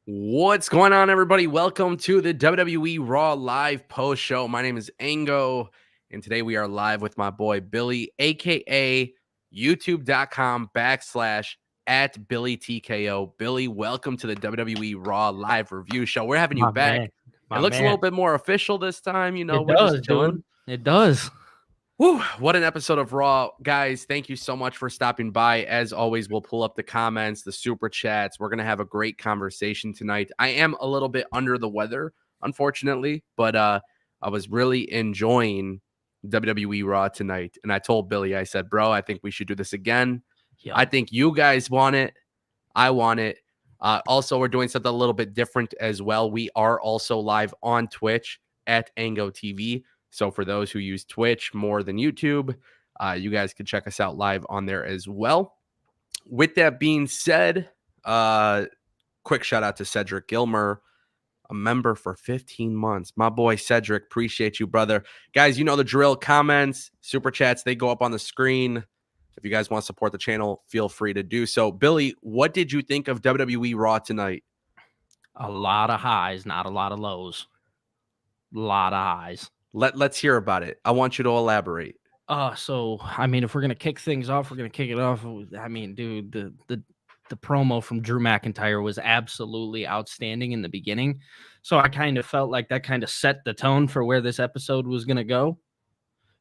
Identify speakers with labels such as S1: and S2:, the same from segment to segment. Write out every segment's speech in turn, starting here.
S1: What's going on, everybody? Welcome to the WWE Raw Live Post Show. My name is Ango, and today we are live with my boy Billy, aka youtube.com/@BillyTKO. Billy, welcome to the WWE Raw Live Review Show. We're having you
S2: My
S1: back.
S2: man,
S1: It
S2: my
S1: looks a little
S2: man.
S1: bit more official this time.
S2: It
S1: We're just
S2: does,
S1: chilling.
S2: dude. It does.
S1: Whew, what an episode of Raw. Guys, thank you so much for stopping by. As always, we'll pull up the comments, the super chats. We're going to have a great conversation tonight. I am a little bit under the weather, unfortunately, but I was really enjoying WWE Raw tonight. And I told Billy, I said, bro, I think we should do this again. I
S2: Yo,
S1: think you guys want it. I want it. Also, we're doing something a little bit different as well. We are also live on Twitch at Ango TV. So for those who use Twitch more than YouTube, you guys can check us out live on there as well. With that being said, quick shout out to Cedric Gilmer, a member for 15 months. My boy Cedric, appreciate you, brother. Guys, you know the drill. Comments, super chats, they go up on the screen. If you guys want to support the channel, feel free to do so. Billy, what did you think of WWE Raw tonight?
S2: a lot of highs, not a lot of lows. A lot of highs.
S1: Let's hear about it. I want you to elaborate.
S2: If we're gonna kick things off, we're gonna kick it off. Dude, the promo from Drew McIntyre was absolutely outstanding in the beginning. So I kind of felt like that kind of set the tone for where this episode was gonna go.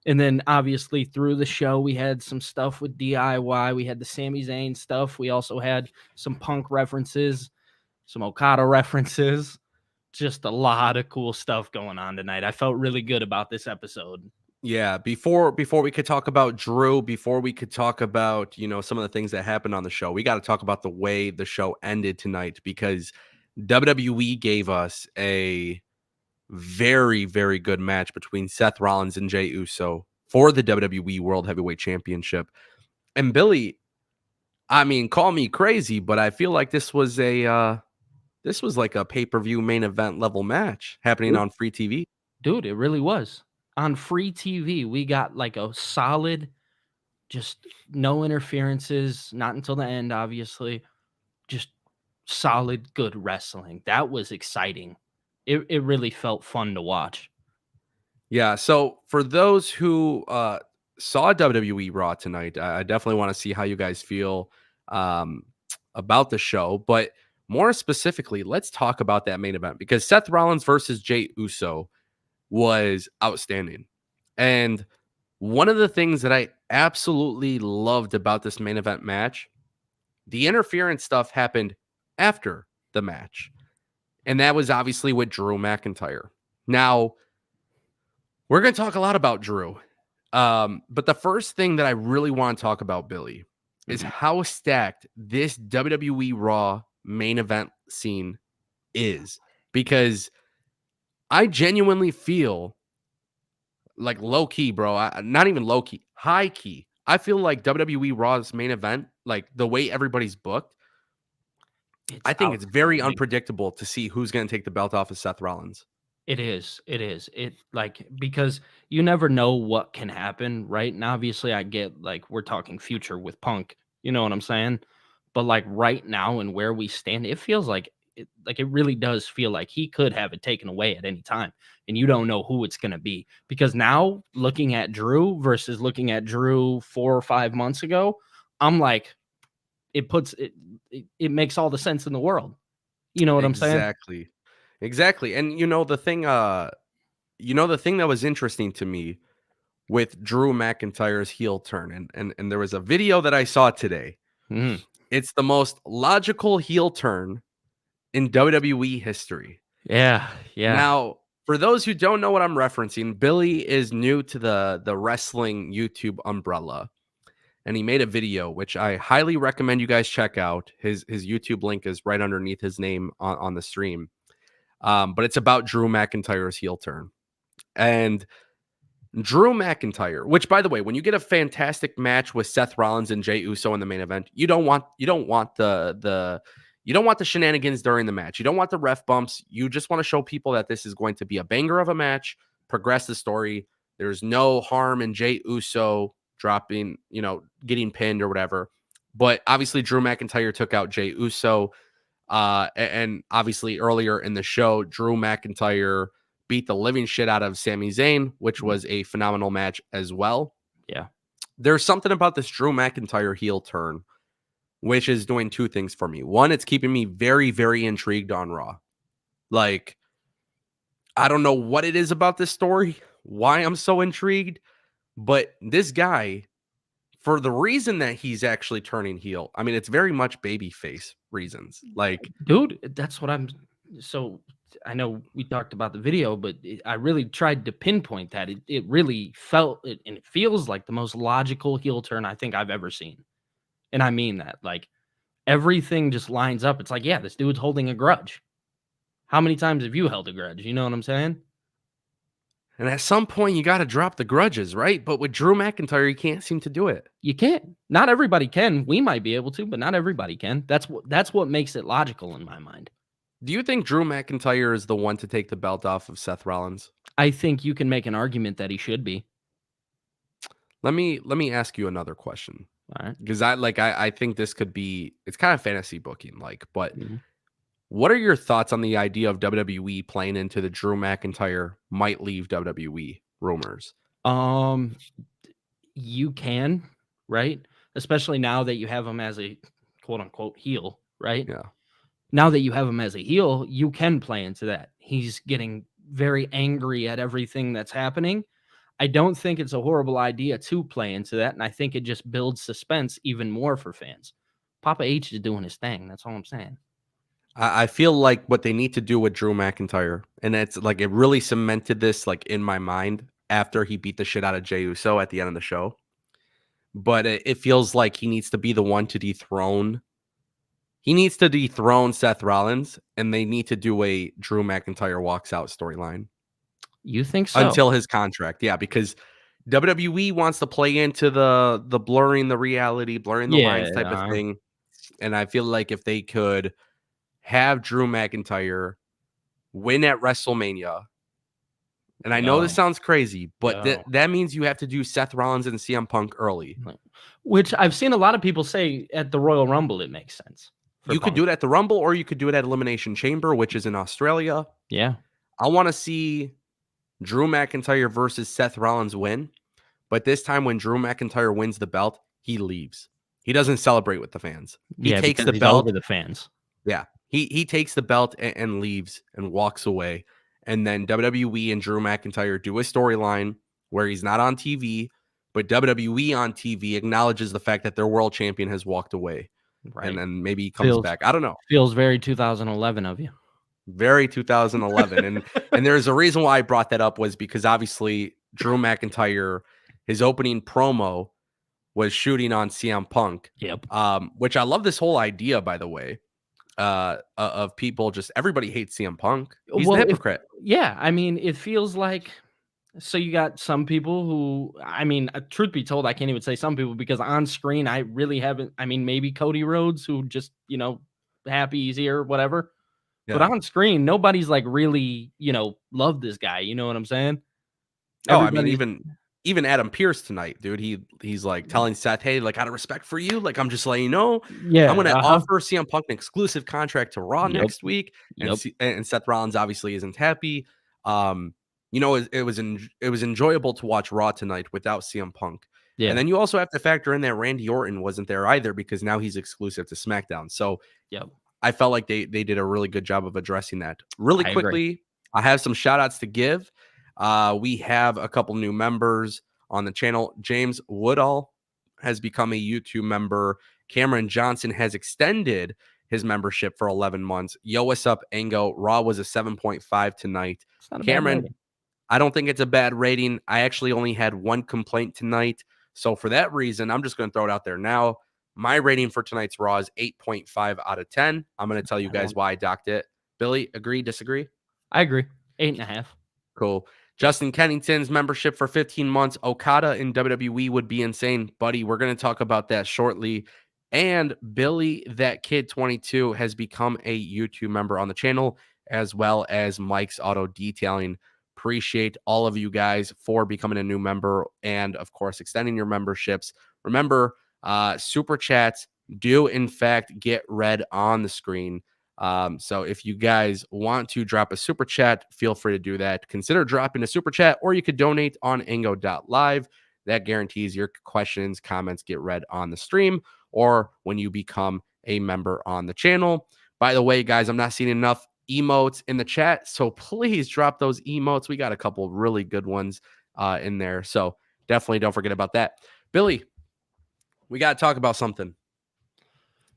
S2: And then obviously through the show, we had some stuff with DIY. We had the Sami Zayn stuff. We also had some Punk references, some Okada references. Just a lot of cool stuff going on tonight. I felt really good about this episode.
S1: Yeah, before we could talk about Drew, before we could talk about, some of the things that happened on the show, we got to talk about the way the show ended tonight, because WWE gave us a very, very good match between Seth Rollins and Jey Uso for the WWE World Heavyweight Championship. And Billy, call me crazy, but I feel like this was like a pay-per-view main event level match happening on free TV.
S2: Dude, it really was. On free TV, we got like a solid, just no interferences, not until the end, obviously. Just solid, good wrestling. That was exciting. It really felt fun to watch.
S1: Yeah, so for those who saw WWE Raw tonight, I definitely want to see how you guys feel um, about the show. But more specifically, let's talk about that main event, because Seth Rollins versus Jey Uso was outstanding. And one of the things that I absolutely loved about this main event match, the interference stuff happened after the match. And that was obviously with Drew McIntyre. Now, we're going to talk a lot about Drew. But the first thing that I really want to talk about, Billy, is how stacked this WWE Raw main event scene is. Because I genuinely feel like low key, bro. Not even low key, high key. I feel like WWE Raw's main event, like the way everybody's booked, I think it's very
S2: outstanding.
S1: unpredictable to see who's going to take the belt off of Seth Rollins.
S2: It is. It is. Because you never know what can happen, right? And obviously I get like we're talking future with Punk, you know what I'm saying? But like right now and where we stand, it feels like it really does feel like he could have it taken away at any time. And you don't know who it's gonna be. Because now looking at Drew versus looking at Drew 4 or 5 months ago, I'm like, it makes all the sense in the world. You know what I'm saying?
S1: Exactly. Exactly. And the thing that was interesting to me with Drew McIntyre's heel turn, and there was a video that I saw today.
S2: Mhm.
S1: It's the most logical heel turn in WWE history.
S2: Yeah, yeah.
S1: Now, for those who don't know what I'm referencing, Billy is new to the wrestling YouTube umbrella, and he made a video which I highly recommend you guys check out. His YouTube link is right underneath his name on the stream. But it's about Drew McIntyre's heel turn. And Drew McIntyre, which, by the way, when you get a fantastic match with Seth Rollins and Jey Uso in the main event, you don't want the shenanigans during the match. You don't want the ref bumps. You just want to show people that this is going to be a banger of a match, progress the story. There's no harm in Jey Uso dropping, getting pinned or whatever. But obviously, Drew McIntyre took out Jey Uso. And obviously earlier in the show, Drew McIntyre beat the living shit out of Sami Zayn, which was a phenomenal match as well.
S2: Yeah.
S1: There's something about this Drew McIntyre heel turn, which is doing two things for me. One, it's keeping me very, very intrigued on Raw. Like, I don't know what it is about this story, why I'm so intrigued, but this guy, for the reason that he's actually turning heel, I mean, it's very much babyface reasons. Like,
S2: Dude, that's what I'm. So I know we talked about the video, but I really tried to pinpoint that. It really felt and it feels like the most logical heel turn I think I've ever seen. And I mean that. Like everything just lines up. It's like, yeah, this dude's holding a grudge. How many times have you held a grudge? You know what I'm saying?
S1: and at some point, you got to drop the grudges, right? But with Drew McIntyre, you can't seem to do it.
S2: You can't. Not everybody can. We might be able to, but not everybody can. That's what makes it logical in my mind.
S1: Do you think Drew McIntyre is the one to take the belt off of Seth Rollins?
S2: I think you can make an argument that he should be.
S1: Let me ask you another question.
S2: All right.
S1: Because I think this could be, it's kind of fantasy booking like, but
S2: Mhm.
S1: what are your thoughts on the idea of WWE playing into the Drew McIntyre might leave WWE rumors?
S2: Um, you can, right? Especially now that you have him as a quote unquote heel, right?
S1: Yeah.
S2: Now that you have him as a heel, you can play into that. He's getting very angry at everything that's happening. I don't think it's a horrible idea to play into that, and I think it just builds suspense even more for fans. Papa H is doing his thing. That's all I'm saying.
S1: I feel like what they need to do with Drew McIntyre, and it's like it really cemented this like in my mind after he beat the shit out of Jey Uso at the end of the show. But it feels like he needs to be the one to dethrone. He needs to dethrone Seth Rollins, and they need to do a Drew McIntyre walks out storyline
S2: You think so?
S1: until his contract. Yeah, because WWE wants to play into the blurring the reality, blurring the
S2: Yeah.
S1: lines type of thing. And I feel like if they could have Drew McIntyre win at WrestleMania, and I know this
S2: Yo,
S1: sounds crazy, but
S2: yo.
S1: that means you have to do Seth Rollins and CM Punk early.
S2: Which I've seen a lot of people say at the Royal Rumble, it makes sense for
S1: You could
S2: Punk.
S1: do it at the Rumble, or you could do it at Elimination Chamber, which is in Australia.
S2: Yeah.
S1: I want to see Drew McIntyre versus Seth Rollins win, but this time when Drew McIntyre wins the belt, he leaves. He doesn't celebrate with the fans. He
S2: Yeah,
S1: takes
S2: because
S1: the
S2: he's over
S1: belt.
S2: the fans.
S1: Yeah, he takes the belt and leaves and walks away. And then WWE and Drew McIntyre do a storyline where he's not on TV, but WWE on TV acknowledges the fact that their world champion has walked away.
S2: Right.
S1: And then maybe he comes back. I don't know.
S2: Feels very 2011 of you.
S1: Very 2011. And there's a reason why I brought that up was because obviously Drew McIntyre, his opening promo was shooting on CM Punk.
S2: Yep.
S1: Which I love this whole idea, by the way, of people just everybody hates CM Punk. He's a hypocrite.
S2: Yeah, I mean, it feels like so you got some people who, I mean, truth be told, I can't even say some people because on screen, I really haven't. I mean, maybe Cody Rhodes, who just, happy he's here, whatever. But
S1: Yeah.
S2: on screen, nobody's like really, love this guy. You know what I'm saying?
S1: Oh, I mean,
S2: Everybody's
S1: even Adam Pierce tonight, dude. He's like telling Seth, "Hey, like out of respect for you, like I'm just letting you know,
S2: yeah.
S1: I'm gonna offer CM Punk an exclusive contract to Raw
S2: Yep.
S1: next week."
S2: Yep.
S1: And Seth Rollins obviously isn't happy. It was enjoyable to watch Raw tonight without CM Punk.
S2: Yeah.
S1: And then you also have to factor in that Randy Orton wasn't there either because now he's exclusive to SmackDown. So
S2: Yep.
S1: I felt like they did a really good job of addressing that. Really
S2: I
S1: quickly,
S2: agree.
S1: I have some shout outs to give. We have a couple new members on the channel. James Woodall has become a YouTube member. Cameron Johnson has extended his membership for 11 months. Yo, what's up, Ango? Raw was a 7.5 tonight.
S2: It's not a bad
S1: Cameron,
S2: rating.
S1: I don't think it's a bad rating. I actually only had one complaint tonight. So for that reason, I'm just going to throw it out there now. My rating for tonight's Raw is 8.5 out of 10. I'm going to tell you guys why I docked it. Billy, agree, disagree?
S2: I agree. 8.5.
S1: Cool. Justin Kennington's membership for 15 months. Okada in WWE would be insane. Buddy, we're going to talk about that shortly. And Billy, that kid 22, has become a YouTube member on the channel, as well as Mike's Auto Detailing. Appreciate all of you guys for becoming a new member and, of course, extending your memberships. Remember, super chats do, in fact, get read on the screen. So if you guys want to drop a super chat, feel free to do that. Consider dropping a super chat, or you could donate on Ango.live. That guarantees your questions, comments get read on the stream or when you become a member on the channel. By the way, guys, I'm not seeing enough emotes in the chat, so please drop those emotes. We got a couple really good ones in there, so definitely don't forget about that. Billy, we got to talk about something.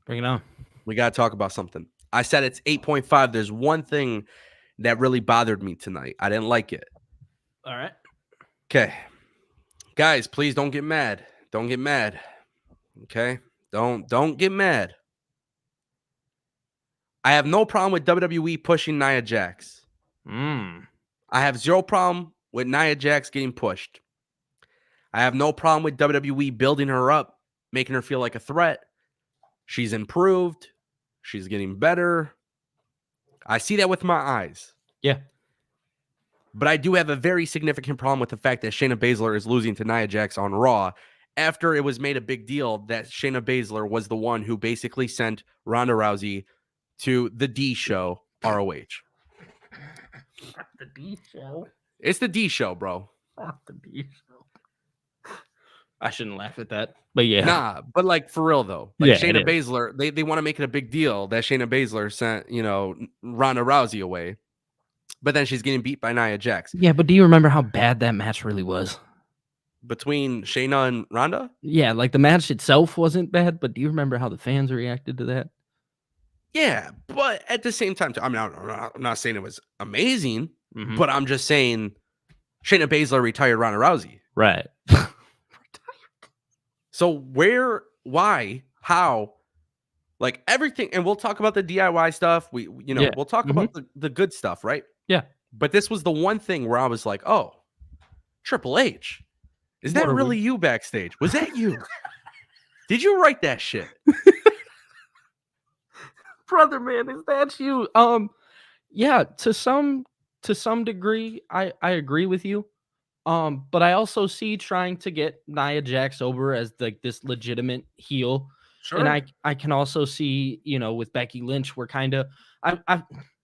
S2: Bring it on.
S1: We got to talk about something. I said it's 8.5. There's one thing that really bothered me tonight. I didn't like it.
S2: All right.
S1: Okay. Guys, please don't get mad. Don't get mad. Okay? Don't get mad. I have no problem with WWE pushing Nia Jax. I have zero problem with Nia Jax getting pushed. I have no problem with WWE building her up, making her feel like a threat. She's improved. She's getting better. I see that with my eyes.
S2: Yeah.
S1: But I do have a very significant problem with the fact that Shayna Baszler is losing to Nia Jax on Raw after it was made a big deal that Shayna Baszler was the one who basically sent Ronda Rousey to the D show, ROH.
S2: The D show?
S1: It's the D show, bro.
S2: The D show. I shouldn't laugh at that, but yeah.
S1: Nah, but like for real though. Like Shayna Baszler, they want to make it a big deal that Shayna Baszler sent, Ronda Rousey away. But then she's getting beat by Nia Jax.
S2: Yeah, but do you remember how bad that match really was?
S1: Between Shayna and Ronda?
S2: Yeah, like the match itself wasn't bad, but do you remember how the fans reacted to that?
S1: Yeah, but at the same time, I'm not saying it was amazing, but I'm just saying Shayna Baszler retired Ronda Rousey.
S2: Right.
S1: So where, why, how, like everything, and we'll talk about the DIY stuff. We'll talk about the good stuff, right?
S2: Yeah.
S1: But this was the one thing where I was like, oh, Triple H, is that really you backstage? Was that you? Did you write that shit?
S2: Brother, man, is that you? Yeah, to some degree, I agree with you. But I also see trying to get Nia Jax over as like this legitimate heel. Sure. And I can also see, with Becky Lynch, we're kind of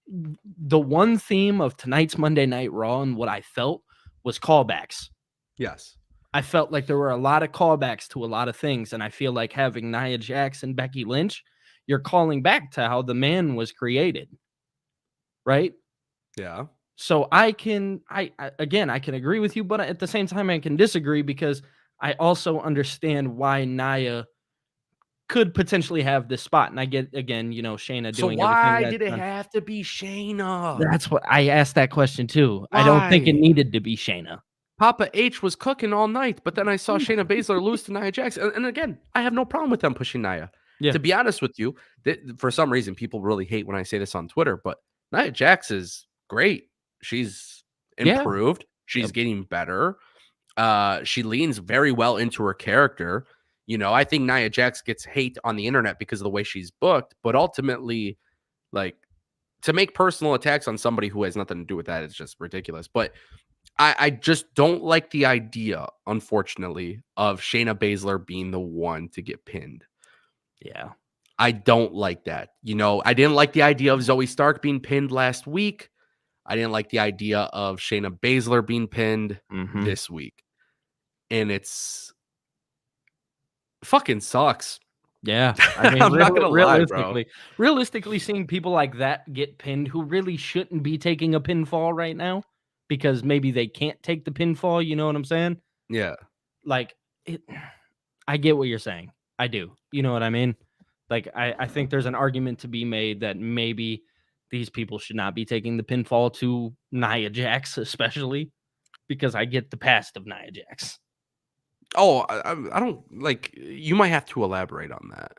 S2: the one theme of tonight's Monday Night Raw and what I felt was callbacks.
S1: Yes.
S2: I felt like there were a lot of callbacks to a lot of things, and I feel like having Nia Jax and Becky Lynch, you're calling back to how the man was created. Right?
S1: Yeah.
S2: So I can agree with you, but at the same time I can disagree because I also understand why Nia could potentially have this spot. And I get, again, Shayna doing everything.
S1: So why did it have to be Shayna?
S2: That's what I asked that question too. Why? I don't think it needed to be Shayna.
S1: Papa H was cooking all night, but then I saw Shayna Baszler lose to Nia Jax. And again, I have no problem with them pushing Nia. Yeah. To be honest with you, for some reason, people really hate when I say this on Twitter, but Nia Jax is great. She's improved. Yeah. She's getting better. She leans very well into her character. I think Nia Jax gets hate on the internet because of the way she's booked, but ultimately, like, to make personal attacks on somebody who has nothing to do with that is just ridiculous. But I just don't like the idea, unfortunately, of Shayna Baszler being the one to get pinned.
S2: Yeah.
S1: I don't like that. I didn't like the idea of Zoe Stark being pinned last week. I didn't like the idea of Shayna Baszler being pinned this week. And it's fucking sucks.
S2: Yeah. I mean, I'm not gonna lie, bro. Realistically, seeing people like that get pinned who really shouldn't be taking a pinfall right now because maybe they can't take the pinfall, you know what I'm saying?
S1: Yeah.
S2: Like, I get what you're saying. I do. You know what I mean? Like, I think there's an argument to be made that maybe these people should not be taking the pinfall to Nia Jax, especially because I get the past of Nia Jax.
S1: Oh, I don't like. You might have to elaborate on that.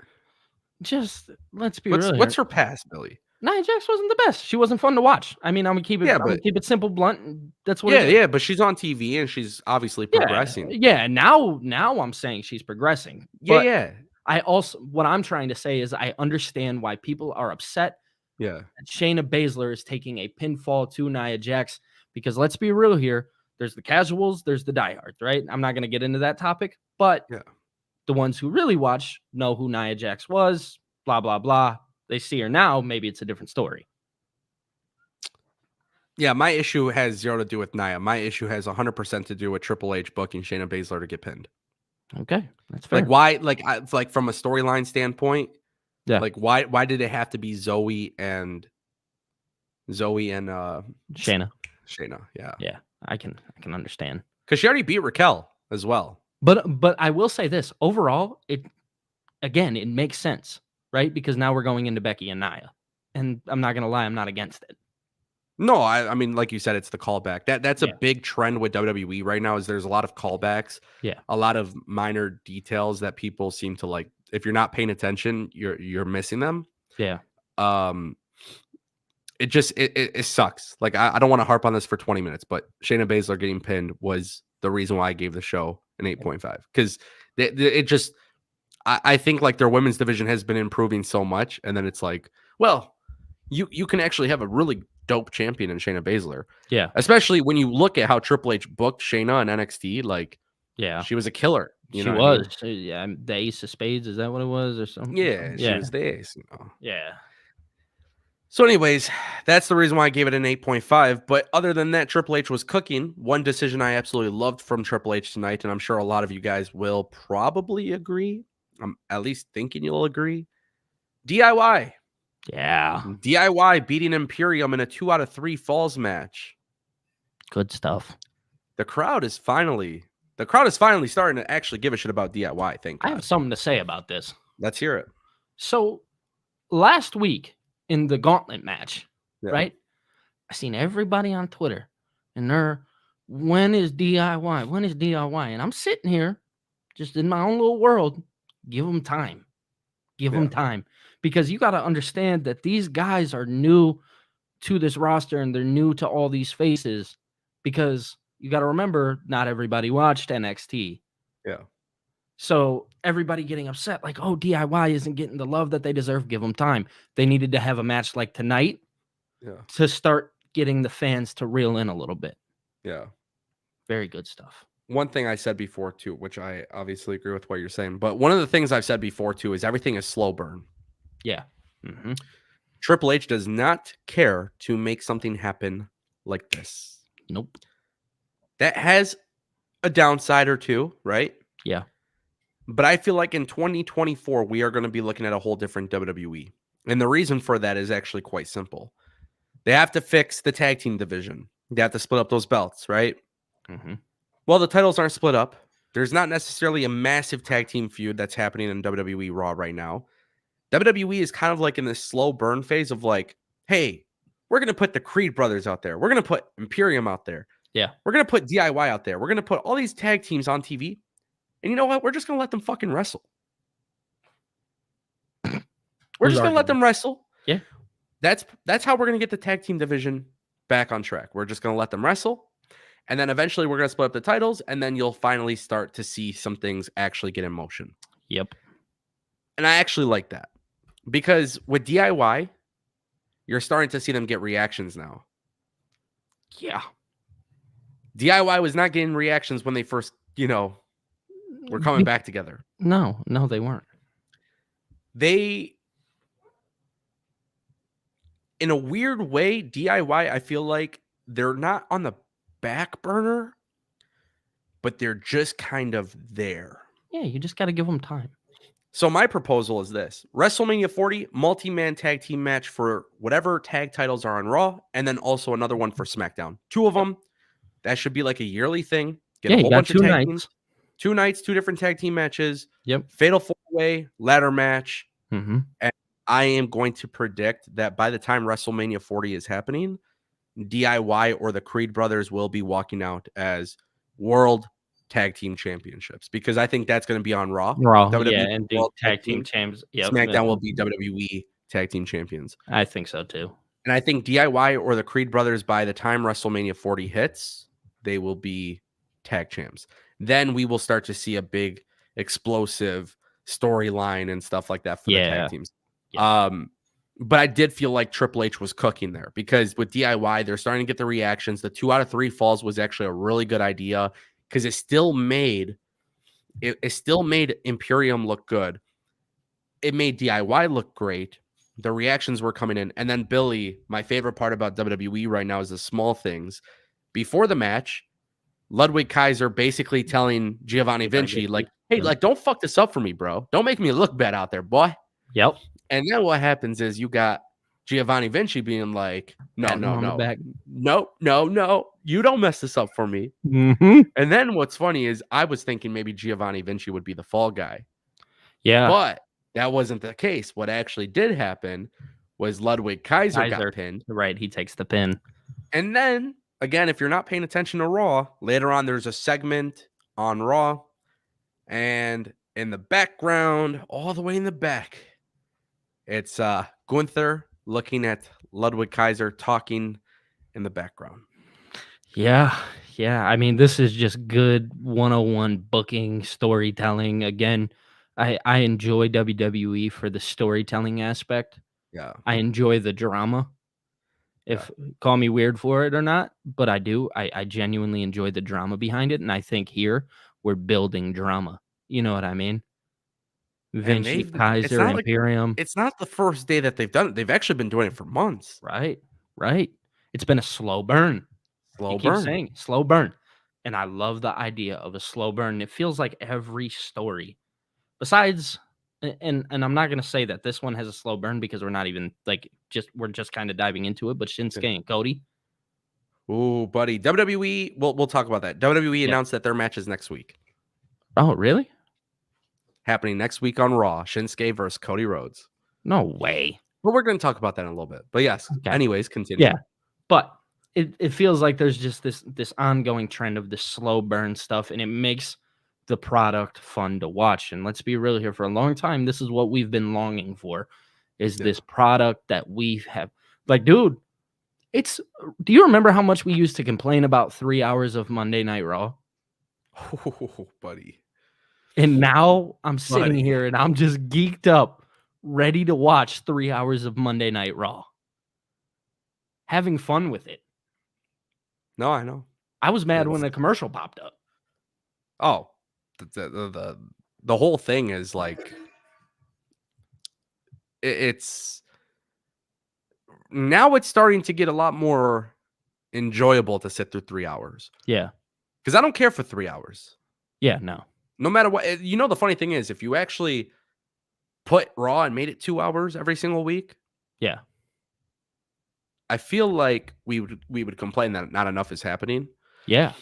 S2: Just let's be real.
S1: What's her past, Billy?
S2: Nia Jax wasn't the best. She wasn't fun to watch. I mean, I'm gonna keep it. I'm gonna keep it simple, blunt. That's what.
S1: Yeah. But she's on TV and she's obviously progressing.
S2: Yeah. Now I'm saying she's progressing.
S1: Yeah.
S2: I also, what I'm trying to say is I understand why people are upset.
S1: Yeah.
S2: That Shayna Baszler is taking a pinfall to Nia Jax because let's be real here. There's the casuals, there's the diehards, right? I'm not going to get into that topic, but the ones who really watch know who Nia Jax was, blah, blah, blah. they see her now, maybe it's a different story.
S1: Yeah, my issue has zero to do with Nia. My issue has 100% to do with Triple H booking Shayna Baszler to get pinned.
S2: Okay, that's fair.
S1: Like, why? Like, like from a storyline standpoint,
S2: Yeah.
S1: like why did it have to be Zoe and
S2: Shayna.
S1: Shayna? Yeah,
S2: Yeah, I can understand.
S1: because she already beat Raquel as well.
S2: But I will say this, overall, it makes sense, right? Because now we're going into Becky and Nia. And I'm not gonna lie, I'm not against it.
S1: No, I mean, like you said, it's the callback. That's a
S2: Yeah.
S1: big trend with WWE right now. Is there's a lot of callbacks,
S2: Yeah.
S1: a lot of minor details that people seem to like. If you're not paying attention, you're missing them.
S2: Yeah.
S1: It just it sucks. Like I don't want to harp on this for 20 minutes, but Shayna Baszler getting pinned was the reason why I gave the show an 8.5 because it just I think like their women's division has been improving so much, and then it's like, well, you can actually have a really dope champion in Shayna Baszler.
S2: Yeah.
S1: Especially when you look at how Triple H booked Shayna on NXT, like
S2: Yeah.
S1: she was a killer.
S2: She was. Yeah, the Ace of Spades, is that what it was or something?
S1: Yeah, she was the ace,
S2: Yeah.
S1: So anyways, that's the reason why I gave it an 8.5. But other than that, Triple H was cooking. One decision I absolutely loved from Triple H tonight, and I'm sure a lot of you guys will probably agree. I'm at least thinking you'll agree. DIY.
S2: Yeah.
S1: DIY beating Imperium in a 2 out of 3 falls match.
S2: Good stuff.
S1: The crowd is finally starting to actually give a shit about DIY. Thank God.
S2: I have something to say about this.
S1: Let's hear it.
S2: So last week in the gauntlet match, right? I seen everybody on Twitter and when is DIY? When is DIY? And I'm sitting here just in my own little world. Give them time. Give them time. Because you got to understand that these guys are new to this roster and they're new to all these faces. Because you got to remember, not everybody watched NXT.
S1: Yeah.
S2: So everybody getting upset, like, oh, DIY isn't getting the love that they deserve. Give them time. They needed to have a match like tonight to start getting the fans to reel in a little bit.
S1: Yeah.
S2: Very good stuff.
S1: One thing I said before, too, which I obviously agree with what you're saying, but one of the things I've said before, too, is everything is slow burn.
S2: Yeah. Mm-hmm.
S1: Triple H does not care to make something happen like this.
S2: Nope.
S1: That has a downside or two, right?
S2: Yeah.
S1: But I feel like in 2024, we are going to be looking at a whole different WWE. And the reason for that is actually quite simple. They have to fix the tag team division. They have to split up those belts, right?
S2: Mm-hmm.
S1: Well, the titles aren't split up. There's not necessarily a massive tag team feud that's happening in WWE Raw right now. WWE is kind of like in this slow burn phase of like, hey, we're going to put the Creed brothers out there. We're going to put Imperium out there.
S2: Yeah.
S1: We're going to put DIY out there. We're going to put all these tag teams on TV. And you know what? We're just going to let them fucking wrestle. We're just going to let them wrestle.
S2: Yeah.
S1: That's how we're going to get the tag team division back on track. We're just going to let them wrestle. And then eventually we're going to split up the titles. And then you'll finally start to see some things actually get in motion.
S2: Yep.
S1: And I actually like that. Because with DIY, you're starting to see them get reactions now.
S2: Yeah.
S1: DIY was not getting reactions when they first, were coming back together.
S2: No, they weren't.
S1: In a weird way, DIY, I feel like they're not on the back burner, but they're just kind of there.
S2: Yeah, you just got to give them time.
S1: So my proposal is this. WrestleMania 40, multi-man tag team match for whatever tag titles are on Raw, and then also another one for SmackDown. 2 of them. That should be like a yearly thing. Get a whole bunch of tag teams. 2 nights, 2 different tag team matches.
S2: Yep.
S1: Fatal 4-way, ladder match.
S2: Mm-hmm.
S1: And I am going to predict that by the time WrestleMania 40 is happening, DIY or the Creed brothers will be walking out as world tag team championships, because I think that's going to be on Raw.
S2: WWE and the tag team champs.
S1: Yep. SmackDown will be WWE tag team champions.
S2: I think so too.
S1: And I think DIY or the Creed brothers, by the time WrestleMania 40 hits, they will be tag champs. Then we will start to see a big explosive storyline and stuff like that for the tag teams. Yeah. But I did feel like Triple H was cooking there, because with DIY, they're starting to get the reactions. The 2 out of 3 falls was actually a really good idea, because it still made Imperium look good. It made DIY look great. the reactions were coming in. And then Billy, my favorite part about WWE right now is the small things. Before the match, Ludwig Kaiser basically telling Giovanni Vinci, like, hey, like, don't fuck this up for me, bro. Don't make me look bad out there, boy.
S2: Yep.
S1: And then what happens is you got Giovanni Vinci being like, no,
S2: Patting him
S1: no,
S2: on the
S1: no,
S2: back.
S1: no, no, no. You don't mess this up for me.
S2: Mm-hmm.
S1: And then what's funny is I was thinking maybe Giovanni Vinci would be the fall guy.
S2: Yeah.
S1: But that wasn't the case. What actually did happen was Ludwig Kaiser got pinned.
S2: Right. He takes the pin.
S1: And then, again, if you're not paying attention to Raw, later on there's a segment on Raw. And in the background, all the way in the back, it's Gunther looking at Ludwig Kaiser talking in the background.
S2: Yeah. Yeah. I mean, this is just good 101 booking, storytelling. Again, I enjoy WWE for the storytelling aspect.
S1: Yeah.
S2: I enjoy the drama. If call me weird for it or not, but I do. I genuinely enjoy the drama behind it. And I think here we're building drama. You know what I mean?
S1: And
S2: Vinci, Kaiser, Imperium.
S1: it's not the first day that they've done it. They've actually been doing it for months.
S2: Right. Right. It's been a slow burn.
S1: Slow
S2: You keep
S1: burn.
S2: saying slow burn. And I love the idea of a slow burn. It feels like every story, besides, and I'm not gonna say that this one has a slow burn because we're not even like we're just kind of diving into it. But Shinsuke and Cody,
S1: Ooh, buddy. WWE, we'll talk about that. WWE
S2: yeah.
S1: announced that their match is next week.
S2: Oh, really?
S1: Happening next week on Raw. Shinsuke versus Cody Rhodes.
S2: No way.
S1: But we're going to talk about that in a little bit. But yes,
S2: Okay.
S1: anyways, continue.
S2: Yeah. But it feels like there's just this ongoing trend of this slow burn stuff, and it makes the product fun to watch. And let's be real here, for a long time, this is what we've been longing for, is this product that we have. Like, dude, do you remember how much we used to complain about 3 hours of Monday Night Raw?
S1: Oh, buddy.
S2: And now I'm sitting here and I'm just geeked up, ready to watch 3 hours of Monday Night Raw. Having fun with it.
S1: No, I know.
S2: I was mad when the commercial popped up.
S1: Oh, the whole thing is like, it's now it's starting to get a lot more enjoyable to sit through 3 hours.
S2: Yeah.
S1: Because I don't care for 3 hours.
S2: Yeah, no.
S1: No matter what. You know, the funny thing is, if you actually put Raw and made it 2 hours every single week,
S2: yeah,
S1: I feel like we would complain that not enough is happening.
S2: Yeah.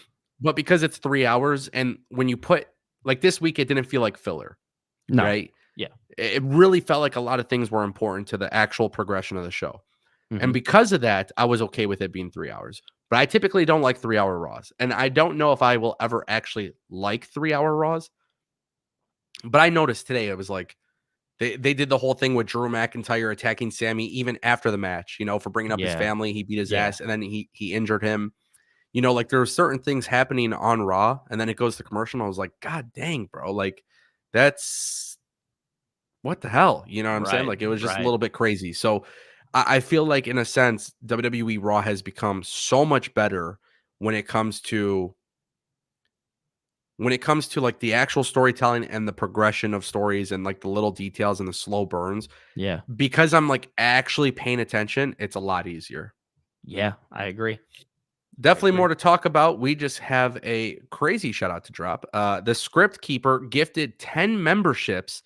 S1: But because it's 3 hours, and when you put, like, this week, it didn't feel like filler.
S2: No.
S1: Right?
S2: Yeah.
S1: It really felt like a lot of things were important to the actual progression of the show.
S2: Mhm.
S1: And because of that, I was okay with it being 3 hours. But I typically don't like 3-hour Raws. And I don't know if I will ever actually like 3-hour Raws. But I noticed today, it was like, they did the whole thing with Drew McIntyre attacking Sami even after the match, you know, for bringing up his family. He beat his ass, and then he injured him. You know, like, there were certain things happening on Raw, and then it goes to commercial, and I was like, God dang, bro. Like, that's what the hell? You know what I'm saying? Like, it was just a little bit crazy. So I feel like, in a sense, WWE Raw has become so much better when it comes to like the actual storytelling and the progression of stories and like the little details and the slow burns.
S2: Yeah.
S1: Because I'm like actually paying attention, it's a lot easier.
S2: Yeah, I agree.
S1: Definitely more to talk about. We just have a crazy shout out to drop. The Script Keeper gifted 10 memberships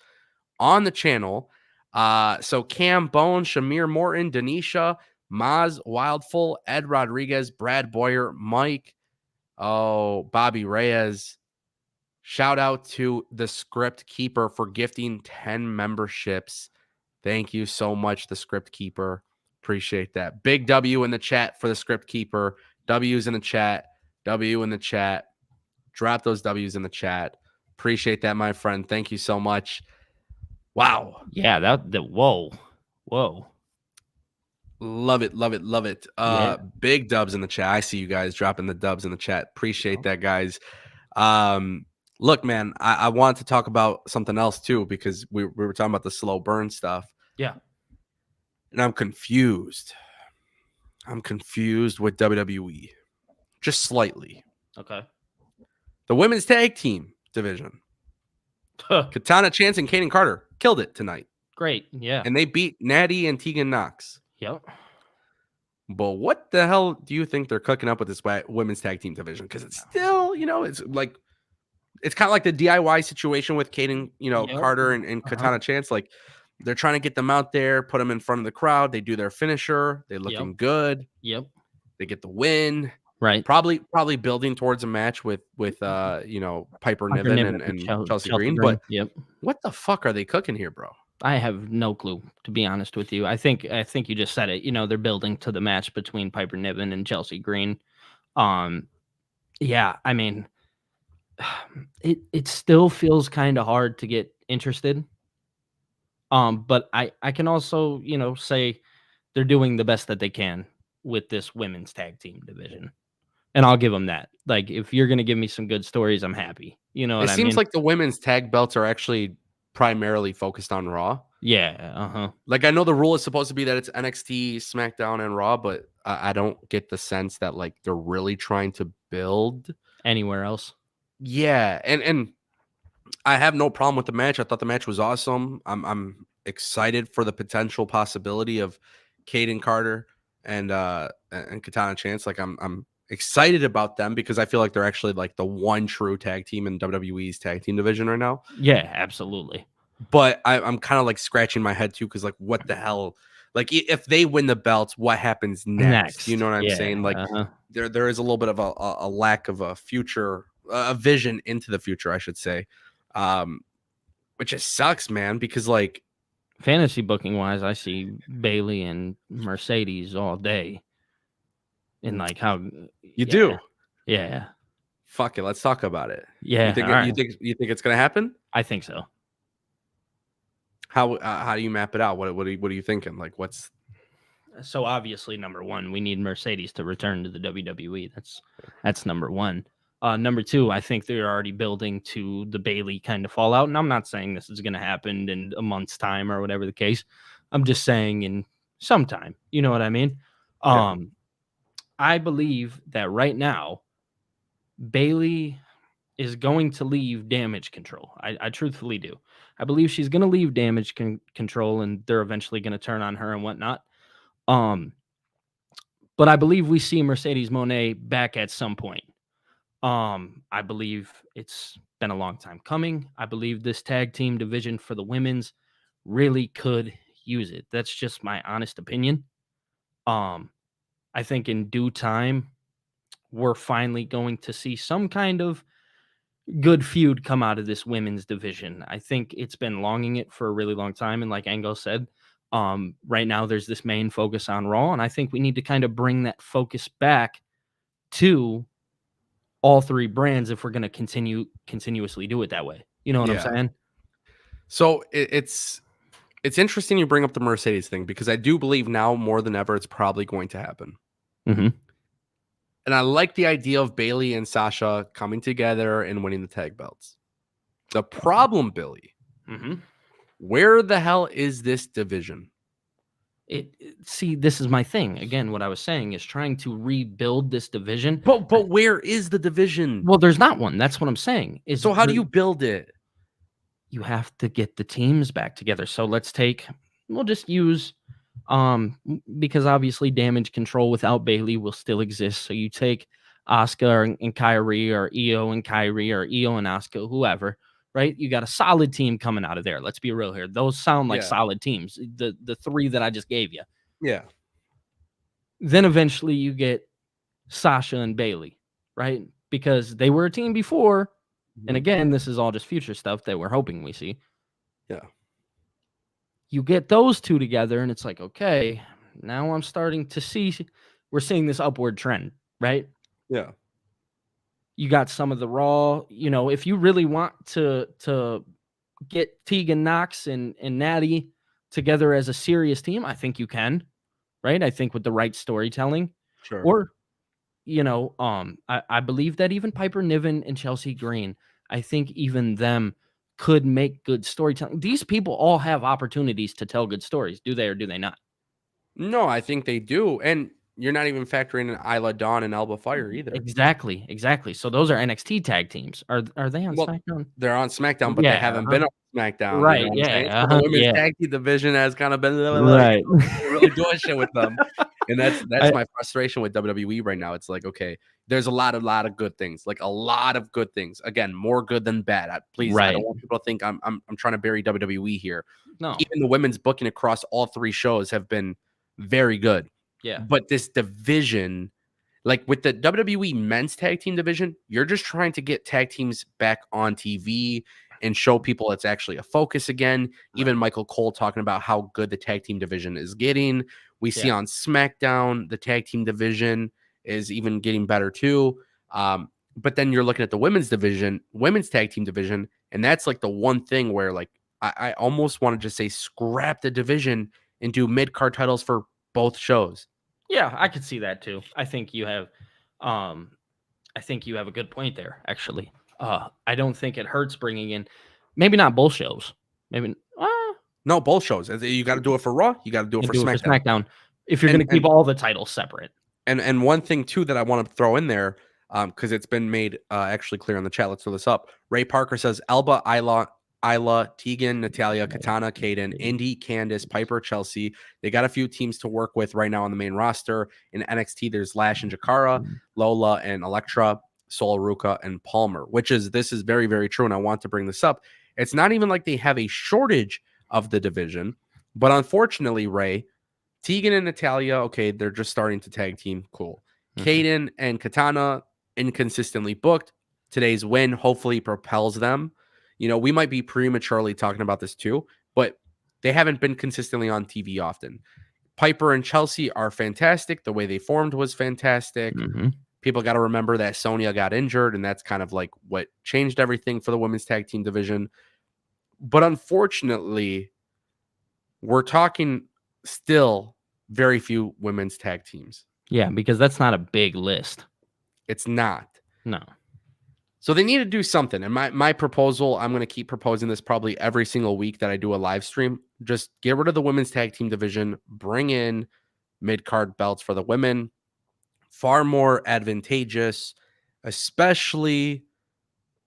S1: on the channel. So Cam Bone, Shamir Morton, Denisha, Maz Wildful, Ed Rodriguez, Brad Boyer, Mike, Bobby Reyes. Shout out to the Script Keeper for gifting 10 memberships. Thank you so much, the Script Keeper. Appreciate that. Big W in the chat for the Script Keeper. W's in the chat. W in the chat. Drop those W's in the chat. Appreciate that, my friend. Thank you so much. Wow.
S2: Yeah, whoa.
S1: Love it, love it, love it. Big dubs in the chat. I see you guys dropping the dubs in the chat. Appreciate that, guys. Look, man, I want to talk about something else too, because we were talking about the slow burn stuff.
S2: Yeah.
S1: And I'm confused. I'm confused with WWE. Just slightly.
S2: Okay.
S1: The women's tag team division. Katana Chance and Kaden Carter killed it tonight.
S2: Great. Yeah.
S1: and they beat Natty and Tegan Knox.
S2: Yep.
S1: But what the hell do you think they're cooking up with this women's tag team division? Because it's still, it's like it's kind of like the DIY situation with Kaden,
S2: Yep.
S1: Carter and Katana Chance. Like they're trying to get them out there, put them in front of the crowd. They do their finisher. They're looking good.
S2: Yep.
S1: They get the win.
S2: Right.
S1: Probably building towards a match with Piper Niven and Chelsea Green. But
S2: yep.
S1: what the fuck are they cooking here, bro?
S2: I have no clue, to be honest with you. I think you just said it. They're building to the match between Piper Niven and Chelsea Green. Yeah, I mean, it still feels kind of hard to get interested. But I can also, say they're doing the best that they can with this women's tag team division. And I'll give them that. Like, if you're going to give me some good stories, I'm happy. You know what I mean?
S1: It seems like the women's tag belts are actually primarily focused on Raw.
S2: Yeah.
S1: Like, I know the rule is supposed to be that it's NXT, SmackDown, and Raw, but I don't get the sense that, like, they're really trying to build
S2: anywhere else.
S1: Yeah. And I have no problem with the match. I thought the match was awesome. I'm excited for the potential possibility of Kaden Carter and Katana Chance. Like, I'm excited about them because I feel like they're actually like the one true tag team in WWE's tag team division right now.
S2: Yeah, absolutely.
S1: But I'm kind of like scratching my head too, because like, what the hell? Like, if they win the belts, what happens next? You know what I'm saying? Like, there is a little bit of a lack of a future, a vision into the future, I should say, which just sucks, man. Because like,
S2: fantasy booking wise, I see Bailey and Mercedes all day. And like how
S1: you do,
S2: yeah.
S1: Fuck it, let's talk about it.
S2: Yeah,
S1: you think it's gonna happen?
S2: I think so.
S1: How do you map it out? What are you thinking? Like, what's
S2: so obviously number one, we need Mercedes to return to the WWE. That's number one. Number two, I think they're already building to the Bailey kind of fallout, and I'm not saying this is going to happen in a month's time or whatever the case. I'm just saying in some time. You know what I mean?
S1: Yeah.
S2: I believe that right now, Bailey is going to leave Damage Control. I truthfully do. I believe she's going to leave Damage Control, and they're eventually going to turn on her and whatnot. But I believe we see Mercedes Moné back at some point. I believe it's been a long time coming. I believe this tag team division for the women's really could use it. That's just my honest opinion. I think in due time, we're finally going to see some kind of good feud come out of this women's division. I think it's been longing it for a really long time. And like Ango said, right now there's this main focus on Raw. And I think we need to kind of bring that focus back to all three brands if we're going to continuously do it that way. You know what I'm saying?
S1: So it's interesting you bring up the Mercedes thing, because I do believe now more than ever it's probably going to happen.
S2: Mm-hmm.
S1: And I like the idea of Bailey and Sasha coming together and winning the tag belts. The problem, Billy, where the hell is this division?
S2: See, this is my thing. Again, what I was saying is trying to rebuild this division.
S1: But where is the division?
S2: Well, there's not one. That's what I'm saying.
S1: So how do you build it?
S2: You have to get the teams back together. So we'll just use, because obviously Damage Control without Bailey will still exist. So you take Asuka and Kyrie, or Io and Kyrie, or Io and Asuka, whoever, right? You got a solid team coming out of there. Let's be real here. Those sound like solid teams. The three that I just gave you.
S1: Yeah.
S2: Then eventually you get Sasha and Bailey, right? Because they were a team before. And again, this is all just future stuff that we're hoping we see.
S1: Yeah.
S2: You get those two together, and it's like, okay, now I'm starting to see, we're seeing this upward trend, right?
S1: Yeah.
S2: You got some of the Raw, if you really want to get Tegan Knox and Natty together as a serious team, I think you can, right? I think with the right storytelling.
S1: Sure.
S2: Or, I believe that even Piper Niven and Chelsea Green, I think even them could make good storytelling. These people all have opportunities to tell good stories. Do they or do they not?
S1: No, I think they do. And you're not even factoring in Isla Dawn and Alba Fire either.
S2: Exactly. So those are NXT tag teams. Are they on SmackDown?
S1: They're on SmackDown, but they
S2: Yeah,
S1: haven't been on SmackDown.
S2: right.
S1: You know what I'm saying?
S2: Yeah,
S1: So the women's
S2: yeah.
S1: tag team division has kind of been
S2: Right.
S1: really doing shit with them. And that's
S2: I-
S1: my frustration with WWE right now. It's like, okay, there's a lot of good things, like a lot of good things. Again, more good than bad. I
S2: Right.
S1: don't want people to think I'm trying to bury WWE here.
S2: No.
S1: Even the women's booking across all 3 shows have been very good.
S2: Yeah.
S1: But this division, like with the WWE men's tag team division, you're just trying to get tag teams back on TV and show people it's actually a focus again. Even Michael Cole talking about how good the tag team division is getting. We see on SmackDown, the tag team division is even getting better too. But then you're looking at the women's tag team division, and that's like the one thing where like I almost want to just say scrap the division and do mid-card titles for both shows.
S2: Yeah, I could see that too. I think you have a good point there, actually. I don't think it hurts bringing in, maybe not both shows. Maybe
S1: No, both shows. You got to do it for Raw. You got to do it for SmackDown.
S2: If you're going to keep all the titles separate.
S1: And one thing too that I want to throw in there, because it's been made actually clear in the chat. Let's throw this up. Ray Parker says Elba, Isla, Tegan, Natalia, Katana, Kaden, Indy, Candice, Piper, Chelsea. They got a few teams to work with right now on the main roster. In NXT, there's Lash and Jakara, Lola and Elektra, Sol Ruka and Palmer, this is very, very true. And I want to bring this up. It's not even like they have a shortage of the division, but unfortunately, Ray, Tegan and Natalia, okay, they're just starting to tag team. Cool. Kaden and Katana, inconsistently booked. Today's win hopefully propels them. You know, we might be prematurely talking about this too, but they haven't been consistently on TV often. Piper and Chelsea are fantastic. The way they formed was fantastic. People got to remember that Sonya got injured, and that's kind of like what changed everything for the women's tag team division. But unfortunately, we're talking still very few women's tag teams.
S2: Yeah, because that's not a big list.
S1: It's not.
S2: No.
S1: So they need to do something. And my proposal, I'm going to keep proposing this probably every single week that I do a live stream. Just get rid of the women's tag team division, bring in mid-card belts for the women. Far more advantageous, especially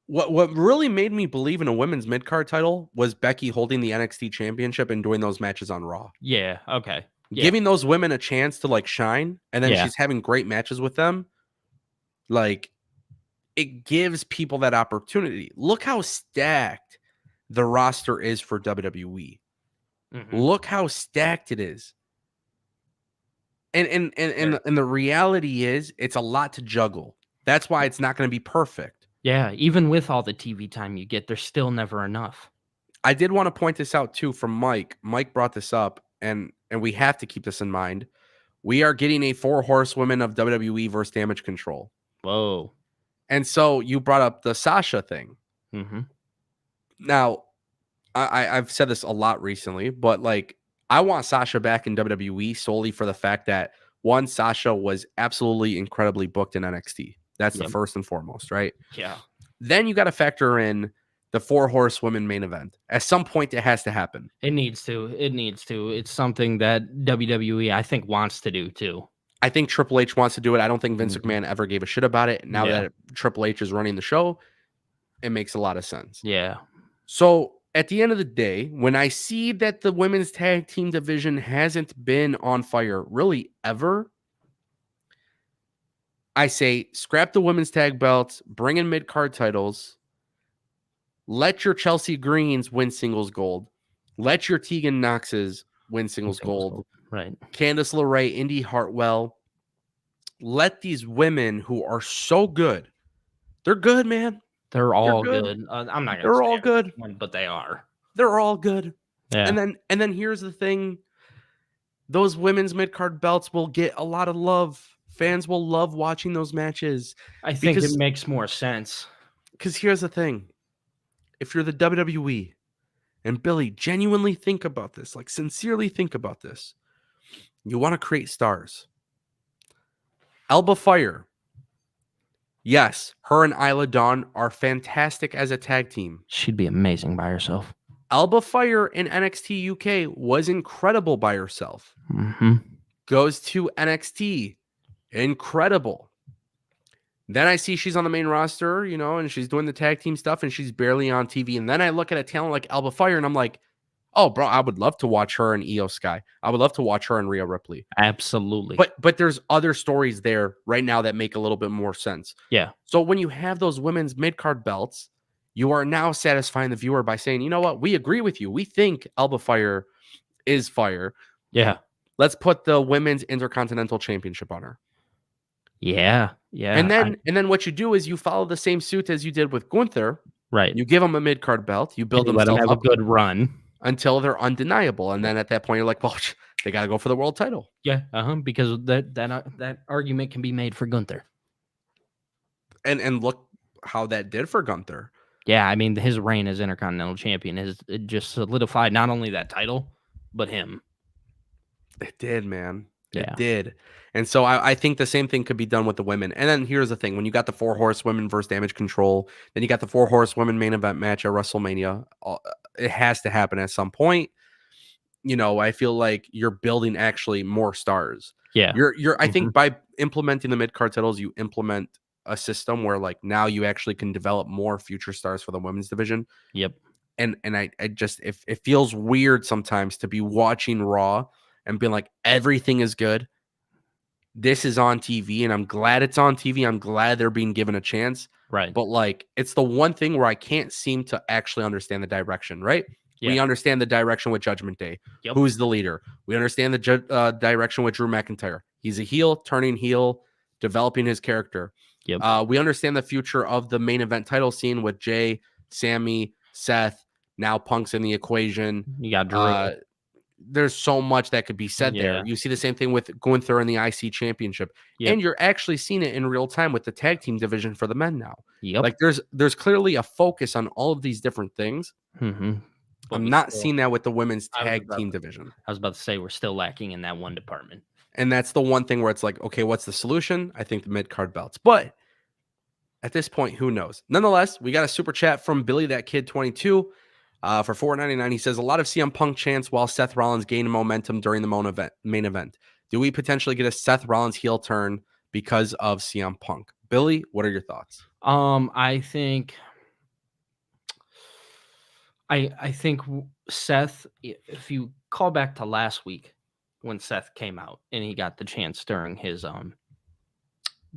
S1: what really made me believe in a women's mid-card title was Becky holding the NXT championship and doing those matches on Raw.
S2: Yeah, okay. Yeah.
S1: Giving those women a chance to like shine, and then she's having great matches with them. Like, it gives people that opportunity. Look how stacked the roster is for WWE. Look how stacked it is. And the reality is it's a lot to juggle. That's why it's not going to be perfect.
S2: Yeah, even with all the TV time you get, there's still never enough.
S1: I did want to point this out too from Mike. Mike brought this up, and we have to keep this in mind. We are getting a 4 horsewomen of WWE versus Damage Control.
S2: Whoa.
S1: And so you brought up the Sasha thing. Now, I've said this a lot recently, but like I want Sasha back in WWE solely for the fact that one, Sasha was absolutely incredibly booked in NXT. That's the first and foremost, right?
S2: Yeah.
S1: Then you got to factor in the 4 horsewomen main event. At some point, it has to happen.
S2: It needs to. It's something that WWE, I think, wants to do too.
S1: I think Triple H wants to do it. I don't think Vince McMahon ever gave a shit about it. Now that Triple H is running the show, it makes a lot of sense.
S2: Yeah.
S1: So at the end of the day, when I see that the women's tag team division hasn't been on fire really ever, I say scrap the women's tag belts, bring in mid-card titles, let your Chelsea Greens win singles gold, let your Tegan Knoxes win singles gold.
S2: Right.
S1: Candice LeRae, Indy Hartwell. Let these women who are so good. They're good, man.
S2: They're all good. I'm not gonna
S1: They're all good.
S2: But they are.
S1: They're all good.
S2: Yeah.
S1: And then here's the thing. Those women's mid-card belts will get a lot of love. Fans will love watching those matches.
S2: I think it makes more sense.
S1: Because here's the thing. If you're the WWE, and Billy, genuinely think about this, like sincerely think about this. You want to create stars. Alba Fire. Yes, her and Isla Dawn are fantastic as a tag team.
S2: She'd be amazing by herself.
S1: Alba Fire in NXT UK was incredible by herself. Goes to NXT. incredible. Then I see she's on the main roster, and she's doing the tag team stuff, and she's barely on TV. And then I look at a talent like Alba Fire, and I'm like, oh, bro, I would love to watch her and Io Sky. I would love to watch her and Rhea Ripley.
S2: Absolutely.
S1: But there's other stories there right now that make a little bit more sense.
S2: Yeah.
S1: So when you have those women's mid-card belts, you are now satisfying the viewer by saying, you know what? We agree with you. We think Alba Fire is fire.
S2: Yeah.
S1: Let's put the women's Intercontinental Championship on her.
S2: Yeah. Yeah.
S1: And then what you do is you follow the same suit as you did with Gunther.
S2: Right.
S1: You give him a mid-card belt. You build
S2: let them have a good run
S1: until they're undeniable. And then at that point, you're like, well, they got to go for the world title.
S2: Yeah. Because that argument can be made for Gunther.
S1: And look how that did for Gunther.
S2: Yeah. I mean, his reign as Intercontinental Champion has just solidified not only that title, but him.
S1: It did, man.
S2: Yeah.
S1: It did. And so I think the same thing could be done with the women. And then here's the thing. When you got the 4 horsewomen versus Damage Control, then you got the 4 horsewomen main event match at WrestleMania. It has to happen at some point. I feel like you're building actually more stars.
S2: Yeah.
S1: I think by implementing the mid-card titles, you implement a system where like now you actually can develop more future stars for the women's division.
S2: Yep.
S1: And I just, it feels weird sometimes to be watching Raw and being like, everything is good. This is on TV, and I'm glad it's on TV. I'm glad they're being given a chance.
S2: Right.
S1: But like, it's the one thing where I can't seem to actually understand the direction, right? Yeah. We understand the direction with Judgment Day. Yep. Who's the leader? We understand the direction with Drew McIntyre. He's a heel, turning heel, developing his character.
S2: Yep.
S1: We understand the future of the main event title scene with Jay, Sami, Seth. Now Punk's in the equation.
S2: You got Drew.
S1: There's so much that could be said there. You see the same thing with Gunther in the IC Championship. Yep. And you're actually seeing it in real time with the tag team division for the men now.
S2: Yep.
S1: Like there's clearly a focus on all of these different things.
S2: Mm-hmm.
S1: I'm not seeing that with the women's tag team division.
S2: I was about to say we're still lacking in that one department.
S1: And that's the one thing where it's like, okay, what's the solution? I think the mid-card belts. But at this point, who knows? Nonetheless, we got a super chat from Billy That Kid 22. For $4.99, he says, a lot of CM Punk chants while Seth Rollins gained momentum during the main event. Do we potentially get a Seth Rollins heel turn because of CM Punk? Billy, what are your thoughts?
S2: I think Seth, if you call back to last week when Seth came out and he got the chance during his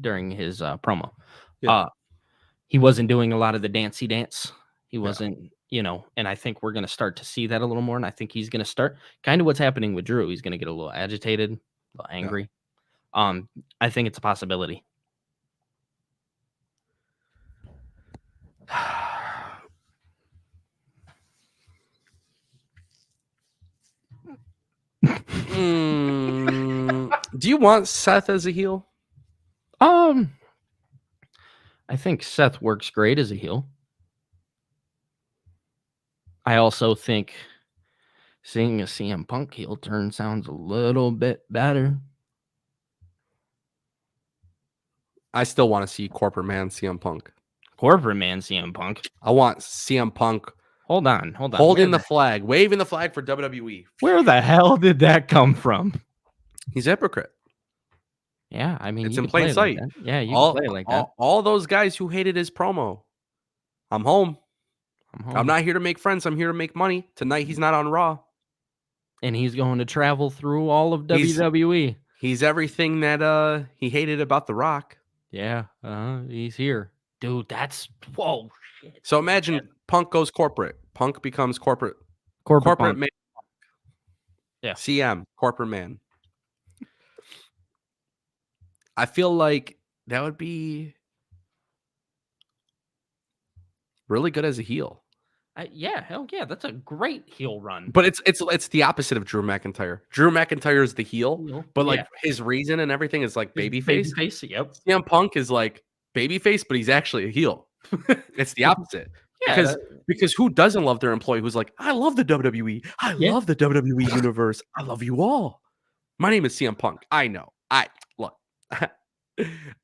S2: promo, he wasn't doing a lot of the dancey dance. He wasn't, and I think we're going to start to see that a little more. And I think he's going to start kind of what's happening with Drew. He's going to get a little agitated, a little angry. Yeah. I think it's a possibility.
S1: Do you want Seth as a heel?
S2: I think Seth works great as a heel. I also think seeing a CM Punk heel turn sounds a little bit better.
S1: I still want to see Corporate Man CM Punk.
S2: Corporate Man CM Punk?
S1: I want CM Punk.
S2: Hold on.
S1: Holding the flag, waving the flag for WWE.
S2: Where the hell did that come from?
S1: He's a hypocrite.
S2: Yeah, I mean,
S1: it's in plain sight.
S2: Like yeah, you can play like that.
S1: All those guys who hated his promo. I'm home. I'm not here to make friends. I'm here to make money. Tonight, he's not on Raw.
S2: And he's going to travel through all of WWE.
S1: He's everything that he hated about The Rock.
S2: Yeah, he's here. Dude, whoa, shit.
S1: So imagine Punk goes corporate. Punk becomes corporate man.
S2: Yeah.
S1: CM, corporate man. I feel like that would be really good as a heel.
S2: Yeah, hell yeah, that's a great heel run.
S1: But it's the opposite of Drew McIntyre. Drew McIntyre is the heel, but like his reason and everything is like babyface.
S2: Babyface, yep.
S1: CM Punk is like babyface, but he's actually a heel. It's the opposite. Because who doesn't love their employee who's like, I love the WWE. I love the WWE universe. I love you all. My name is CM Punk. I know. Look.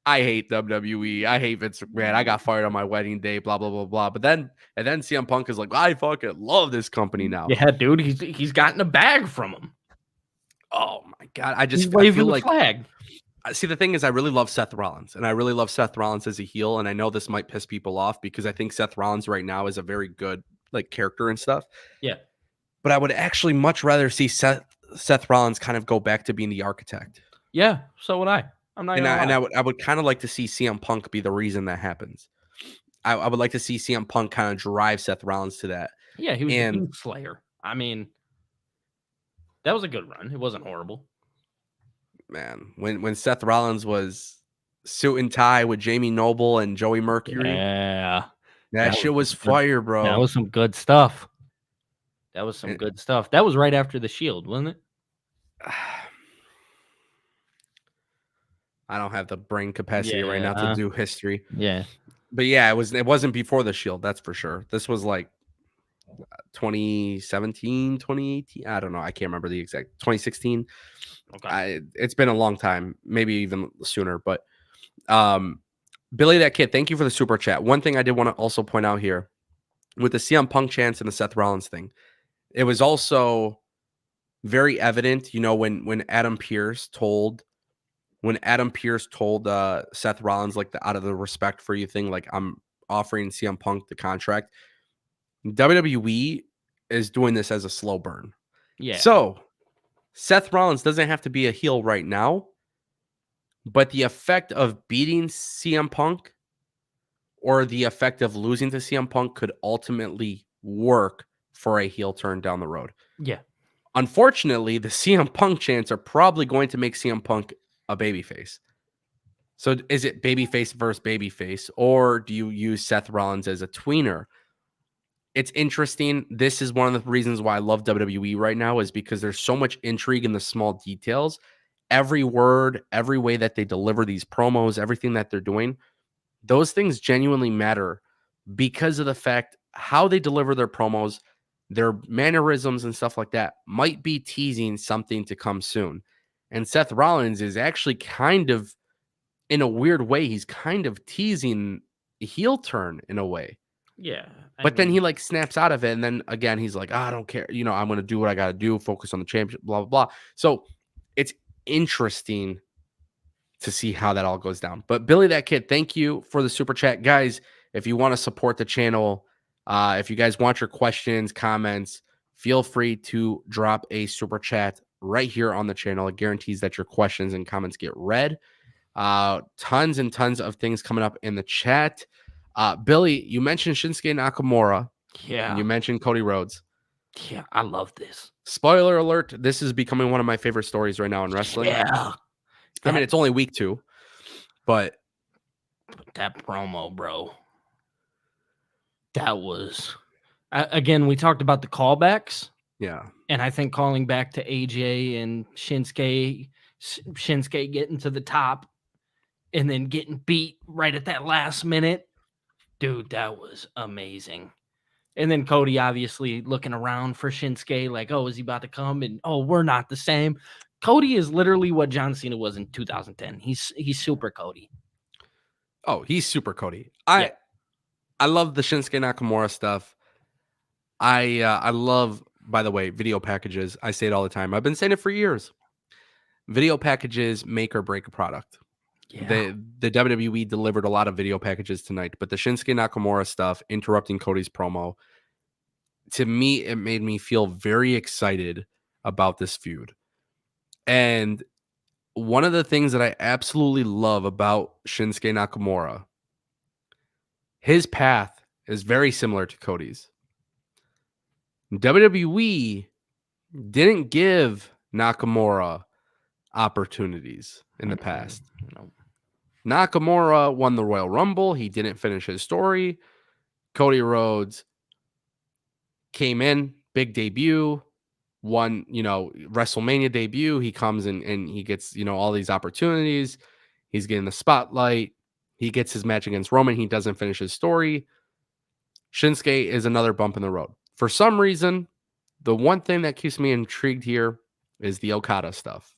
S1: I hate WWE. I hate Vince McMahon. I got fired on my wedding day, blah, blah, blah, blah. But then CM Punk is like, I fucking love this company now.
S2: Yeah, dude. He's gotten a bag from him.
S1: Oh my God. I
S2: feel like flag.
S1: See, the thing is, I really love Seth Rollins, and I really love Seth Rollins as a heel. And I know this might piss people off because I think Seth Rollins right now is a very good like character and stuff.
S2: Yeah.
S1: But I would actually much rather see Seth Rollins kind of go back to being the architect.
S2: Yeah. So would I. I'm not
S1: And
S2: gonna lie.
S1: I would kind of like to see CM Punk be the reason that happens. I would like to see CM Punk kind of drive Seth Rollins to that.
S2: Yeah, he was the
S1: And
S2: Heat Slayer. I mean, that was a good run. It wasn't horrible.
S1: man, when Seth Rollins was suit and tie with Jamie Noble and Joey Mercury,
S2: Yeah.
S1: that shit was
S2: some good,
S1: fire,
S2: that
S1: bro.
S2: was some good stuff. That was some
S1: And-
S2: good stuff. That was right after the Shield, wasn't it?
S1: I don't have the brain capacity right now to
S2: Yeah.
S1: do history.
S2: Yeah.
S1: But yeah, it wasn't before the Shield, that's for sure. This was like 2017, 2018. I don't know. I can't remember the exact 2016.
S2: Okay.
S1: It's been a long time, maybe even sooner. But Billy that kid, thank you for the super chat. One thing I did want to also point out here with the CM Punk chance and the Seth Rollins thing, it was also very evident, when Adam Pearce told Seth Rollins, like, the out of the respect for you thing, like, I'm offering CM Punk the contract. WWE is doing this as a slow burn.
S2: Yeah.
S1: So Seth Rollins doesn't have to be a heel right now, but the effect of beating CM Punk or the effect of losing to CM Punk could ultimately work for a heel turn down the road.
S2: Yeah.
S1: Unfortunately, the CM Punk chants are probably going to make CM Punk a babyface. So is it babyface versus babyface, or do you use Seth Rollins as a tweener? It's interesting. This is one of the reasons why I love WWE right now, is because there's so much intrigue in the small details. Every word, every way that they deliver these promos, everything that they're doing, those things genuinely matter because of the fact how they deliver their promos, their mannerisms and stuff like that might be teasing something to come soon. And Seth Rollins is actually kind of, in a weird way, he's kind of teasing a heel turn in a way.
S2: Yeah.
S1: But then he like snaps out of it. And then again, he's like, I don't care. I'm going to do what I got to do, focus on the championship, blah, blah, blah. So it's interesting to see how that all goes down. But Billy that kid, thank you for the super chat. Guys, if you want to support the channel, if you guys want your questions, comments, feel free to drop a super chat right here on the channel. It guarantees that your questions and comments get read. Tons and tons of things coming up in the chat. Billy, you mentioned Shinsuke Nakamura.
S2: Yeah.
S1: And you mentioned Cody Rhodes.
S2: Yeah, I love this.
S1: Spoiler alert, this is becoming one of my favorite stories right now in wrestling.
S2: Yeah.
S1: I mean, it's only week 2, but
S2: that promo, bro. That was again, we talked about the callbacks.
S1: Yeah.
S2: And I think calling back to AJ and Shinsuke getting to the top and then getting beat right at that last minute. Dude, that was amazing. And then Cody obviously looking around for Shinsuke like, oh, is he about to come? And oh, we're not the same. Cody is literally what John Cena was in 2010. He's super Cody.
S1: Oh, he's super Cody. I love the Shinsuke Nakamura stuff. I love, by the way, video packages. I say it all the time. I've been saying it for years. Video packages make or break a product.
S2: Yeah.
S1: The WWE delivered a lot of video packages tonight, but the Shinsuke Nakamura stuff, interrupting Cody's promo, to me, it made me feel very excited about this feud. And one of the things that I absolutely love about Shinsuke Nakamura, his path is very similar to Cody's. WWE didn't give Nakamura opportunities in the past.
S2: No.
S1: Nakamura won the Royal Rumble. He didn't finish his story. Cody Rhodes came in, big debut, won, WrestleMania debut. He comes in and he gets, all these opportunities. He's getting the spotlight. He gets his match against Roman. He doesn't finish his story. Shinsuke is another bump in the road. For some reason, the one thing that keeps me intrigued here is the Okada stuff.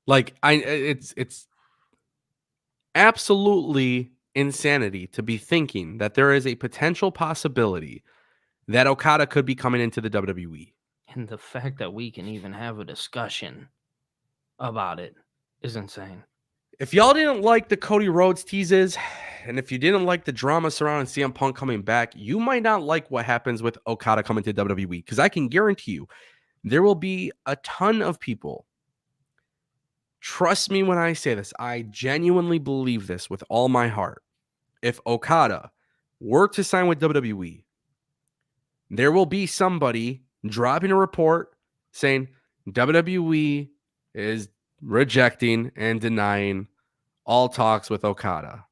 S1: Like, it's absolutely insanity to be thinking that there is a potential possibility that Okada could be coming into the WWE.
S2: And the fact that we can even have a discussion about it is insane.
S1: If y'all didn't like the Cody Rhodes teases, and if you didn't like the drama surrounding CM Punk coming back, you might not like what happens with Okada coming to WWE, because I can guarantee you there will be a ton of people. Trust me when I say this. I genuinely believe this with all my heart. If Okada were to sign with WWE, there will be somebody dropping a report saying WWE is rejecting and denying all talks with Okada.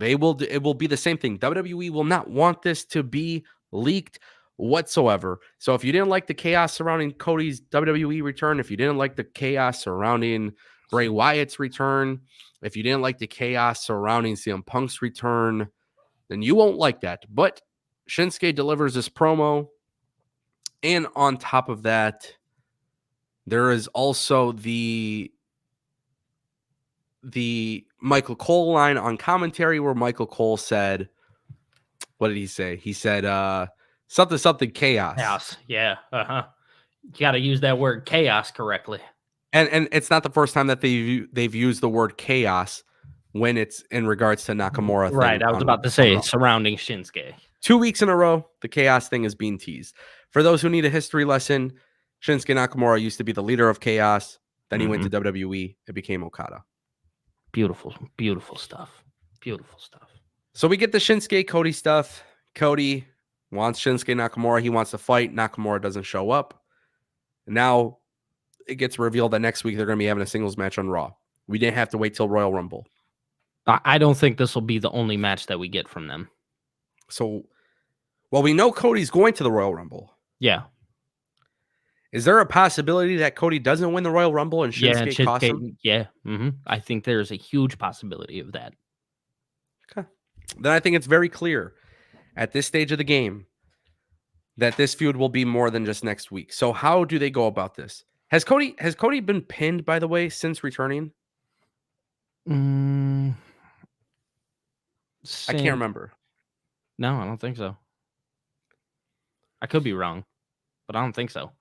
S1: It will be the same thing. WWE will not want this to be leaked whatsoever. So if you didn't like the chaos surrounding Cody's WWE return, if you didn't like the chaos surrounding Bray Wyatt's return, if you didn't like the chaos surrounding CM Punk's return, then you won't like that. But Shinsuke delivers this promo. And on top of that, there is also the Michael Cole line on commentary where Michael Cole said, what did he say? He said something chaos.
S2: Chaos. Yeah. You got to use that word chaos correctly.
S1: And it's not the first time that they've used the word chaos when it's in regards to Nakamura.
S2: Right. I was about to say surrounding Shinsuke.
S1: 2 weeks in a row, the chaos thing is being teased. For those who need a history lesson, Shinsuke Nakamura used to be the leader of chaos. Then he went to WWE. It became Okada.
S2: Beautiful, beautiful stuff. Beautiful stuff.
S1: So we get the Shinsuke Cody stuff. Cody wants Shinsuke Nakamura. He wants to fight. Nakamura doesn't show up. Now it gets revealed that next week they're going to be having a singles match on Raw. We didn't have to wait till Royal Rumble.
S2: I don't think this will be the only match that we get from them.
S1: So, well, we know Cody's going to the Royal Rumble.
S2: Yeah.
S1: Is there a possibility that Cody doesn't win the Royal Rumble and Shinsuke costs him?
S2: Yeah. I think there's a huge possibility of that.
S1: Okay. Then I think it's very clear at this stage of the game that this feud will be more than just next week. So how do they go about this? Has Cody been pinned, by the way, since returning? I can't remember.
S2: No, I don't think so. I could be wrong, but I don't think so.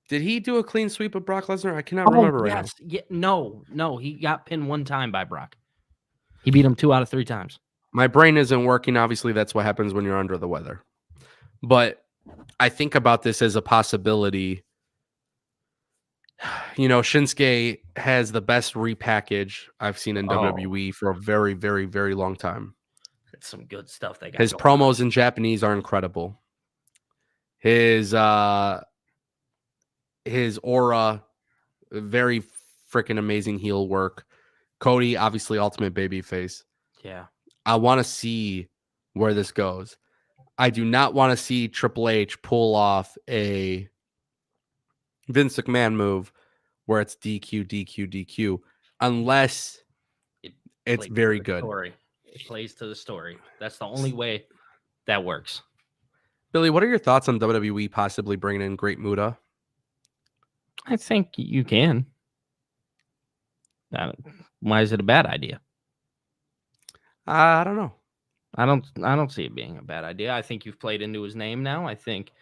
S1: Did he do a clean sweep of Brock Lesnar? I cannot remember right now.
S2: Yeah, no, he got pinned one time by Brock. He beat him 2 out of 3 times.
S1: My brain isn't working. Obviously, that's what happens when you're under the weather. But I think about this as a possibility. You know, Shinsuke has the best repackage I've seen in WWE for a very, very, very long time.
S2: That's some good stuff they got.
S1: His promos in Japanese are incredible. His aura, very freaking amazing heel work. Cody, obviously, ultimate babyface.
S2: Yeah.
S1: I want to see where this goes. I do not want to see Triple H pull off a Vince McMahon move where it's DQ, DQ, DQ, unless it's very good.
S2: It plays to the story. That's the only way that works.
S1: Billy, what are your thoughts on WWE possibly bringing in Great Muta?
S2: I think you can. Why is it a bad idea?
S1: I don't know.
S2: I don't see it being a bad idea. I think you've played into his name now. I think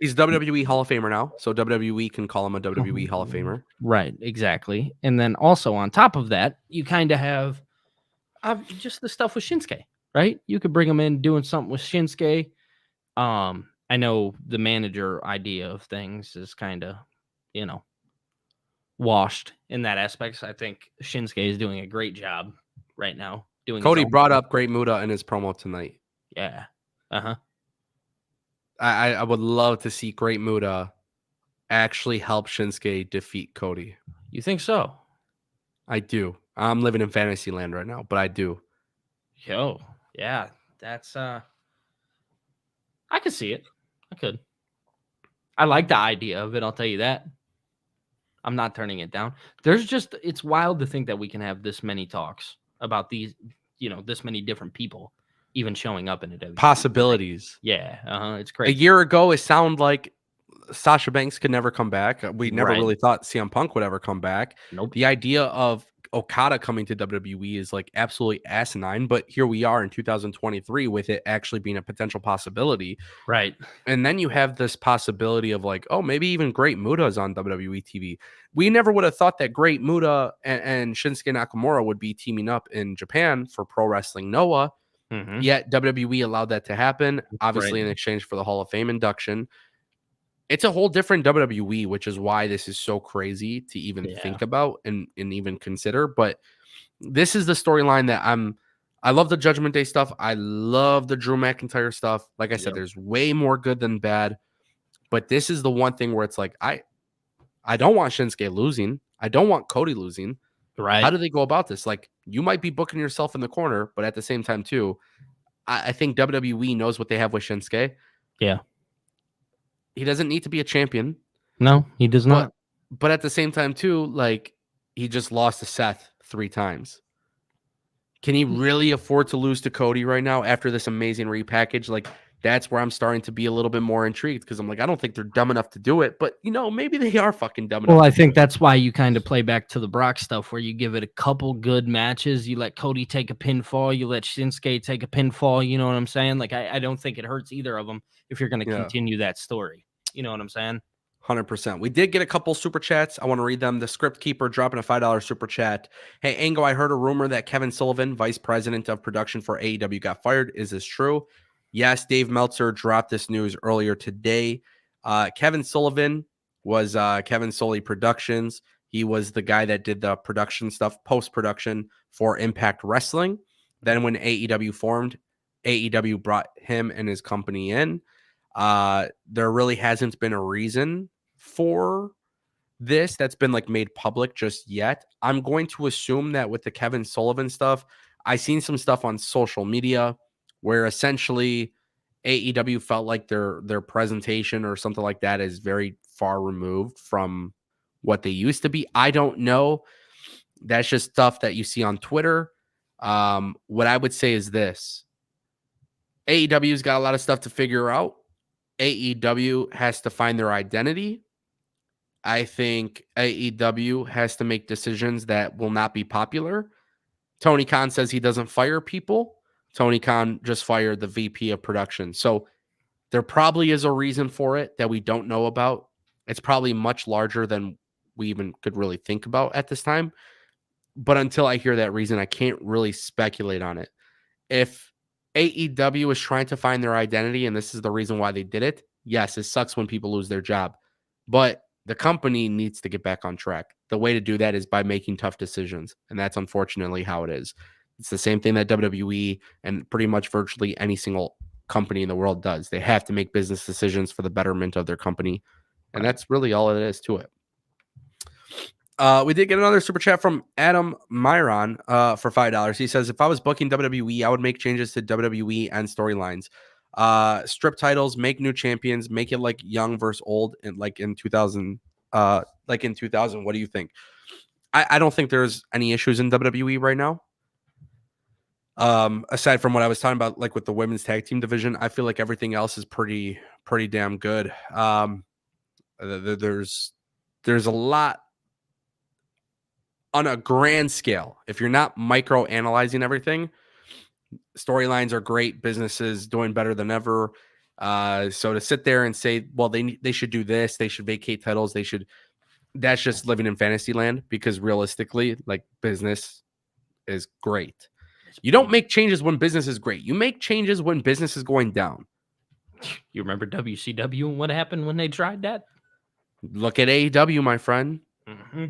S1: he's WWE Hall of Famer now, so WWE can call him a WWE Hall of Famer.
S2: Right, exactly. And then also on top of that, you kind of have just the stuff with Shinsuke, right? You could bring him in doing something with Shinsuke. I know the manager idea of things is kind of, washed in that aspect. I think Shinsuke is doing a great job right now.
S1: Cody brought up Great Muta in his promo tonight.
S2: Yeah.
S1: I would love to see Great Muta actually help Shinsuke defeat Cody.
S2: You think so?
S1: I do. I'm living in fantasy land right now, but I do.
S2: Yo, yeah, that's I could see it. I could. I like the idea of it, I'll tell you that. I'm not turning it down. It's wild to think that we can have this many talks about these, this many different people even showing up in a WWE.
S1: Possibilities.
S2: Yeah, it's crazy.
S1: A year ago, it sounded like Sasha Banks could never come back. We never really thought CM Punk would ever come back.
S2: Nope.
S1: The idea of Okada coming to WWE is like absolutely asinine, but here we are in 2023 with it actually being a potential possibility.
S2: Right.
S1: And then you have this possibility of like, oh, maybe even Great Muta is on WWE TV. We never would have thought that Great Muta and Shinsuke Nakamura would be teaming up in Japan for Pro Wrestling Noah.
S2: Mm-hmm.
S1: Yet WWE allowed that to happen, obviously
S2: Right.
S1: in exchange for the Hall of Fame induction. It's a whole different WWE, which is why this is so crazy to even think about and even consider. But this is the storyline that I love the Judgment Day stuff. I love the Drew McIntyre stuff. Like I said, there's way more good than bad. But this is the one thing where it's like, I don't want Shinsuke losing. I don't want Cody losing.
S2: Right.
S1: How do they go about this? Like, you might be booking yourself in the corner, but at the same time, too, I think WWE knows what they have with Shinsuke.
S2: Yeah.
S1: He doesn't need to be a champion.
S2: No, he does not.
S1: But at the same time, too, like, he just lost to Seth 3 times. Can he really afford to lose to Cody right now after this amazing repackage? Like, that's where I'm starting to be a little bit more intrigued because I'm like, I don't think they're dumb enough to do it, but maybe they are fucking dumb enough.
S2: Well, I think that's why you kind of play back to the Brock stuff where you give it a couple good matches. You let Cody take a pinfall. You let Shinsuke take a pinfall. You know what I'm saying? Like, I don't think it hurts either of them if you're going to continue that story. You know what I'm saying?
S1: 100%. We did get a couple super chats. I want to read them. The Script Keeper dropping a $5 super chat. Hey, Ango, I heard a rumor that Kevin Sullivan, vice president of production for AEW, got fired. Is this true? Yes, Dave Meltzer dropped this news earlier today. Kevin Sullivan was Kevin Sully Productions. He was the guy that did the production stuff, post-production for Impact Wrestling. Then when AEW formed, AEW brought him and his company in. There really hasn't been a reason for this that's been like made public just yet. I'm going to assume that with the Kevin Sullivan stuff, I seen some stuff on social media where essentially AEW felt like their presentation or something like that is very far removed from what they used to be. I don't know. That's just stuff that you see on Twitter. What I would say is this. AEW's got a lot of stuff to figure out. AEW has to find their identity. I think AEW has to make decisions that will not be popular. Tony Khan says he doesn't fire people. Tony Khan just fired the VP of production. So there probably is a reason for it that we don't know about. It's probably much larger than we even could really think about at this time. But until I hear that reason, I can't really speculate on it. If AEW is trying to find their identity and this is the reason why they did it, yes, it sucks when people lose their job. But the company needs to get back on track. The way to do that is by making tough decisions. And that's unfortunately how it is. It's the same thing that WWE and pretty much virtually any single company in the world does. They have to make business decisions for the betterment of their company. And that's really all it is to it. We did get another super chat from Adam Myron for $5. He says, if I was booking WWE, I would make changes to WWE and storylines. Strip titles, make new champions, make it like young versus old, and like in 2000. What do you think? I don't think there's any issues in WWE right now. Aside from what I was talking about, like with the women's tag team division, I feel like everything else is pretty damn good. There's a lot on a grand scale. If you're not micro analyzing everything, storylines are great. Businesses doing better than ever. So to sit there and say, well, they should do this, they should vacate titles, that's just living in fantasy land, because realistically, like, business is great. You don't make changes when business is great. You make changes when business is going down.
S2: You remember WCW and what happened when they tried that?
S1: Look at AEW, my friend.
S2: Mm-hmm.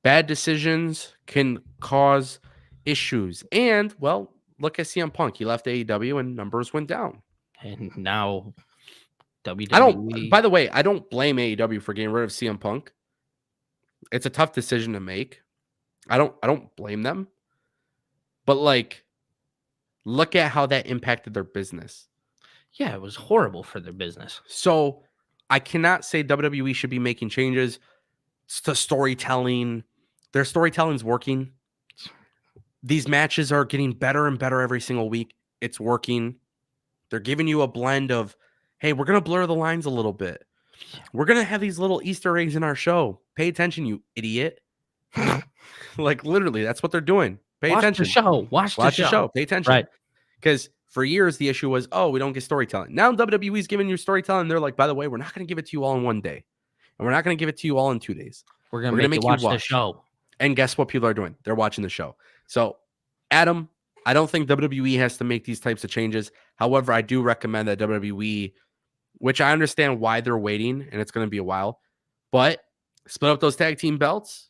S1: Bad decisions can cause issues. And, well, look at CM Punk. He left AEW and numbers went down.
S2: And now WWE.
S1: By the way, I don't blame AEW for getting rid of CM Punk. It's a tough decision to make. I don't blame them. But, like, look at how that impacted their business.
S2: Yeah, it was horrible for their business.
S1: So I cannot say WWE should be making changes to storytelling. Their storytelling's working. These matches are getting better and better every single week. It's working. They're giving you a blend of, hey, we're going to blur the lines a little bit. We're going to have these little Easter eggs in our show. Pay attention, you idiot. Like literally, that's what they're doing. Pay
S2: Watch the
S1: attention.
S2: show. Watch the
S1: Watch the
S2: show.
S1: show. Pay attention.
S2: Right.
S1: Because for years the issue was, oh, we don't get storytelling. Now WWE's giving you storytelling. They're like, by the way, we're not going to give it to you all in one day, and we're not going to give it to you all in 2 days.
S2: We're gonna
S1: We're going to
S2: make
S1: make
S2: you
S1: you
S2: watch the
S1: watch.
S2: show.
S1: And guess what people are doing? They're watching the show. So, Adam, I don't think WWE has to make these types of changes. However, I do recommend that WWE, which I understand why they're waiting, and it's going to be a while, but split up those tag team belts,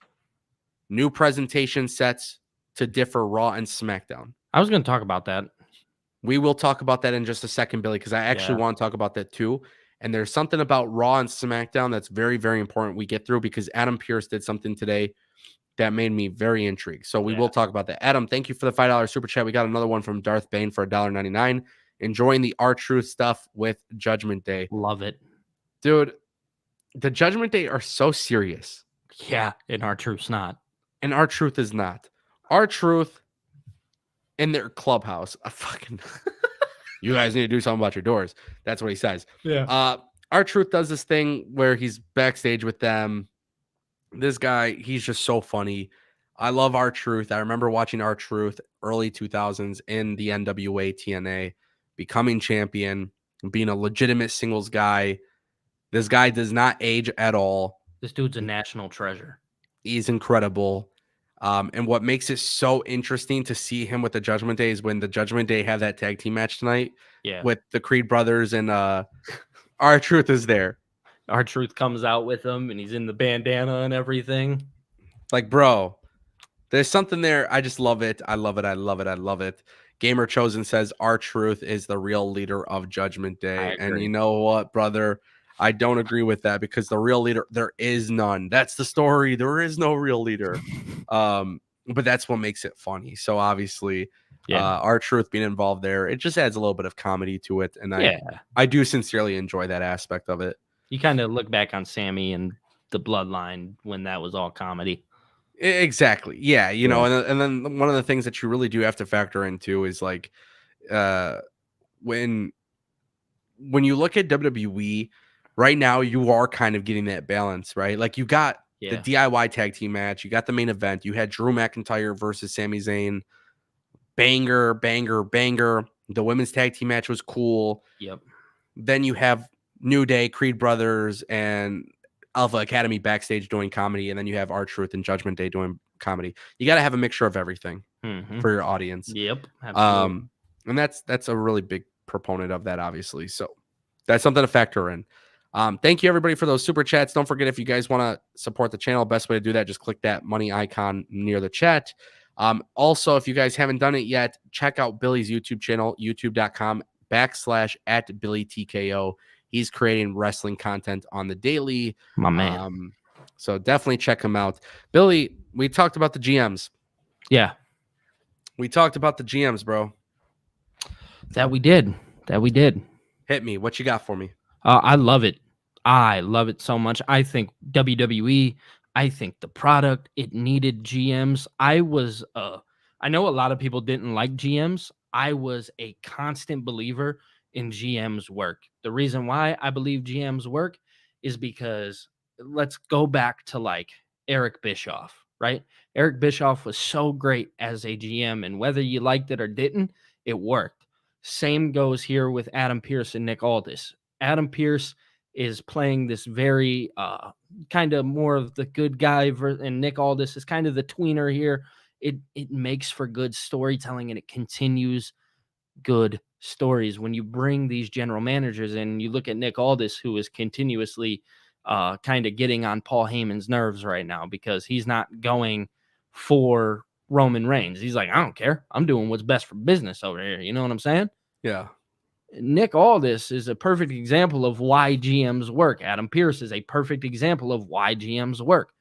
S1: new presentation sets to differ Raw and SmackDown.
S2: I was gonna talk about that.
S1: We will talk about that in just a second, Billy, because I actually want to talk about that too. And there's something about Raw and SmackDown that's very, very important we get through because Adam Pearce did something today that made me very intrigued. So we will talk about that. Adam, thank you for the $5 super chat. We got another one from Darth Bane for $1.99. Enjoying the R-Truth stuff with Judgment Day.
S2: Love it.
S1: Dude, the Judgment Day are so serious.
S2: Yeah, and R-Truth's not.
S1: And R-Truth is not. R-Truth in their clubhouse. Fucking you guys need to do something about your doors. That's what he says.
S2: Yeah.
S1: R-Truth does this thing where he's backstage with them. This guy, he's just so funny. I love R-Truth. I remember watching R-Truth early 2000s in the NWA TNA, becoming champion, being a legitimate singles guy. This guy does not age at all.
S2: This dude's a national treasure.
S1: He's incredible. And what makes it so interesting to see him with the Judgment Day is when the Judgment Day have that tag team match tonight with the Creed brothers and R-Truth is there.
S2: R-Truth comes out with him and he's in the bandana and everything.
S1: Like, bro, there's something there. I just love it. I love it. I love it. I love it. Gamer Chosen says R-Truth is the real leader of Judgment Day. And you know what, brother? I don't agree with that because the real leader, there is none. That's the story. There is no real leader. But that's what makes it funny. So obviously, R-Truth being involved there, it just adds a little bit of comedy to it. And I do sincerely enjoy that aspect of it.
S2: You kind of look back on Sami and the Bloodline when that was all comedy.
S1: Exactly. Yeah. You know, and then one of the things that you really do have to factor into is like when you look at WWE right now, you are kind of getting that balance, right? Like you got the DIY tag team match, you got the main event, you had Drew McIntyre versus Sami Zayn. Banger, banger, banger. The women's tag team match was cool.
S2: Yep.
S1: Then you have New Day, Creed Brothers, and Alpha Academy backstage doing comedy, and then you have R-Truth and Judgment Day doing comedy. You got to have a mixture of everything for your audience.
S2: Yep, absolutely.
S1: And that's a really big proponent of that, obviously. So that's something to factor in. Thank you, everybody, for those super chats. Don't forget, if you guys want to support the channel, best way to do that, just click that money icon near the chat. Also, if you guys haven't done it yet, check out Billy's YouTube channel, youtube.com/@BillyTKO. He's creating wrestling content on the daily.
S2: My man.
S1: So definitely check him out. Billy, we talked about the GMs.
S2: Yeah.
S1: We talked about the GMs, bro.
S2: That we did.
S1: Hit me. What you got for me?
S2: I love it. I love it so much. I think WWE, I think the product, it needed GMs. I know a lot of people didn't like GMs. I was a constant believer in GM's work. The reason why I believe GM's work is because let's go back to like Eric Bischoff, right? Eric Bischoff was so great as a GM, and whether you liked it or didn't, it worked. Same goes here with Adam Pearce and Nick Aldis. Adam Pearce is playing this very kind of more of the good guy, and Nick Aldis is kind of the tweener here. It makes for good storytelling, and it continues good stories. When you bring these general managers in, you look at Nick Aldis, who is continuously kind of getting on Paul Heyman's nerves right now because he's not going for Roman Reigns. He's like, I don't care. I'm doing what's best for business over here. You know what I'm saying?
S1: Yeah.
S2: Nick Aldis is a perfect example of why GMs work. Adam Pearce is a perfect example of why GMs work.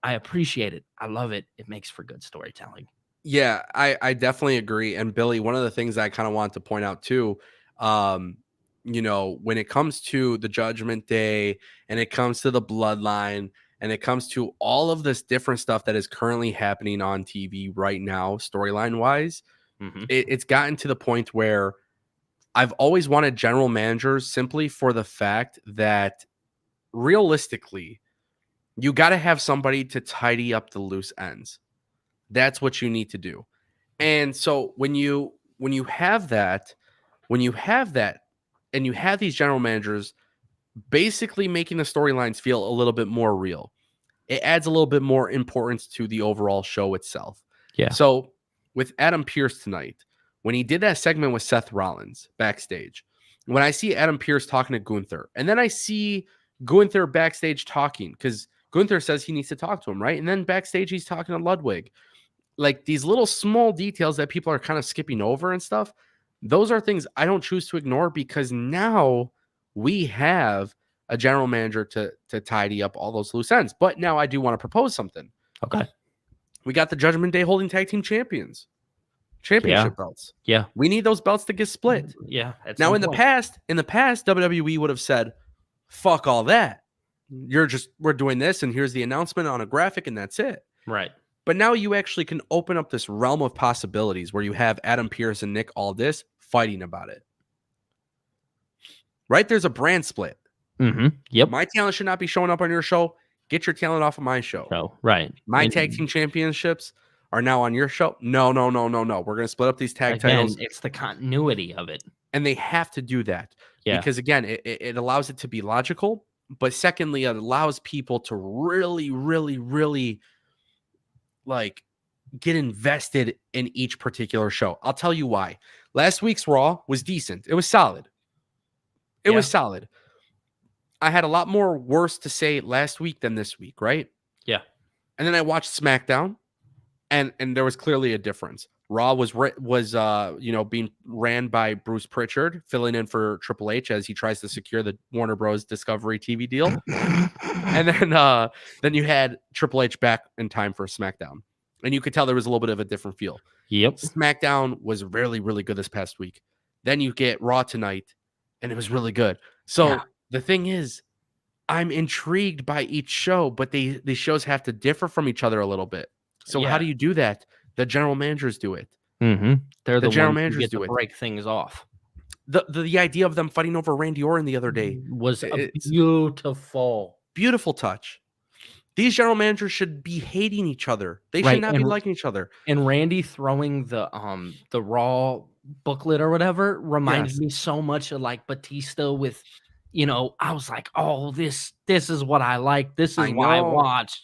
S2: I appreciate it. I love it. It makes for good storytelling.
S1: Yeah, I definitely agree. And Billy, one of the things I kind of want to point out too, you know, when it comes to the Judgment Day and it comes to the Bloodline and it comes to all of this different stuff that is currently happening on TV right now, storyline wise, it's gotten to the point where I've always wanted general managers simply for the fact that realistically, You got to have somebody to tidy up the loose ends. That's what you need to do. And so when you have that, and you have these general managers basically making the storylines feel a little bit more real, it adds a little bit more importance to the overall show itself.
S2: Yeah.
S1: So with Adam Pearce tonight, when he did that segment with Seth Rollins backstage, when I see Adam Pearce talking to Gunther, and then I see Gunther backstage talking, because Gunther says he needs to talk to him, right? And then backstage he's talking to Ludwig. Like these little small details that people are kind of skipping over and stuff, those are things I don't choose to ignore, because now we have a general manager to tidy up all those loose ends. But now I do want to propose something.
S2: Okay.
S1: We got the Judgment Day Holding Tag Team Championship belts.
S2: Yeah.
S1: We need those belts to get split.
S2: Yeah.
S1: Now in the past, WWE would have said, fuck all that. We're doing this, and here's the announcement on a graphic, and that's it.
S2: Right.
S1: But now you actually can open up this realm of possibilities where you have Adam Pearce and Nick Aldis fighting about it. Right? There's a brand split.
S2: Mm-hmm. Yep.
S1: My talent should not be showing up on your show. Get your talent off of my show.
S2: Oh, right.
S1: My tag team championships are now on your show. No. We're going to split up these tag titles.
S2: It's the continuity of it.
S1: And they have to do that.
S2: Yeah.
S1: Because again, it allows it to be logical. But secondly, it allows people to really, really, really like get invested in each particular show. I'll tell you why. Last week's Raw was decent. It was solid. It was solid. I had a lot more worse to say last week than this week, right?
S2: Yeah.
S1: And then I watched SmackDown, and there was clearly a difference. Raw was being ran by Bruce Pritchard, filling in for Triple H as he tries to secure the Warner Bros. Discovery TV deal. And then you had Triple H back in time for SmackDown, and you could tell there was a little bit of a different feel.
S2: Yep.
S1: SmackDown was really, really good this past week. Then you get Raw tonight, and it was really good. So the thing is, I'm intrigued by each show, but these shows have to differ from each other a little bit. So how do you do that? The general managers do it.
S2: Mm-hmm. They're the
S1: general
S2: ones
S1: managers
S2: who get
S1: do
S2: to
S1: it.
S2: break things off.
S1: The idea of them fighting over Randy Orton the other day
S2: was beautiful
S1: touch. These general managers should be hating each other. They should not be liking each other.
S2: And Randy throwing the Raw booklet or whatever reminded me so much of like Batista with, I was like, oh, this is what I like. This is why I watch.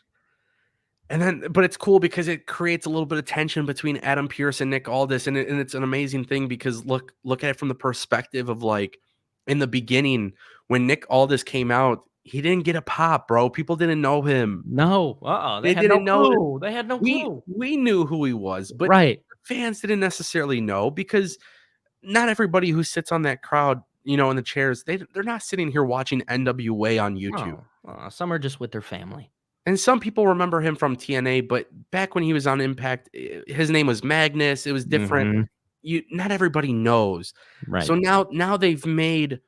S1: And then, but it's cool because it creates a little bit of tension between Adam Pearce and Nick Aldis, and it's an amazing thing because look at it from the perspective of like in the beginning when Nick Aldis came out, he didn't get a pop, bro. People didn't know him.
S2: No, they didn't know. They had no clue.
S1: We knew who he was, but fans didn't necessarily know because not everybody who sits on that crowd, in the chairs, they're not sitting here watching NWA on YouTube.
S2: Some are just with their family.
S1: And some people remember him from TNA, but back when he was on Impact, his name was Magnus. It was different. Mm-hmm. Not everybody knows.
S2: Right.
S1: So now they've made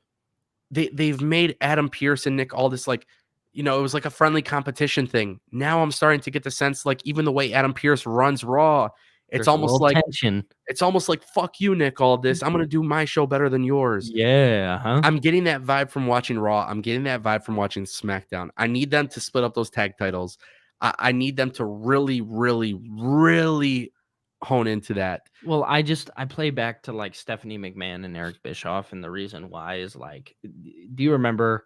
S1: Adam Pearce and Nick Aldis like, it was like a friendly competition thing. Now I'm starting to get the sense like even the way Adam Pearce runs Raw, it's almost like tension. It's almost like fuck you, Nick Aldis. I'm gonna do my show better than yours.
S2: Yeah.
S1: I'm getting that vibe from watching Raw. I'm getting that vibe from watching SmackDown. I need them to split up those tag titles. I need them to really, really, really hone into that.
S2: Well, I play back to like Stephanie McMahon and Eric Bischoff, and the reason why is like, do you remember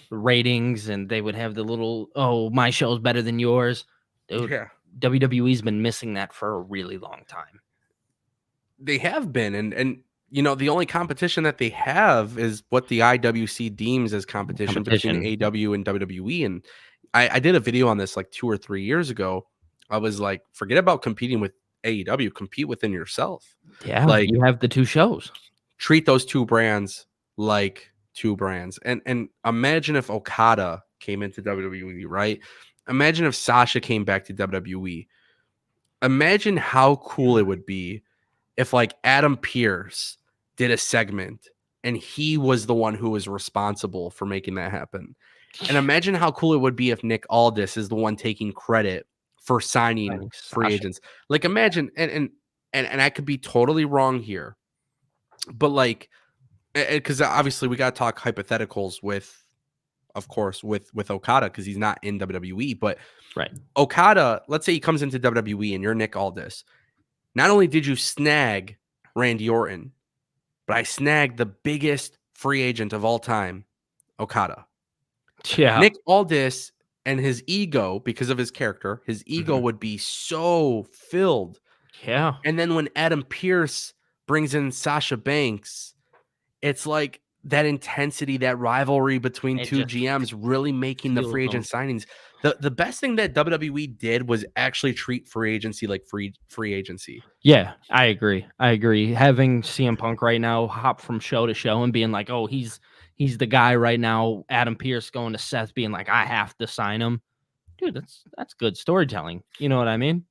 S2: ratings? And they would have the little, oh, my show's better than yours, dude.
S1: Yeah.
S2: WWE's been missing that for a really long time.
S1: They have been, and the only competition that they have is what the IWC deems as competition. Between AEW and WWE. And I did a video on this like 2 or 3 years ago. I was like, forget about competing with AEW, compete within yourself.
S2: Yeah, like you have the two shows.
S1: Treat those two brands like two brands. And imagine if Okada came into WWE, right? Imagine if Sasha came back to WWE. Imagine how cool it would be if like Adam Pearce did a segment and he was the one who was responsible for making that happen. And imagine how cool it would be if Nick Aldis is the one taking credit for signing free agents. Like imagine, and I could be totally wrong here, but like, because obviously we got to talk hypotheticals with of course, with Okada because he's not in WWE. But
S2: Right.
S1: Okada, let's say he comes into WWE and you're Nick Aldis. Not only did you snag Randy Orton, but I snagged the biggest free agent of all time, Okada.
S2: Yeah.
S1: Nick Aldis and his ego, because of his character, his ego
S2: Mhm.
S1: would be so filled.
S2: Yeah.
S1: And then when Adam Pearce brings in Sasha Banks, it's like that intensity, that rivalry between
S2: It
S1: two
S2: just
S1: GMs really making the
S2: fuels
S1: free agent
S2: them.
S1: signings. The best thing that WWE did was actually treat free agency like free agency.
S2: Yeah, I agree. Having CM Punk right now hop from show to show and being like, oh, he's the guy right now. Adam Pearce going to Seth being like, I have to sign him. Dude, that's good storytelling. You know what I mean?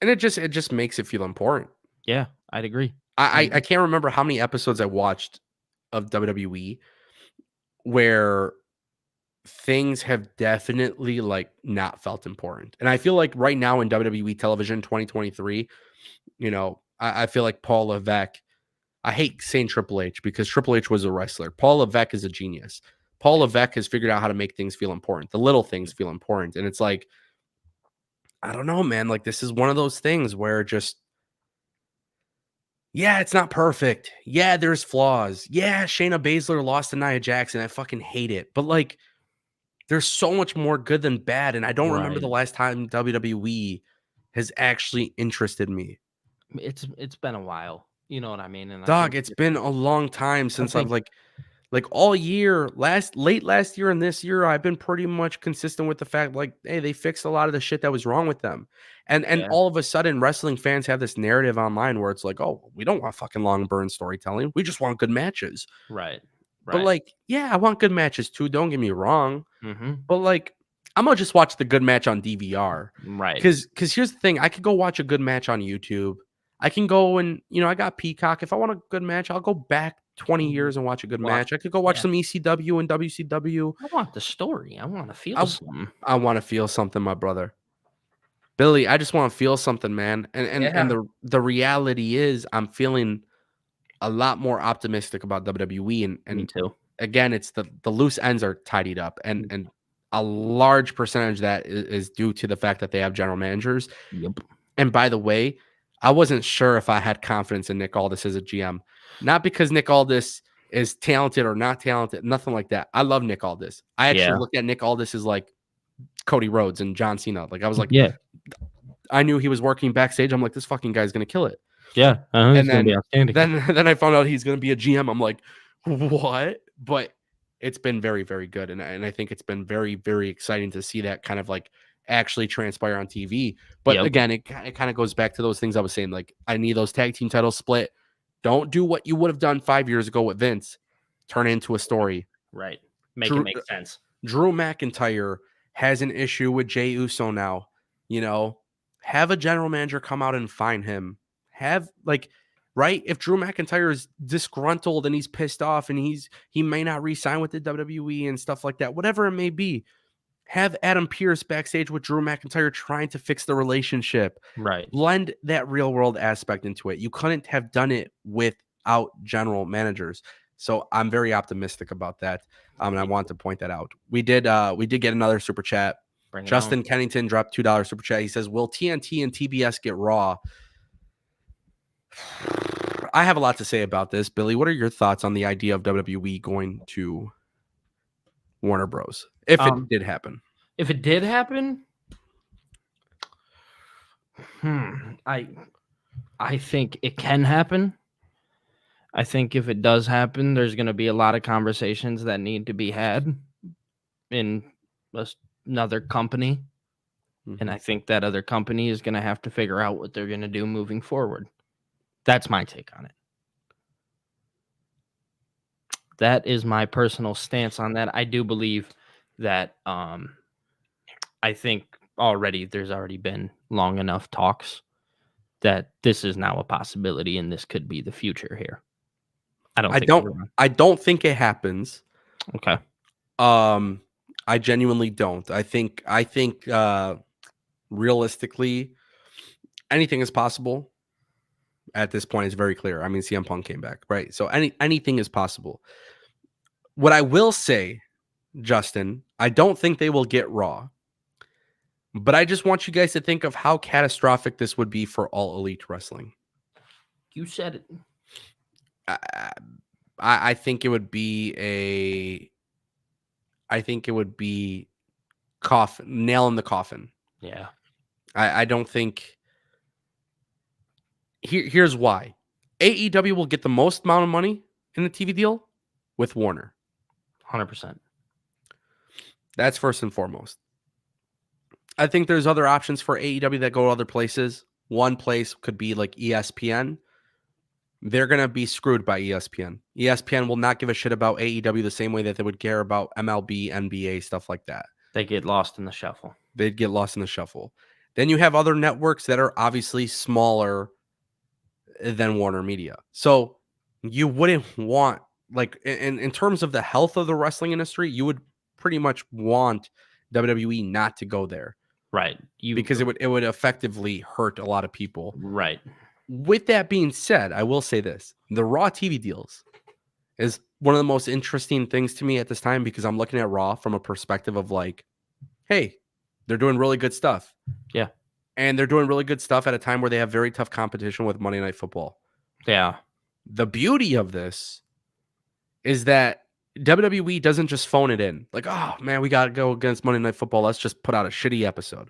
S1: And it just makes it feel important.
S2: Yeah, I'd agree.
S1: I can't remember how many episodes I watched of WWE where things have definitely like not felt important. And I feel like right now in WWE television 2023, I feel like Paul Levesque, I hate saying Triple H because Triple H was a wrestler. Paul Levesque is a genius. Paul Levesque has figured out how to make things feel important. The little things feel important. And it's like, I don't know, man. Like this is one of those things where just, yeah, it's not perfect. Yeah, there's flaws. Yeah, Shayna Baszler lost to Nia Jackson. I fucking hate it. But like, there's so much more good than bad. And I don't remember
S2: Right.
S1: the last time WWE has actually interested me.
S2: It's been a while. You know what I mean? And I
S1: Dog,
S2: think
S1: it's been a long time
S2: I
S1: since I've
S2: think
S1: like all year, late last year and this year, I've been pretty much consistent with the fact like, hey, they fixed a lot of the shit that was wrong with them. And
S2: yeah,
S1: all of a sudden, wrestling fans have this narrative online where it's like, oh, we don't want fucking long burn storytelling. We just want good matches.
S2: right.
S1: But
S2: Right.
S1: like, yeah, I want good matches too. Don't get me wrong.
S2: Mm-hmm.
S1: But like, I'm gonna just watch the good match on DVR.
S2: Right.
S1: Because here's the thing, I could go watch a good match on YouTube. I can go and I got Peacock. If I want a good match, I'll go back 20 years and watch a good
S2: Well,
S1: match. I could go watch
S2: yeah.
S1: some ECW and WCW.
S2: I want the story. I want to feel
S1: I
S2: something.
S1: I want to feel something, my brother. Billy, I just want to feel something, man. And
S2: Yeah.
S1: the reality is I'm feeling a lot more optimistic about WWE
S2: Me
S1: and
S2: too.
S1: again, it's the loose ends are tidied up and a large percentage of that is due to the fact that they have general managers.
S2: Yep.
S1: And by the way, I wasn't sure if I had confidence in Nick Aldis as a GM. Not because Nick Aldis is talented or not talented, nothing like that. I love Nick Aldis. I actually
S2: Yeah.
S1: look at Nick Aldis as like Cody Rhodes and John Cena. Like I was like,
S2: Yeah.
S1: I knew he was working backstage. I'm like, this fucking guy's gonna kill it.
S2: Yeah.
S1: And
S2: It's gonna be outstanding.
S1: then I found out he's gonna be a GM. I'm like, what? But it's been very, very good. And I think it's been very, very exciting to see that kind of like actually transpire on TV. But
S2: Yep.
S1: again, it kind of goes back to those things I was saying. Like, I need those tag team titles split. Don't do what you would have done 5 years ago with Vince. Turn it into a story.
S2: Right. Make it
S1: Drew,
S2: make sense.
S1: Drew McIntyre has an issue with Jey Uso now. Have a general manager come out and find him. Have like, right? If Drew McIntyre is disgruntled and he's pissed off and he may not re-sign with the WWE and stuff like that, whatever it may be, have Adam Pearce backstage with Drew McIntyre trying to fix the relationship.
S2: Right.
S1: Blend that real world aspect into it. You couldn't have done it without general managers. So I'm very optimistic about that. And I want to point that out. We did get another super chat.
S2: Bring it
S1: Justin
S2: on.
S1: Kennington dropped $2 super chat. He says, will TNT and TBS get Raw? I have a lot to say about this. Billy, what are your thoughts on the idea of WWE going to Warner Bros. If it did happen?
S2: If it did happen, I think it can happen. I think if it does happen, there's going to be a lot of conversations that need to be had in another company.
S1: Mm-hmm.
S2: And I think that other company is going to have to figure out what they're going to do moving forward. That's my take on it. That is my personal stance on that. I do believe that I think there's already been long enough talks that this is now a possibility and this could be the future here. I
S1: don't think it happens.
S2: Okay.
S1: I genuinely don't. I think realistically anything is possible. At this point, it's very clear. I mean, CM Punk came back, right? So anything is possible. What I will say Justin. I don't think they will get Raw. But I just want you guys to think of how catastrophic this would be for All Elite Wrestling.
S2: You said it.
S1: I think it would be nail in the coffin.
S2: Yeah.
S1: I don't think. Here's why. AEW will get the most amount of money in the TV deal with Warner.
S2: 100%.
S1: That's first and foremost. I think there's other options for AEW that go other places. One place could be like ESPN. They're going to be screwed by ESPN. ESPN will not give a shit about AEW the same way that they would care about MLB, NBA, stuff like that.
S2: They get lost in the shuffle.
S1: They'd get lost in the shuffle. Then you have other networks that are obviously smaller than Warner Media. So you wouldn't want, like, in terms of the health of the wrestling industry, you would pretty much want WWE not to go there.
S2: Right.
S1: Because it would effectively hurt a lot of people.
S2: Right.
S1: With that being said, I will say this. The Raw TV deals is one of the most interesting things to me at this time because I'm looking at Raw from a perspective of like, hey, they're doing really good stuff.
S2: Yeah.
S1: And they're doing really good stuff at a time where they have very tough competition with Monday Night Football.
S2: Yeah.
S1: The beauty of this is that WWE doesn't just phone it in. Like, oh, man, we got to go against Monday Night Football. Let's just put out a shitty episode.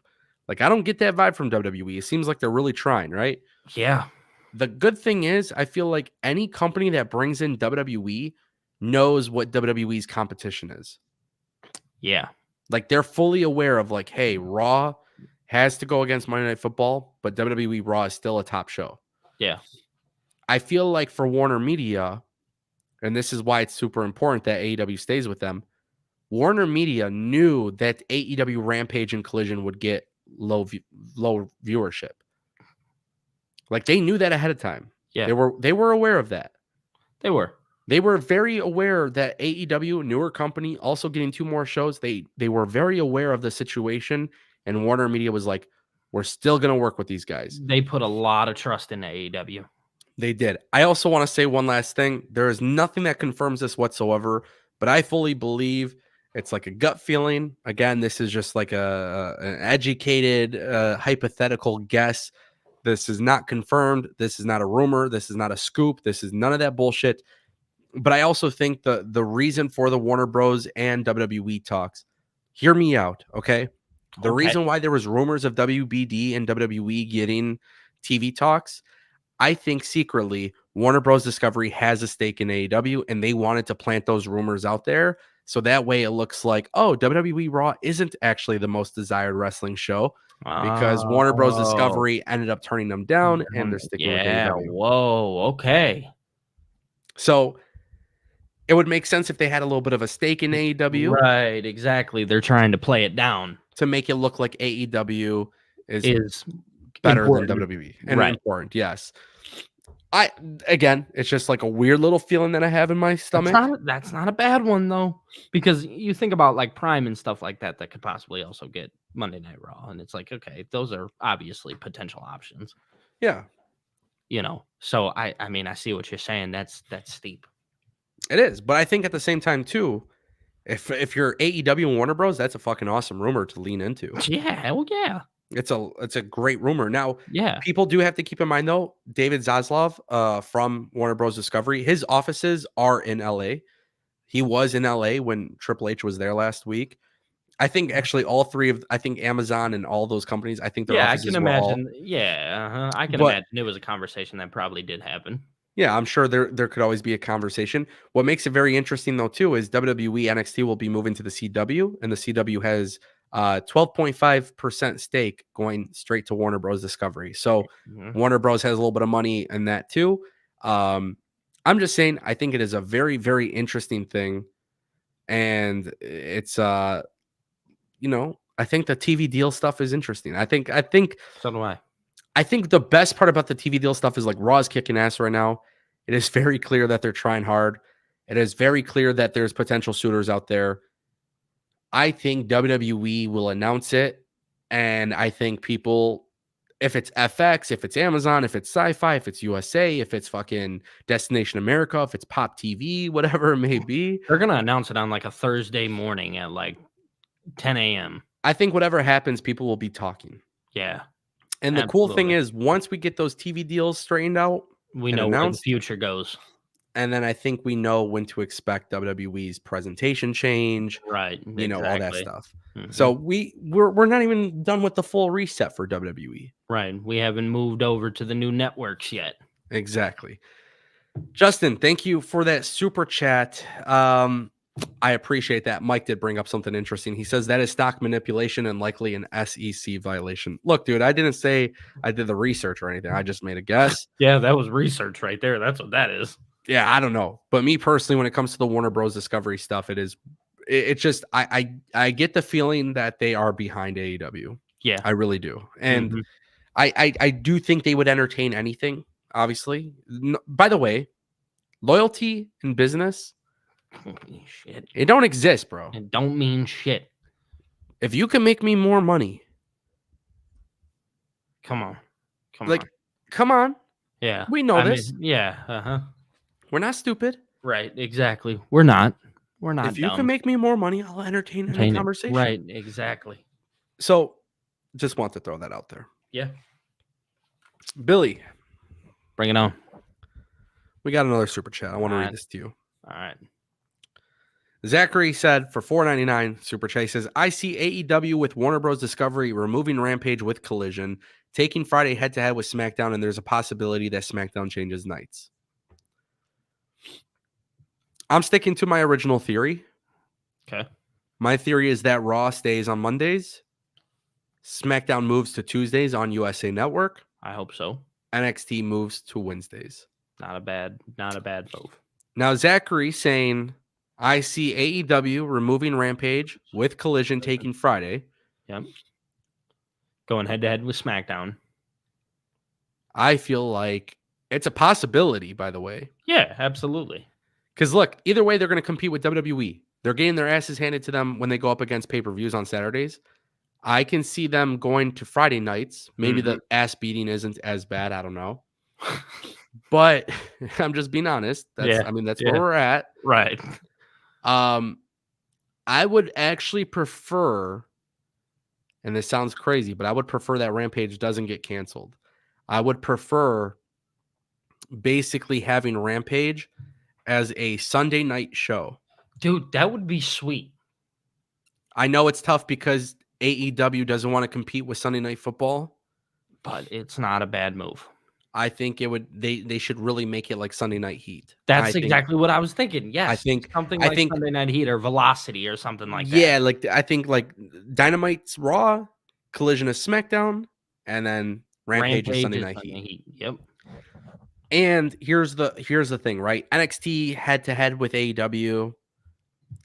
S1: Like, I don't get that vibe from WWE. It seems like they're really trying, right?
S2: Yeah.
S1: The good thing is, I feel like any company that brings in WWE knows what WWE's competition is.
S2: Yeah.
S1: Like, they're fully aware of, like, hey, Raw has to go against Monday Night Football, but WWE Raw is still a top show.
S2: Yeah.
S1: I feel like for Warner Media, and this is why it's super important that AEW stays with them, Warner Media knew that AEW Rampage and Collision would get low viewership. Like, they knew that ahead of time.
S2: Yeah.
S1: They were aware of that.
S2: They were.
S1: They were very aware that AEW, newer company, also getting 2 more shows. They were very aware of the situation, and Warner Media was like, we're still going to work with these guys.
S2: They put a lot of trust in AEW.
S1: They did. I also want to say one last thing. There is nothing that confirms this whatsoever, but I fully believe it's like a gut feeling. Again, this is just like an educated, hypothetical guess. This is not confirmed. This is not a rumor. This is not a scoop. This is none of that bullshit. But I also think the reason for the Warner Bros. And WWE talks, hear me out, okay? The reason why there was rumors of WBD and WWE getting TV talks, I think secretly Warner Bros. Discovery has a stake in AEW, and they wanted to plant those rumors out there. So that way it looks like, oh, WWE Raw isn't actually the most desired wrestling show because Warner Bros. Discovery ended up turning them down, and they're sticking with AEW.
S2: Whoa, okay.
S1: So it would make sense if they had a little bit of a stake in AEW.
S2: Right, exactly. They're trying to play it down
S1: to make it look like AEW is better than WWE. And important, yes. It's just like a weird little feeling that I have in my stomach.
S2: That's not a bad one, though. Because you think about like Prime and stuff like that could possibly also get Monday Night Raw. And it's like, okay, those are obviously potential options.
S1: Yeah.
S2: You know, so I mean, I see what you're saying. That's steep.
S1: It is. But I think at the same time, too, if you're AEW and Warner Bros., that's a fucking awesome rumor to lean into.
S2: Yeah, hell yeah.
S1: It's a great rumor. Now,
S2: yeah,
S1: people do have to keep in mind, though, David Zaslav from Warner Bros. Discovery, his offices are in LA. He was in LA when Triple H was there last week. I think actually all three of, I think Amazon and all those companies, I think their offices
S2: I can imagine. I can imagine it was a conversation that probably did happen.
S1: Yeah, I'm sure there could always be a conversation. What makes it very interesting, though, too, is WWE NXT will be moving to the CW, and the CW has 12.5% stake going straight to Warner Bros. Discovery. So Warner Bros. Has a little bit of money in that, too. I'm just saying, I think it is a very, very interesting thing. And it's, I think the TV deal stuff is interesting. I think
S2: so do I.
S1: I think the best part about the TV deal stuff is like Raw's kicking ass right now. It is very clear that they're trying hard. It is very clear that there's potential suitors out there. I think WWE will announce it, and I think people if it's FX, if it's Amazon, if it's Sci-Fi, if it's USA, if it's fucking Destination America, if it's Pop TV, whatever it may be.
S2: They're gonna announce it on like a Thursday morning at like 10 a.m.
S1: I think whatever happens, people will be talking.
S2: Yeah.
S1: And the cool thing is, once we get those TV deals straightened out,
S2: we know where the future goes.
S1: And then I think we know when to expect WWE's presentation change,
S2: right?
S1: You know, all that stuff.
S2: Mm-hmm.
S1: So we're not even done with the full reset for WWE.
S2: Right. We haven't moved over to the new networks yet.
S1: Exactly. Justin, thank you for that super chat. I appreciate that. Mike did bring up something interesting. He says that is stock manipulation and likely an SEC violation. Look, dude, I didn't say I did the research or anything. I just made a guess.
S2: Yeah, that was research right there. That's what that is.
S1: Yeah, I don't know. But me personally, when it comes to the Warner Bros. Discovery stuff, it's just I get the feeling that they are behind AEW.
S2: Yeah.
S1: I really do. And I do think they would entertain anything, obviously. By the way, loyalty in business,
S2: shit.
S1: It don't exist, bro.
S2: It don't mean shit.
S1: If you can make me more money,
S2: come on.
S1: Come on.
S2: Yeah.
S1: We know this.
S2: Yeah.
S1: We're not stupid.
S2: Right. Exactly. We're not.
S1: If you can make me more money, I'll entertain any conversation.
S2: Right. Exactly.
S1: So just want to throw that out there.
S2: Yeah.
S1: Billy.
S2: Bring it on.
S1: We got another super chat. I want to read this to you.
S2: All right.
S1: Zachary said for $4.99 super chat, he says, I see AEW with Warner Bros. Discovery removing Rampage with Collision, taking Friday head-to-head with SmackDown, and there's a possibility that SmackDown changes nights. I'm sticking to my original theory.
S2: Okay.
S1: My theory is that Raw stays on Mondays. SmackDown moves to Tuesdays on USA Network.
S2: I hope so.
S1: NXT moves to Wednesdays.
S2: Not a bad move.
S1: Now, Zachary saying, I see AEW removing Rampage with Collision taking Friday.
S2: Yep. Going head-to-head with SmackDown.
S1: I feel like it's a possibility, by the way.
S2: Yeah, absolutely.
S1: Because look, either way, they're going to compete with WWE. They're getting their asses handed to them when they go up against pay-per-views on Saturdays. I can see them going to Friday nights. Maybe the ass beating isn't as bad. I don't know. But I'm just being honest. That's where we're at.
S2: Right.
S1: I would actually prefer, and this sounds crazy, but I would prefer that Rampage doesn't get canceled. I would prefer basically having Rampage as a Sunday night show.
S2: Dude, that would be sweet.
S1: I know it's tough because AEW doesn't want to compete with Sunday Night Football,
S2: but it's not a bad move.
S1: I think it would. They should really make it like Sunday Night Heat.
S2: That's exactly what I was thinking. Yes,
S1: I think
S2: something like Sunday Night Heat or Velocity or something like that.
S1: Yeah, like I think like Dynamite's Raw, Collision is SmackDown, and then Rampage is Sunday Night Heat.
S2: Yep.
S1: And here's the thing, right? NXT head to head with AEW.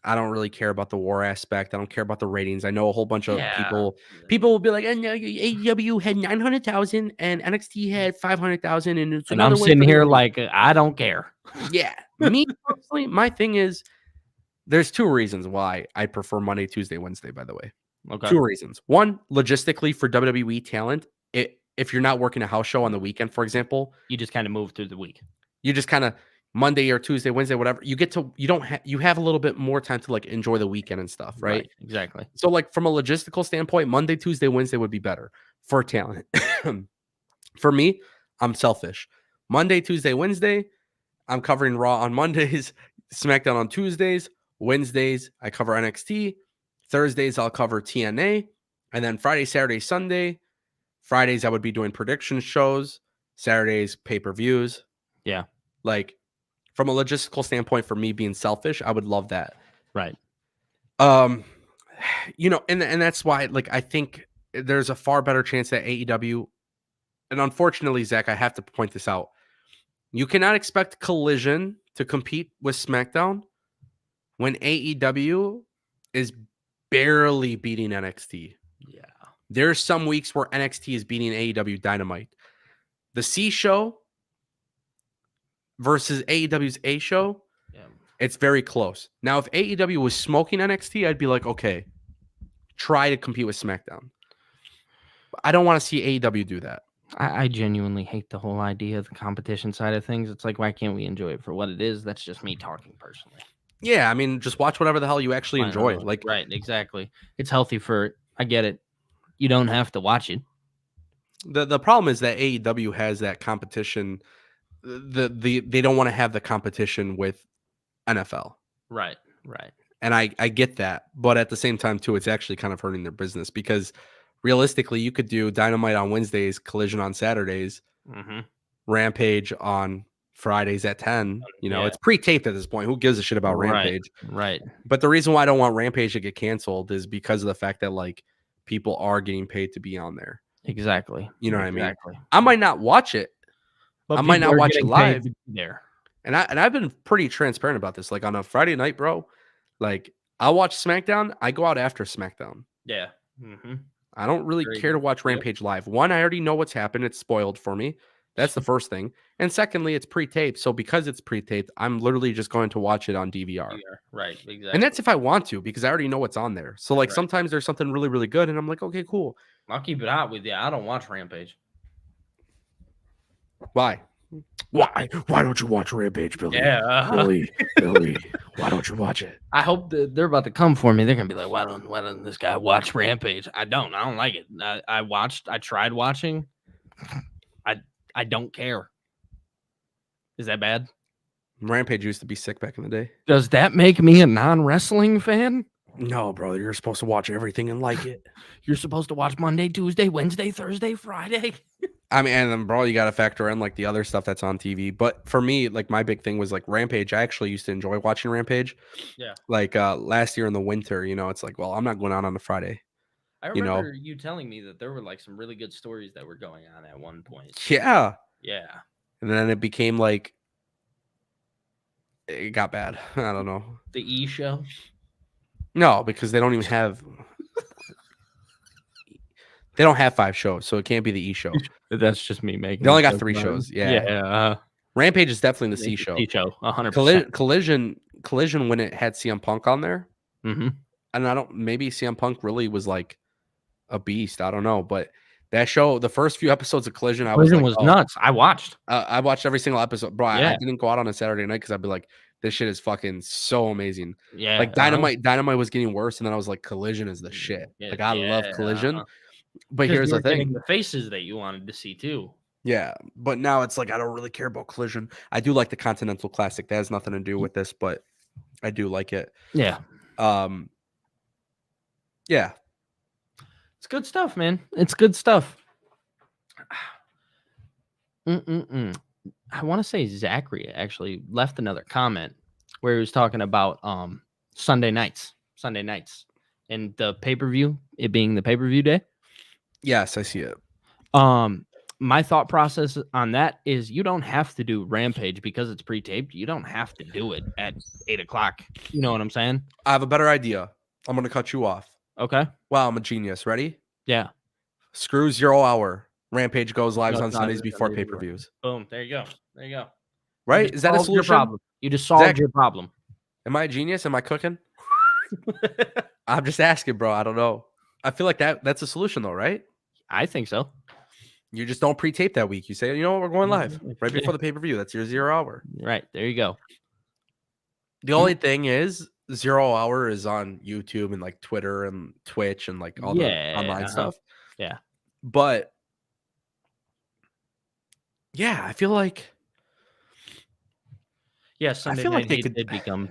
S1: I don't really care about the war aspect. I don't care about the ratings. I know a whole bunch of people will be like, "And AEW had 900,000 and NXT had 500,000," and
S2: I'm sitting here like, I don't care.
S1: Yeah, me personally, my thing is, there's two reasons why I prefer Monday, Tuesday, Wednesday. By the way, two reasons. One, logistically for WWE talent, if you're not working a house show on the weekend, for example,
S2: you just kind of move through the week.
S1: You just kind of Monday or Tuesday, Wednesday, whatever, you have a little bit more time to like enjoy the weekend and stuff, right?
S2: Exactly.
S1: So like from a logistical standpoint, Monday, Tuesday, Wednesday would be better for talent. For me, I'm selfish. Monday, Tuesday, Wednesday, I'm covering Raw on Mondays, SmackDown on Tuesdays, Wednesdays, I cover NXT, Thursdays, I'll cover TNA, and then Friday, Saturday, Sunday, Fridays, I would be doing prediction shows, Saturdays, pay-per-views.
S2: Yeah.
S1: Like, from a logistical standpoint, for me being selfish, I would love that.
S2: Right.
S1: You know, and that's why, like, I think there's a far better chance that AEW, and unfortunately, Zach, I have to point this out. You cannot expect Collision to compete with SmackDown when AEW is barely beating NXT.
S2: Yeah.
S1: There's some weeks where NXT is beating AEW Dynamite. The C show versus AEW's A show, it's very close. Now, if AEW was smoking NXT, I'd be like, okay, try to compete with SmackDown. I don't want to see AEW do that.
S2: I genuinely hate the whole idea of the competition side of things. It's like, why can't we enjoy it for what it is? That's just me talking personally.
S1: Yeah, I mean, just watch whatever the hell you actually enjoy. Like,
S2: Right, exactly. It's healthy for. I get it. You don't have to watch it.
S1: the problem is that AEW has that competition. They don't want to have the competition with NFL.
S2: Right.
S1: And I get that, but at the same time too, it's actually kind of hurting their business because realistically, you could do Dynamite on Wednesdays, Collision on Saturdays,
S2: Mm-hmm.
S1: Rampage on Fridays at 10. You know,
S2: Yeah.
S1: it's pre-taped at this point. Who gives a shit about Rampage?
S2: Right.
S1: But the reason why I don't want Rampage to get canceled is because of the fact that like people are getting paid to be on there.
S2: Exactly.
S1: You know what I mean?
S2: Exactly.
S1: I might not watch it.
S2: But
S1: I might
S2: people
S1: not
S2: are
S1: watch it
S2: getting paid
S1: live.
S2: to be there.
S1: And I've been pretty transparent about this. Like on a Friday night, bro, like I'll watch SmackDown. I go out after SmackDown.
S2: Yeah. Mm-hmm.
S1: I don't really
S2: Very
S1: care to
S2: good.
S1: watch Rampage live. One, I already know what's happened. It's spoiled for me. That's the first thing. And secondly, it's pre-taped. So because it's pre-taped, I'm literally just going to watch it on DVR.
S2: Right. Exactly.
S1: And that's if I want to, because I already know what's on there. So like sometimes there's something really, really good, and I'm like, okay, cool.
S2: I'll keep it hot with you. I don't watch Rampage.
S1: Why? Why don't you watch Rampage, Billy?
S2: Yeah.
S1: Billy, why don't you watch it?
S2: I hope that they're about to come for me. They're gonna be like, why don't this guy watch Rampage? I don't like it. I tried watching. I don't care. Is that bad?
S1: Rampage used to be sick back in the day.
S2: Does that make me a non-wrestling fan?
S1: No, bro, you're supposed to watch everything and like it.
S2: You're supposed to watch Monday, Tuesday, Wednesday, Thursday, Friday.
S1: I mean, and then, bro, you got to factor in like the other stuff that's on TV. But for me, like my big thing was like Rampage. I actually used to enjoy watching Rampage.
S2: Yeah.
S1: Like last year in the winter, you know, it's like, well, I'm not going out on a Friday.
S2: I remember you telling me that there were like some really good stories that were going on at one point.
S1: Yeah.
S2: Yeah.
S1: And then it became like, it got bad. I don't know.
S2: The E show?
S1: No, because they don't even have. They don't have 5 shows, so it can't be the E show.
S2: That's just me making.
S1: They only got 3 shows. Yeah.
S2: Yeah.
S1: Rampage is definitely the C show.
S2: C show, 100%.
S1: Collision when it had CM Punk on there.
S2: Mm-hmm.
S1: And maybe CM Punk really was like a beast. I don't know, but that show, the first few episodes of Collision,
S2: was nuts. I watched.
S1: I watched every single episode, bro.
S2: Yeah.
S1: I didn't go out on a Saturday night because I'd be like, this shit is fucking so amazing.
S2: Yeah,
S1: like Dynamite was getting worse, and then I was like, Collision is the shit.
S2: Yeah,
S1: like I love Collision, but here's the thing:
S2: the faces that you wanted to see too.
S1: Yeah, but now it's like I don't really care about Collision. I do like the Continental Classic. That has nothing to do with this, but I do like it.
S2: Yeah.
S1: Yeah.
S2: It's good stuff, man. It's good stuff. I want to say Zachary actually left another comment where he was talking about Sunday nights and the pay-per-view, it being the pay-per-view day.
S1: Yes, I see it.
S2: My thought process on that is you don't have to do Rampage because it's pre-taped. You don't have to do it at 8:00. You know what I'm saying?
S1: I have a better idea. I'm going to cut you off.
S2: Okay.
S1: Wow, I'm a genius. Ready?
S2: Yeah.
S1: Screw 0 hour. Rampage goes live on Sundays before pay-per-views.
S2: Boom. There you go.
S1: Right? Is that a solution?
S2: Problem. You just solved your problem.
S1: Am I a genius? Am I cooking? I'm just asking, bro. I don't know. I feel like that's a solution though, right?
S2: I think so.
S1: You just don't pre-tape that week. You say, you know what, we're going live right before the pay-per-view. That's your 0 hour.
S2: Right. There you go.
S1: The only thing is 0 hour is on YouTube and like Twitter and Twitch and like all the online stuff.
S2: Yeah.
S1: But yeah, I feel like
S2: Sunday night heat did become.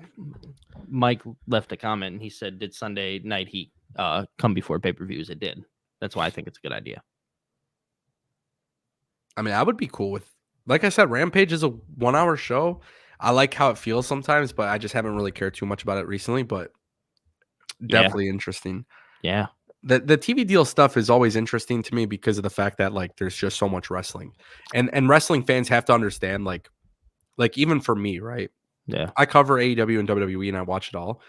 S2: Mike left a comment and he said, "Did Sunday night heat come before pay-per-views?" It did. That's why I think it's a good idea.
S1: I mean, I would be cool with, like I said, Rampage is a 1 hour show. I like how it feels sometimes, but I just haven't really cared too much about it recently. But definitely interesting.
S2: Yeah.
S1: The TV deal stuff is always interesting to me because of the fact that like there's just so much wrestling, and wrestling fans have to understand like even for me, right?
S2: Yeah,
S1: I cover AEW and WWE and I watch it all.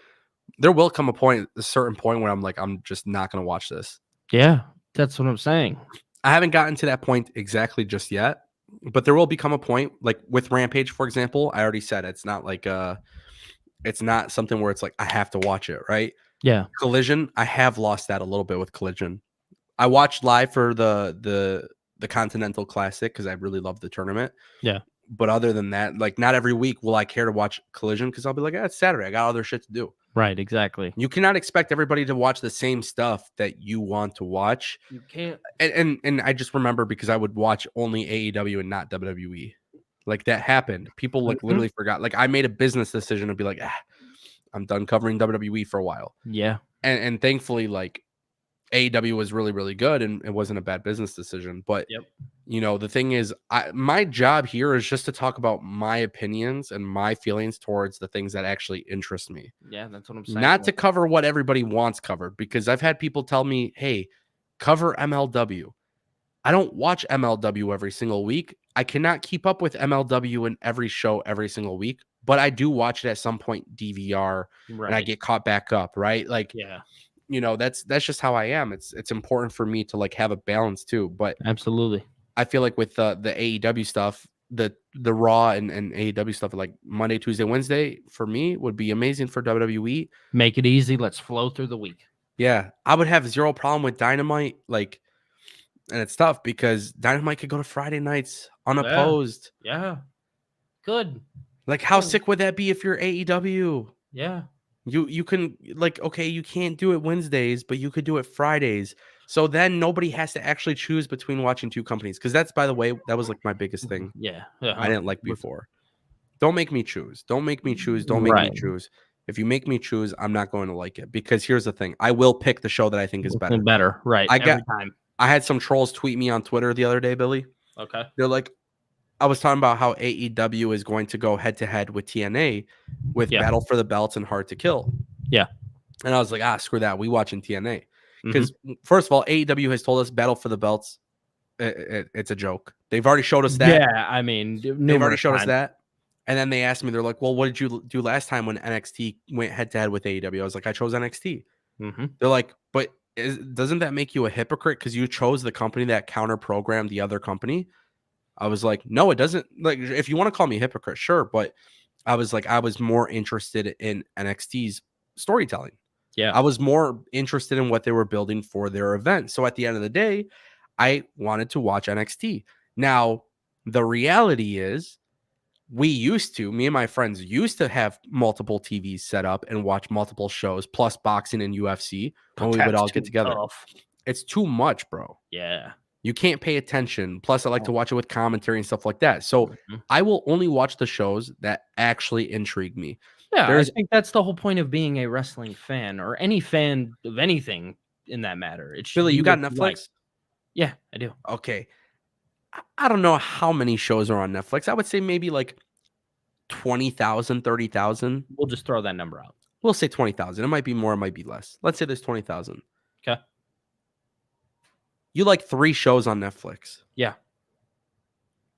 S1: There will come a certain point where I'm like, I'm just not going to watch this.
S2: Yeah, that's what I'm saying.
S1: I haven't gotten to that point exactly just yet, but there will become a point like with Rampage, for example. I already said it's not like it's not something where it's like I have to watch it, right?
S2: Yeah.
S1: Collision, I have lost that a little bit with Collision. I watched live for the Continental Classic because I really love the tournament.
S2: Yeah.
S1: But other than that, like not every week will I care to watch Collision because I'll be like, it's Saturday. I got other shit to do.
S2: Right. Exactly.
S1: You cannot expect everybody to watch the same stuff that you want to watch.
S2: You can't.
S1: And I just remember because I would watch only AEW and not WWE. Like that happened. People like literally forgot. Like I made a business decision to be like, I'm done covering WWE for a while.
S2: Yeah.
S1: And thankfully, like AEW was really, really good and it wasn't a bad business decision. But you know, the thing is, my job here is just to talk about my opinions and my feelings towards the things that actually interest me.
S2: Yeah, that's what I'm saying.
S1: Not to cover what everybody wants covered, because I've had people tell me, hey, cover MLW. I don't watch MLW every single week. I cannot keep up with MLW in every show every single week, but I do watch it at some point DVR and I get caught back up, right? Like, you know, that's just how I am. It's important for me to like have a balance too. But
S2: absolutely,
S1: I feel like with the AEW stuff, the Raw and AEW stuff, like Monday, Tuesday, Wednesday for me would be amazing for WWE.
S2: Make it easy. Let's flow through the week.
S1: Yeah, I would have zero problem with Dynamite. Like, and it's tough because Dynamite could go to Friday nights unopposed.
S2: Yeah. Good.
S1: Like, how sick would that be if you're AEW?
S2: Yeah.
S1: You can, like, okay, you can't do it Wednesdays, but you could do it Fridays. So then nobody has to actually choose between watching two companies. Because that's, by the way, that was like my biggest thing.
S2: Yeah.
S1: I didn't like before. Don't make me choose. Don't make me choose. Don't make me choose. If you make me choose, I'm not going to like it. Because here's the thing. I will pick the show that I think is better.
S2: Right. Every time.
S1: I had some trolls tweet me on Twitter the other day, Billy.
S2: Okay.
S1: They're like, I was talking about how AEW is going to go head to head with TNA with Battle for the Belts and Hard to Kill.
S2: Yeah.
S1: And I was like, screw that. We watching TNA. Because first of all, AEW has told us Battle for the Belts, it's a joke. They've already showed us that.
S2: Yeah, I mean,
S1: they've already showed us that. And then they asked me, they're like, well, what did you do last time when NXT went head to head with AEW? I was like, I chose NXT. They're like, but doesn't that make you a hypocrite because you chose the company that counter programmed the other company? I was like, no, it doesn't. Like, if you want to call me a hypocrite, sure. But I was like, I was more interested in NXT's storytelling.
S2: Yeah.
S1: I was more interested in what they were building for their event. So at the end of the day, I wanted to watch NXT. Now, the reality is me and my friends used to have multiple TVs set up and watch multiple shows plus boxing and UFC when we would all get together. It's too much, bro.
S2: Yeah.
S1: You can't pay attention. Plus, I like to watch it with commentary and stuff like that. So I will only watch the shows that actually intrigue me.
S2: Yeah, I think that's the whole point of being a wrestling fan or any fan of anything in that matter. It's
S1: Billy, you got Netflix?
S2: Like. Yeah, I do.
S1: Okay. I don't know how many shows are on Netflix. I would say maybe like 20,000, 30,000.
S2: We'll just throw that number out.
S1: We'll say 20,000. It might be more, it might be less. Let's say there's 20,000.
S2: Okay.
S1: You like 3 shows on Netflix.
S2: Yeah.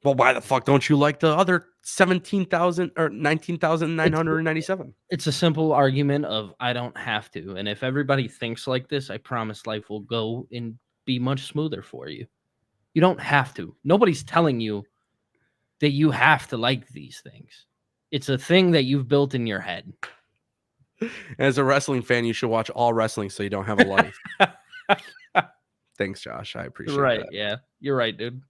S1: Well, why the fuck don't you like the other 17,000 or 19,997?
S2: It's a simple argument of I don't have to. And if everybody thinks like this, I promise life will go and be much smoother for you. You don't have to. Nobody's telling you that you have to like these things. It's a thing that you've built in your head.
S1: As a wrestling fan, you should watch all wrestling so you don't have a life. Thanks, Josh. I appreciate that.
S2: Right. Yeah. You're right, dude.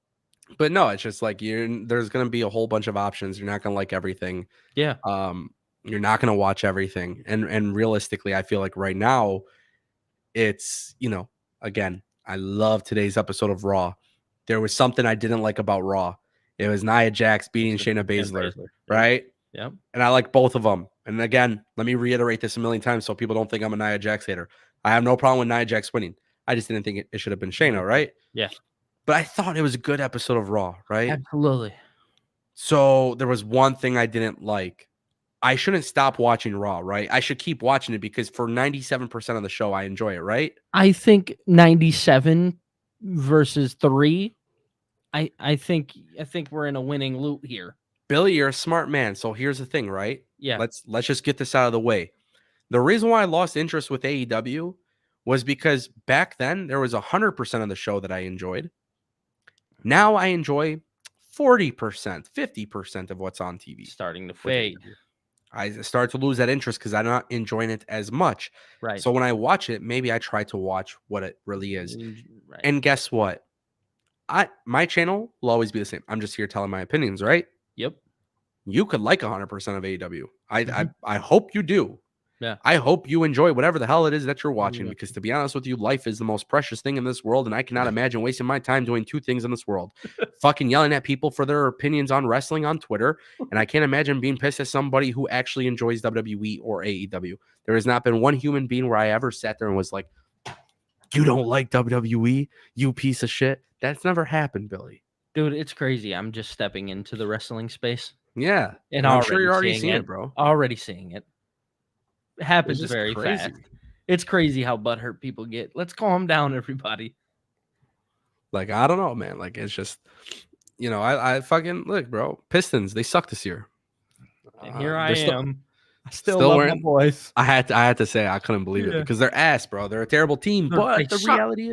S1: But no, it's just like there's going to be a whole bunch of options. You're not going to like everything.
S2: Yeah.
S1: You're not going to watch everything. And realistically, I feel like right now it's, again, I love today's episode of Raw. There was something I didn't like about Raw. It was Nia Jax beating Shayna Baszler, right?
S2: Yep.
S1: And I like both of them. And again, let me reiterate this a million times so people don't think I'm a Nia Jax hater. I have no problem with Nia Jax winning. I just didn't think it should have been Shayna, right?
S2: Yeah.
S1: But I thought it was a good episode of Raw, right?
S2: Absolutely.
S1: So there was one thing I didn't like. I shouldn't stop watching Raw, right? I should keep watching it because for 97% of the show, I enjoy it, right?
S2: I think 97 versus 3. I think we're in a winning loop here.
S1: Billy, you're a smart man. So here's the thing, right?
S2: Yeah.
S1: Let's just get this out of the way. The reason why I lost interest with AEW was because back then there was 100% of the show that I enjoyed. Now I enjoy 40%, 50% of what's on TV.
S2: Starting to fade.
S1: I start to lose that interest because I'm not enjoying it as much.
S2: Right.
S1: So when I watch it, maybe I try to watch what it really is.
S2: Right.
S1: And guess what? My channel will always be the same. I'm just here telling my opinions, right?
S2: Yep.
S1: You could like 100% of AEW. I
S2: Mhm.
S1: I hope you do.
S2: Yeah.
S1: I hope you enjoy whatever the hell it is that you're watching,
S2: Yeah.
S1: because to be honest with you, life is the most precious thing in this world, and I cannot imagine wasting my time doing two things in this world. Fucking yelling at people for their opinions on wrestling on Twitter, and I can't imagine being pissed at somebody who actually enjoys WWE or AEW. There has not been one human being where I ever sat there and was like, "You don't like WWE, you piece of shit." That's never happened, Billy.
S2: Dude, it's crazy. I'm just stepping into the wrestling space
S1: Yeah,
S2: and
S1: and I'm sure
S2: already
S1: you're already
S2: seeing
S1: seeing
S2: it.
S1: it, bro.
S2: Already seeing it. It
S1: It's
S2: happens
S1: just
S2: very fast.
S1: crazy.
S2: It's crazy how butthurt people get. Let's calm down, everybody.
S1: Like, I don't know, man. Like, it's just, I fucking look, bro. Pistons, they suck this year.
S2: And here I
S1: They're
S2: am. I still
S1: still
S2: love my
S1: wearing.
S2: boys.
S1: I had to say I couldn't believe it
S2: Yeah.
S1: because they're ass, bro. They're a terrible team.
S2: They
S1: But the
S2: suck.
S1: reality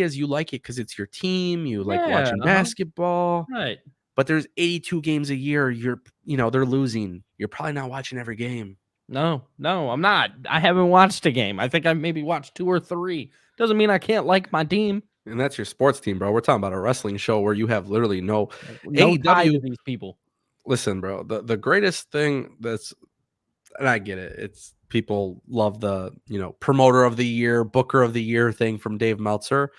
S1: is, you like it because it's your team. You like
S2: Yeah.
S1: watching basketball.
S2: Right.
S1: But there's 82 games a year. They're losing. You're probably not watching every game.
S2: No, I'm not. I haven't watched a game. I think I maybe watched 2 or 3. Doesn't mean I can't like my team.
S1: And that's your sports team, bro. We're talking about a wrestling show where you have literally no
S2: No tie to
S1: AEW.
S2: these people.
S1: Listen, bro. The greatest thing and I get it. It's people love the, promoter of the year, booker of the year thing from Dave Meltzer.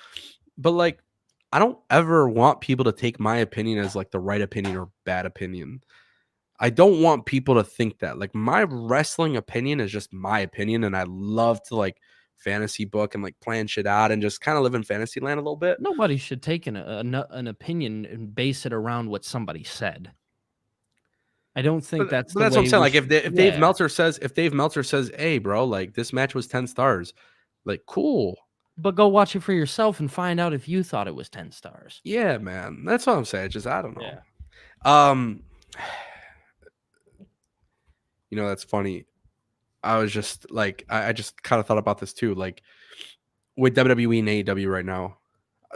S1: But like, I don't ever want people to take my opinion as like the right opinion or bad opinion. I don't want people to think that. Like, my wrestling opinion is just my opinion, and I love to like fantasy book and like plan shit out and just kind of live in fantasy land a little bit.
S2: Nobody should take an opinion and base it around what somebody said. I don't think that's
S1: But
S2: the
S1: that's what I'm
S2: way
S1: saying.
S2: we
S1: Like,
S2: should.
S1: if Dave Meltzer says, "Hey, bro, like this match was 10 stars," like, cool.
S2: But go watch it for yourself and find out if you thought it was 10 stars.
S1: Yeah, man. That's what I'm saying. Just, I don't know.
S2: Yeah.
S1: Um, that's funny. I was just like, I just kind of thought about this too. Like, with WWE and AEW right now,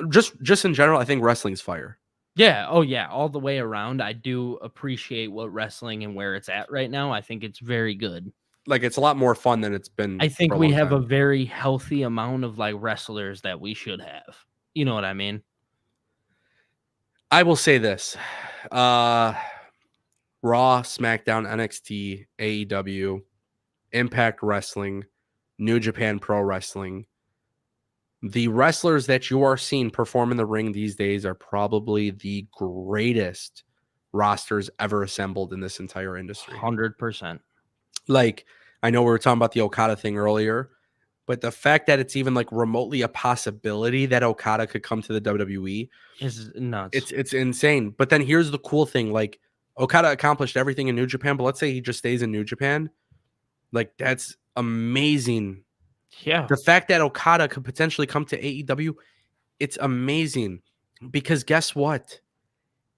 S1: just in general, I think wrestling's fire.
S2: Yeah. Oh, yeah. All the way around. I do appreciate what wrestling and where it's at right now. I think it's very good.
S1: Like, it's a lot more fun than it's been.
S2: I think
S1: for a
S2: we
S1: long
S2: have
S1: time.
S2: a very healthy amount of like wrestlers that we should have. You know what I mean?
S1: I will say this: Raw, SmackDown, NXT, AEW, Impact Wrestling, New Japan Pro Wrestling. The wrestlers that you are seeing perform in the ring these days are probably the greatest rosters ever assembled in this entire industry.
S2: 100%.
S1: Like, I know we were talking about the Okada thing earlier, but the fact that it's even like remotely a possibility that Okada could come to the WWE
S2: Is nuts.
S1: it's insane. But then here's the cool thing: like, Okada accomplished everything in New Japan, but let's say he just stays in New Japan. Like, that's amazing.
S2: Yeah.
S1: The fact that Okada could potentially come to AEW, it's amazing, because guess what?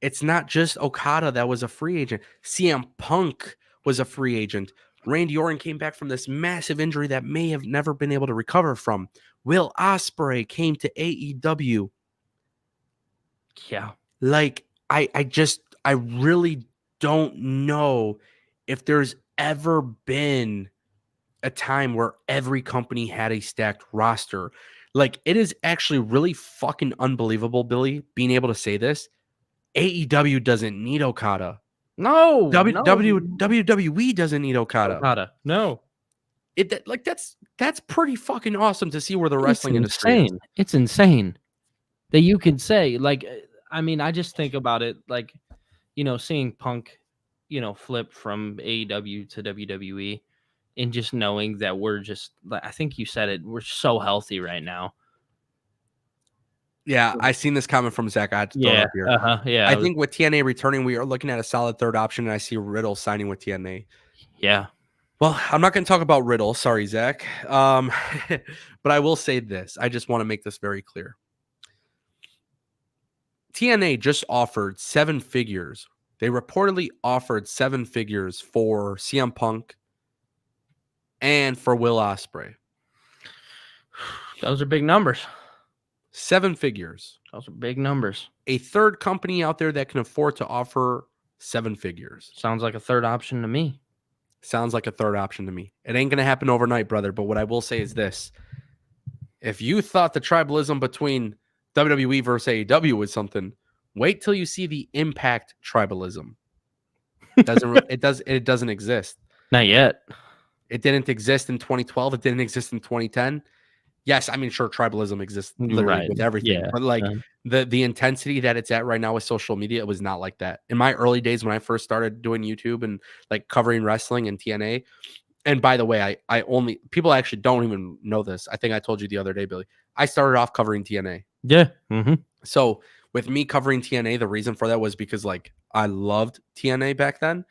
S1: It's not just Okada that was a free agent. CM Punk was a free agent. Randy Orton came back from this massive injury that may have never been able to recover from. Will Ospreay came to AEW.
S2: Yeah.
S1: Like, I really don't know if there's ever been a time where every company had a stacked roster. Like, it is actually really fucking unbelievable, Billy, being able to say this. AEW doesn't need Okada.
S2: No.
S1: WWE doesn't need Okada.
S2: Okada. No.
S1: That's pretty fucking awesome to see where the
S2: It's
S1: wrestling industry is.
S2: insane. It's insane that you could say, like, I mean, I just think about it, like, seeing Punk, flip from AEW to WWE, and just knowing that we're just, I think you said it, we're so healthy right now.
S1: Yeah, I seen this comment from Zach. I had to throw it up here.
S2: Yeah.
S1: I think with TNA returning, we are looking at a solid third option, and I see Riddle signing with TNA.
S2: Yeah.
S1: Well, I'm not going to talk about Riddle. Sorry, Zach. But I will say this. I just want to make this very clear. TNA just offered 7 figures. They reportedly offered 7 figures for CM Punk and for Will Ospreay.
S2: Those are big numbers.
S1: 7 figures.
S2: Those are big numbers.
S1: A third company out there that can afford to offer 7 figures.
S2: Sounds like a third option to me.
S1: Sounds like a third option to me. It ain't going to happen overnight, brother. But what I will say is this. If you thought the tribalism between WWE versus AEW was something, wait till you see the Impact tribalism. It doesn't exist.
S2: Not yet.
S1: It didn't exist in 2012. It didn't exist in 2010. Yes, I mean, sure, tribalism exists literally with everything, but like the intensity that it's at right now with social media, it was not like that. In my early days when I first started doing YouTube and like covering wrestling and TNA, and by the way, I only, people actually don't even know this. I think I told you the other day, Billy, I started off covering TNA.
S2: Yeah.
S1: So with me covering TNA, the reason for that was because like I loved TNA back then.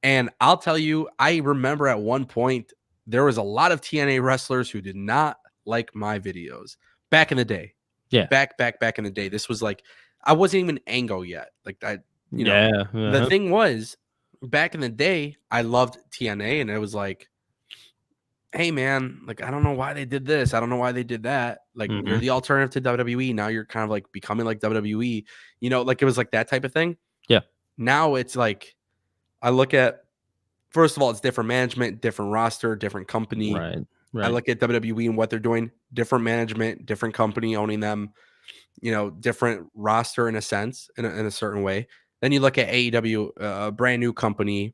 S1: And I'll tell you, I remember at one point, there was a lot of TNA wrestlers who did not like my videos back in the day.
S2: Yeah.
S1: Back in the day. This was like, I wasn't even Ango yet. Like I, you know, the thing was back in the day, I loved TNA and it was like, hey man, like, I don't know why they did this. I don't know why they did that. Like you're the alternative to WWE. Now you're kind of like becoming like WWE, you know, like it was like that type of thing.
S2: Yeah.
S1: Now it's like, I look at, first of all, it's different management, different roster, different company.
S2: Right.
S1: I look at WWE and what they're doing, different management, different company owning them, you know, different roster in a sense, in a certain way. Then you look at AEW, a brand new company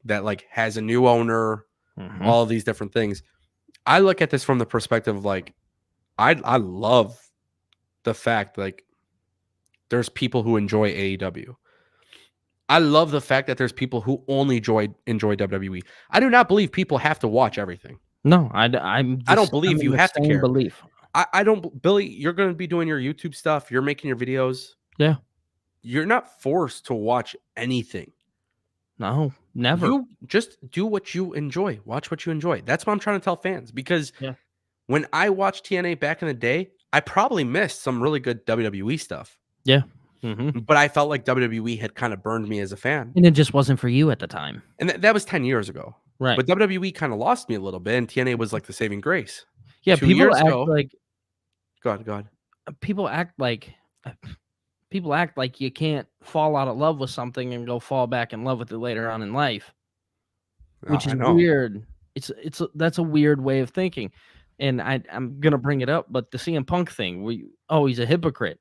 S1: that like has a new owner, all these different things. I look at this from the perspective of like, I love the fact like there's people who enjoy AEW. I love the fact that there's people who only enjoy WWE. I do not believe people have to watch everything.
S2: No, I
S1: don't believe you have to care.
S2: Belief.
S1: I don't, Billy, you're going to be doing your YouTube stuff. You're making your videos.
S2: Yeah.
S1: You're not forced to watch anything.
S2: No, never.
S1: You just do what you enjoy. Watch what you enjoy. That's what I'm trying to tell fans, because when I watched TNA back in the day, I probably missed some really good WWE stuff.
S2: Yeah.
S1: But I felt like WWE had kind of burned me as a fan.
S2: And it just wasn't for you at the time.
S1: And that was 10 years ago.
S2: Right.
S1: But WWE kind of lost me a little bit, and TNA was like the saving grace.
S2: Yeah,
S1: 2
S2: people
S1: years
S2: act
S1: ago,
S2: like
S1: go ahead.
S2: People act like you can't fall out of love with something and go fall back in love with it later on in life, which is weird. That's a weird way of thinking, and I'm gonna bring it up. But the CM Punk thing, he's a hypocrite.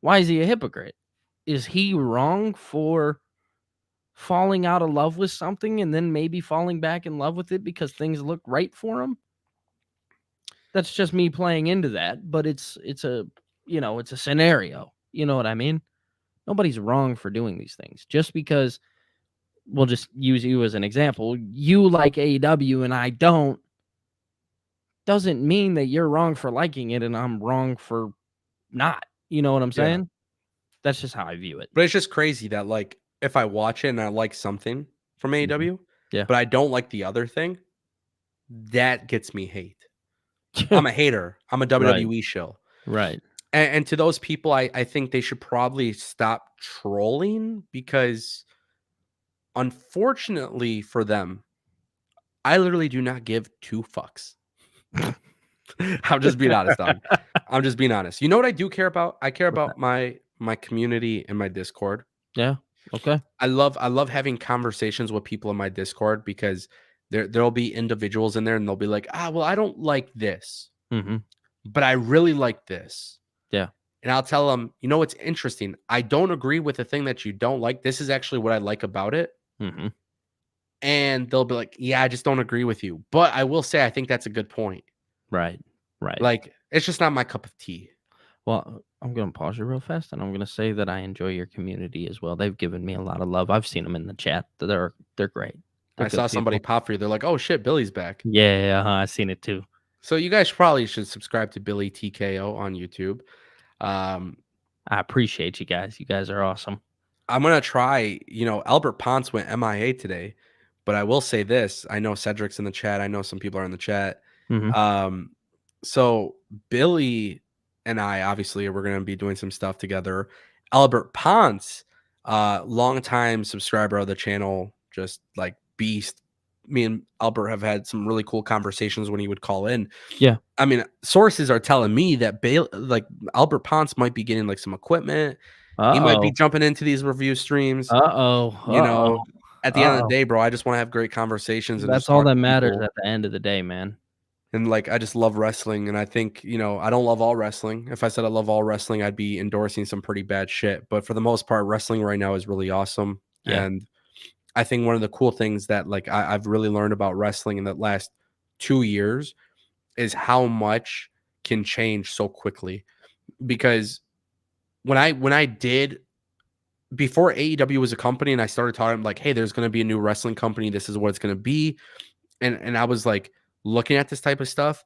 S2: Why is he a hypocrite? Is he wrong for falling out of love with something and then maybe falling back in love with it because things look right for him? That's just me playing into that, but it's a scenario. You know what I mean? Nobody's wrong for doing these things. Just because, we'll just use you as an example, you like AEW and I don't, doesn't mean that you're wrong for liking it and I'm wrong for not. You know what I'm saying? Yeah. That's just how I view it.
S1: But it's just crazy that like if I watch it and I like something from AEW, but I don't like the other thing, that gets me hate. I'm a hater. I'm a WWE shill.
S2: Right.
S1: And to those people, I think they should probably stop trolling, because unfortunately for them, I literally do not give 2 fucks. I'm just being honest, dog. I'm just being honest. You know what I do care about? I care about my community and my Discord.
S2: Yeah. Okay.
S1: I love having conversations with people in my Discord, because there'll be individuals in there and they'll be like, well, I don't like this, but I really like this.
S2: Yeah.
S1: And I'll tell them, you know, what's interesting. I don't agree with the thing that you don't like. This is actually what I like about it. And they'll be like, yeah, I just don't agree with you. But I will say, I think that's a good point.
S2: Right.
S1: Like, it's just not my cup of tea.
S2: Well, I'm going to pause you real fast, and I'm going to say that I enjoy your community as well. They've given me a lot of love. I've seen them in the chat. They're great.
S1: I saw somebody pop for you. They're like, oh shit, Billy's back.
S2: Yeah, I've seen it too.
S1: So you guys probably should subscribe to Billy TKO on YouTube.
S2: I appreciate you guys. You guys are awesome.
S1: I'm going to try, Albert Ponce went MIA today, but I will say this. I know Cedric's in the chat. I know some people are in the chat. So Billy and I, obviously, we're going to be doing some stuff together. Albert Ponce, longtime subscriber of the channel, just like beast. Me and Albert have had some really cool conversations when he would call in.
S2: Yeah.
S1: I mean, sources are telling me that Albert Ponce might be getting like some equipment. He might be
S2: Uh-oh.
S1: jumping into these review streams.
S2: Uh-oh.
S1: You
S2: Uh-oh.
S1: know, at the end of the
S2: Uh-oh.
S1: day, bro, I just want to have great conversations and
S2: That's
S1: just
S2: all
S1: talk
S2: that
S1: to
S2: matters
S1: people.
S2: at the end of the day, man.
S1: And like, I just love wrestling. And I think, I don't love all wrestling. If I said I love all wrestling, I'd be endorsing some pretty bad shit. But for the most part, wrestling right now is really awesome.
S2: Yeah.
S1: And I think one of the cool things that like I've really learned about wrestling in the last 2 years is how much can change so quickly. Because when I did before AEW was a company and I started talking like, hey, there's going to be a new wrestling company. This is what it's going to be. And I was like looking at this type of stuff.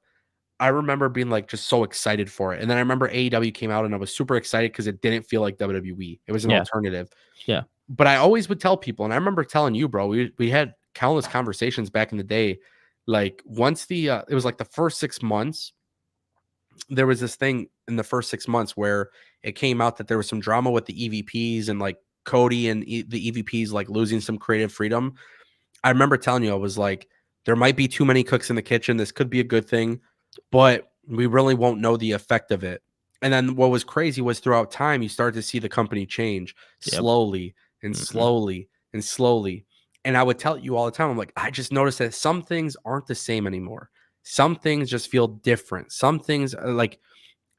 S1: I remember being like just so excited for it. And then I remember AEW came out and I was super excited because it didn't feel like WWE. It was an
S2: Yeah.
S1: alternative.
S2: Yeah.
S1: But I always would tell people, and I remember telling you, bro, we had countless conversations back in the day. Like once it was like the first 6 months, there was this thing in the first 6 months where it came out that there was some drama with the EVPs and like Cody and the EVPs like losing some creative freedom. I remember telling you, I was like, there might be too many cooks in the kitchen. This could be a good thing, but we really won't know the effect of it. And then what was crazy was throughout time, you start to see the company change
S2: Yep.
S1: slowly and slowly and slowly. And I would tell you all the time, I'm like, I just noticed that some things aren't the same anymore. Some things just feel different. Some things are like,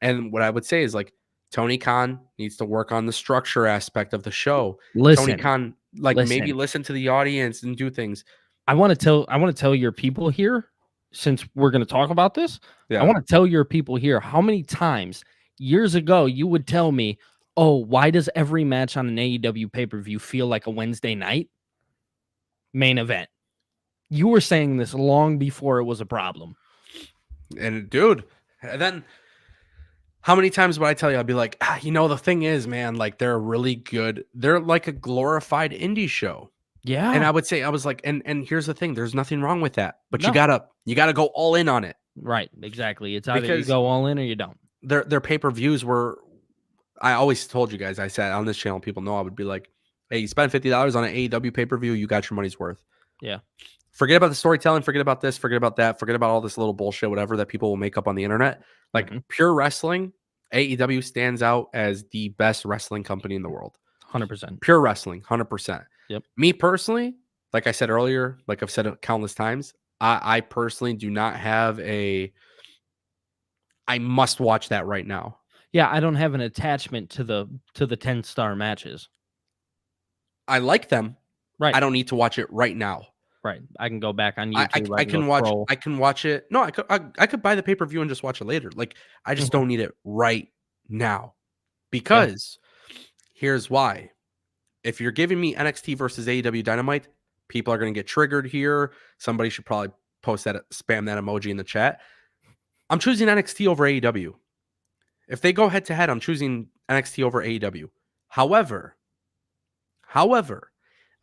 S1: and what I would say is like, Tony Khan needs to work on the structure aspect of the show. Tony
S2: Listen.
S1: Khan, like maybe listen to the audience and do things.
S2: I want to tell your people here, since we're going to talk about this,
S1: Yeah.
S2: I want to tell your people here how many times years ago you would tell me, oh, why does every match on an AEW pay-per-view feel like a Wednesday night main event? You were saying this long before it was a problem.
S1: And dude, and then how many times would I tell you, I'd be like, the thing is, man, like they're really good. They're like a glorified indie show.
S2: Yeah.
S1: And I would say, I was like, and here's the thing, there's nothing wrong with that, but
S2: No.
S1: you gotta go all in on it.
S2: Right. Exactly. It's either
S1: Because
S2: you go all in or you don't.
S1: their pay-per-views were, I always told you guys, I said on this channel, people know I would be like, hey, you spend $50 on an AEW pay-per-view, you got your money's worth.
S2: Yeah.
S1: Forget about the storytelling, forget about this, forget about that, forget about all this little bullshit, whatever that people will make up on the internet. Like pure wrestling, AEW stands out as the best wrestling company in the world.
S2: 100%.
S1: Pure wrestling, 100%.
S2: Yep.
S1: Me personally, like I said earlier, like I've said it countless times, I personally do not have I must watch that right now.
S2: Yeah, I don't have an attachment to the 10-star matches.
S1: I like them.
S2: Right.
S1: I don't need to watch it right now.
S2: Right. I can go back on YouTube.
S1: I can watch it. No, I could buy the pay-per-view and just watch it later. Like I just don't need it right now. Because here's why. If you're giving me NXT versus AEW Dynamite, people are going to get triggered here. Somebody should probably spam that emoji in the chat. I'm choosing NXT over AEW. If they go head to head, I'm choosing NXT over AEW. However,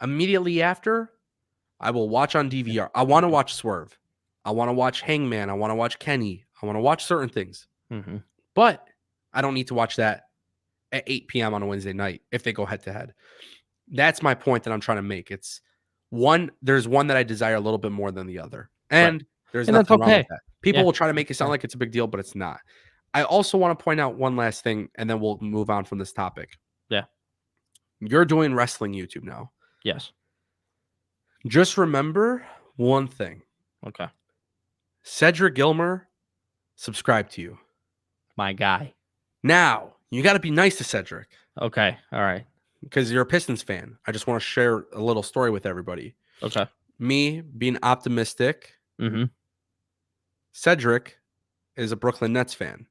S1: immediately after, I will watch on DVR. I want to watch Swerve. I want to watch Hangman. I want to watch Kenny. I want to watch certain things. But I don't need to watch that at 8 p.m. on a Wednesday night if they go head to head. That's my point that I'm trying to make. It's there's one that I desire a little bit more than the other. And there's nothing wrong with that. People will try to make it sound like it's a big deal, but it's not. I also want to point out one last thing, and then we'll move on from this topic.
S2: Yeah.
S1: You're doing wrestling YouTube now.
S2: Yes.
S1: Just remember one thing.
S2: Okay.
S1: Cedric Gilmer, subscribe to you.
S2: My guy.
S1: Now, you got to be nice to Cedric.
S2: Okay. All right.
S1: Because you're a Pistons fan. I just want to share a little story with everybody.
S2: Okay.
S1: Me being optimistic. Cedric is a Brooklyn Nets fan.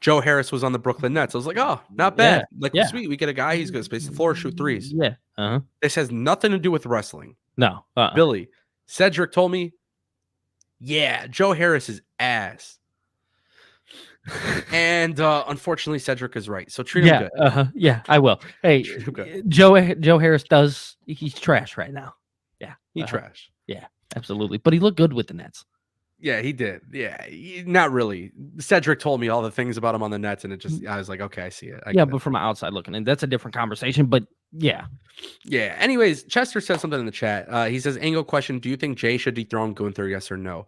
S1: Joe Harris was on the Brooklyn Nets. I was like, oh, not bad. Sweet. We get a guy. He's going to space the floor, shoot threes.
S2: Yeah.
S1: This has nothing to do with wrestling.
S2: No.
S1: Billy, Cedric told me, yeah, Joe Harris is ass. And unfortunately, Cedric is right. So treat him good.
S2: Yeah, I will. Hey, Joe Harris he's trash right now. Yeah.
S1: He trash.
S2: Yeah, absolutely. But he looked good with the Nets.
S1: Yeah, he did. Yeah, not really. Cedric told me all the things about him on the Nets, and I was like, okay, I see it.
S2: But from outside looking in, that's a different conversation. But yeah.
S1: Yeah. Anyways, Chester said something in the chat. He says, Ango question, do you think Jay should dethrone Gunther, yes or no?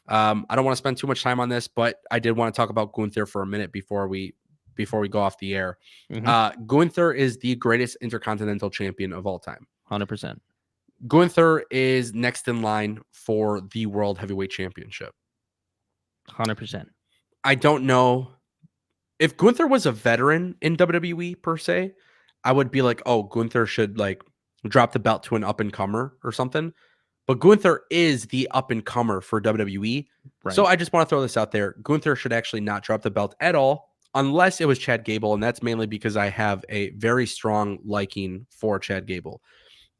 S1: I don't want to spend too much time on this, but I did want to talk about Gunther for a minute before we before we go off the air.
S2: Mhm.
S1: Gunther is the greatest intercontinental champion of all time.
S2: 100%.
S1: Gunther is next in line for the World Heavyweight Championship.
S2: 100%.
S1: I don't know if Gunther was a veteran in WWE per se. I would be like, oh, Gunther should like drop the belt to an up and comer or something. But Gunther is the up and comer for WWE.
S2: Right.
S1: So I just want to throw this out there. Gunther should actually not drop the belt at all, unless it was Chad Gable. And that's mainly because I have a very strong liking for Chad Gable.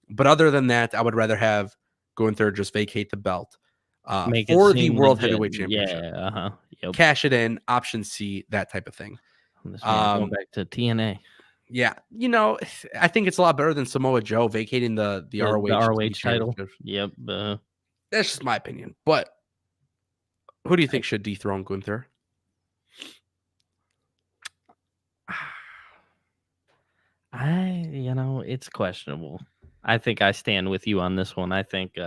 S1: But other than that, I would rather have Gunther just vacate the belt
S2: Make it
S1: for the
S2: seem
S1: World
S2: legit.
S1: Heavyweight Championship.
S2: Yeah, uh-huh. Yep.
S1: Cash it in, option C, that type of thing.
S2: This man going back to TNA.
S1: Yeah, you know, I think it's a lot better than Samoa Joe vacating the ROH,
S2: The ROH
S1: TV
S2: title.
S1: championship.
S2: Yep.
S1: That's just my opinion. But who do you think should dethrone Gunther?
S2: It's questionable. I think I stand with you on this one. I think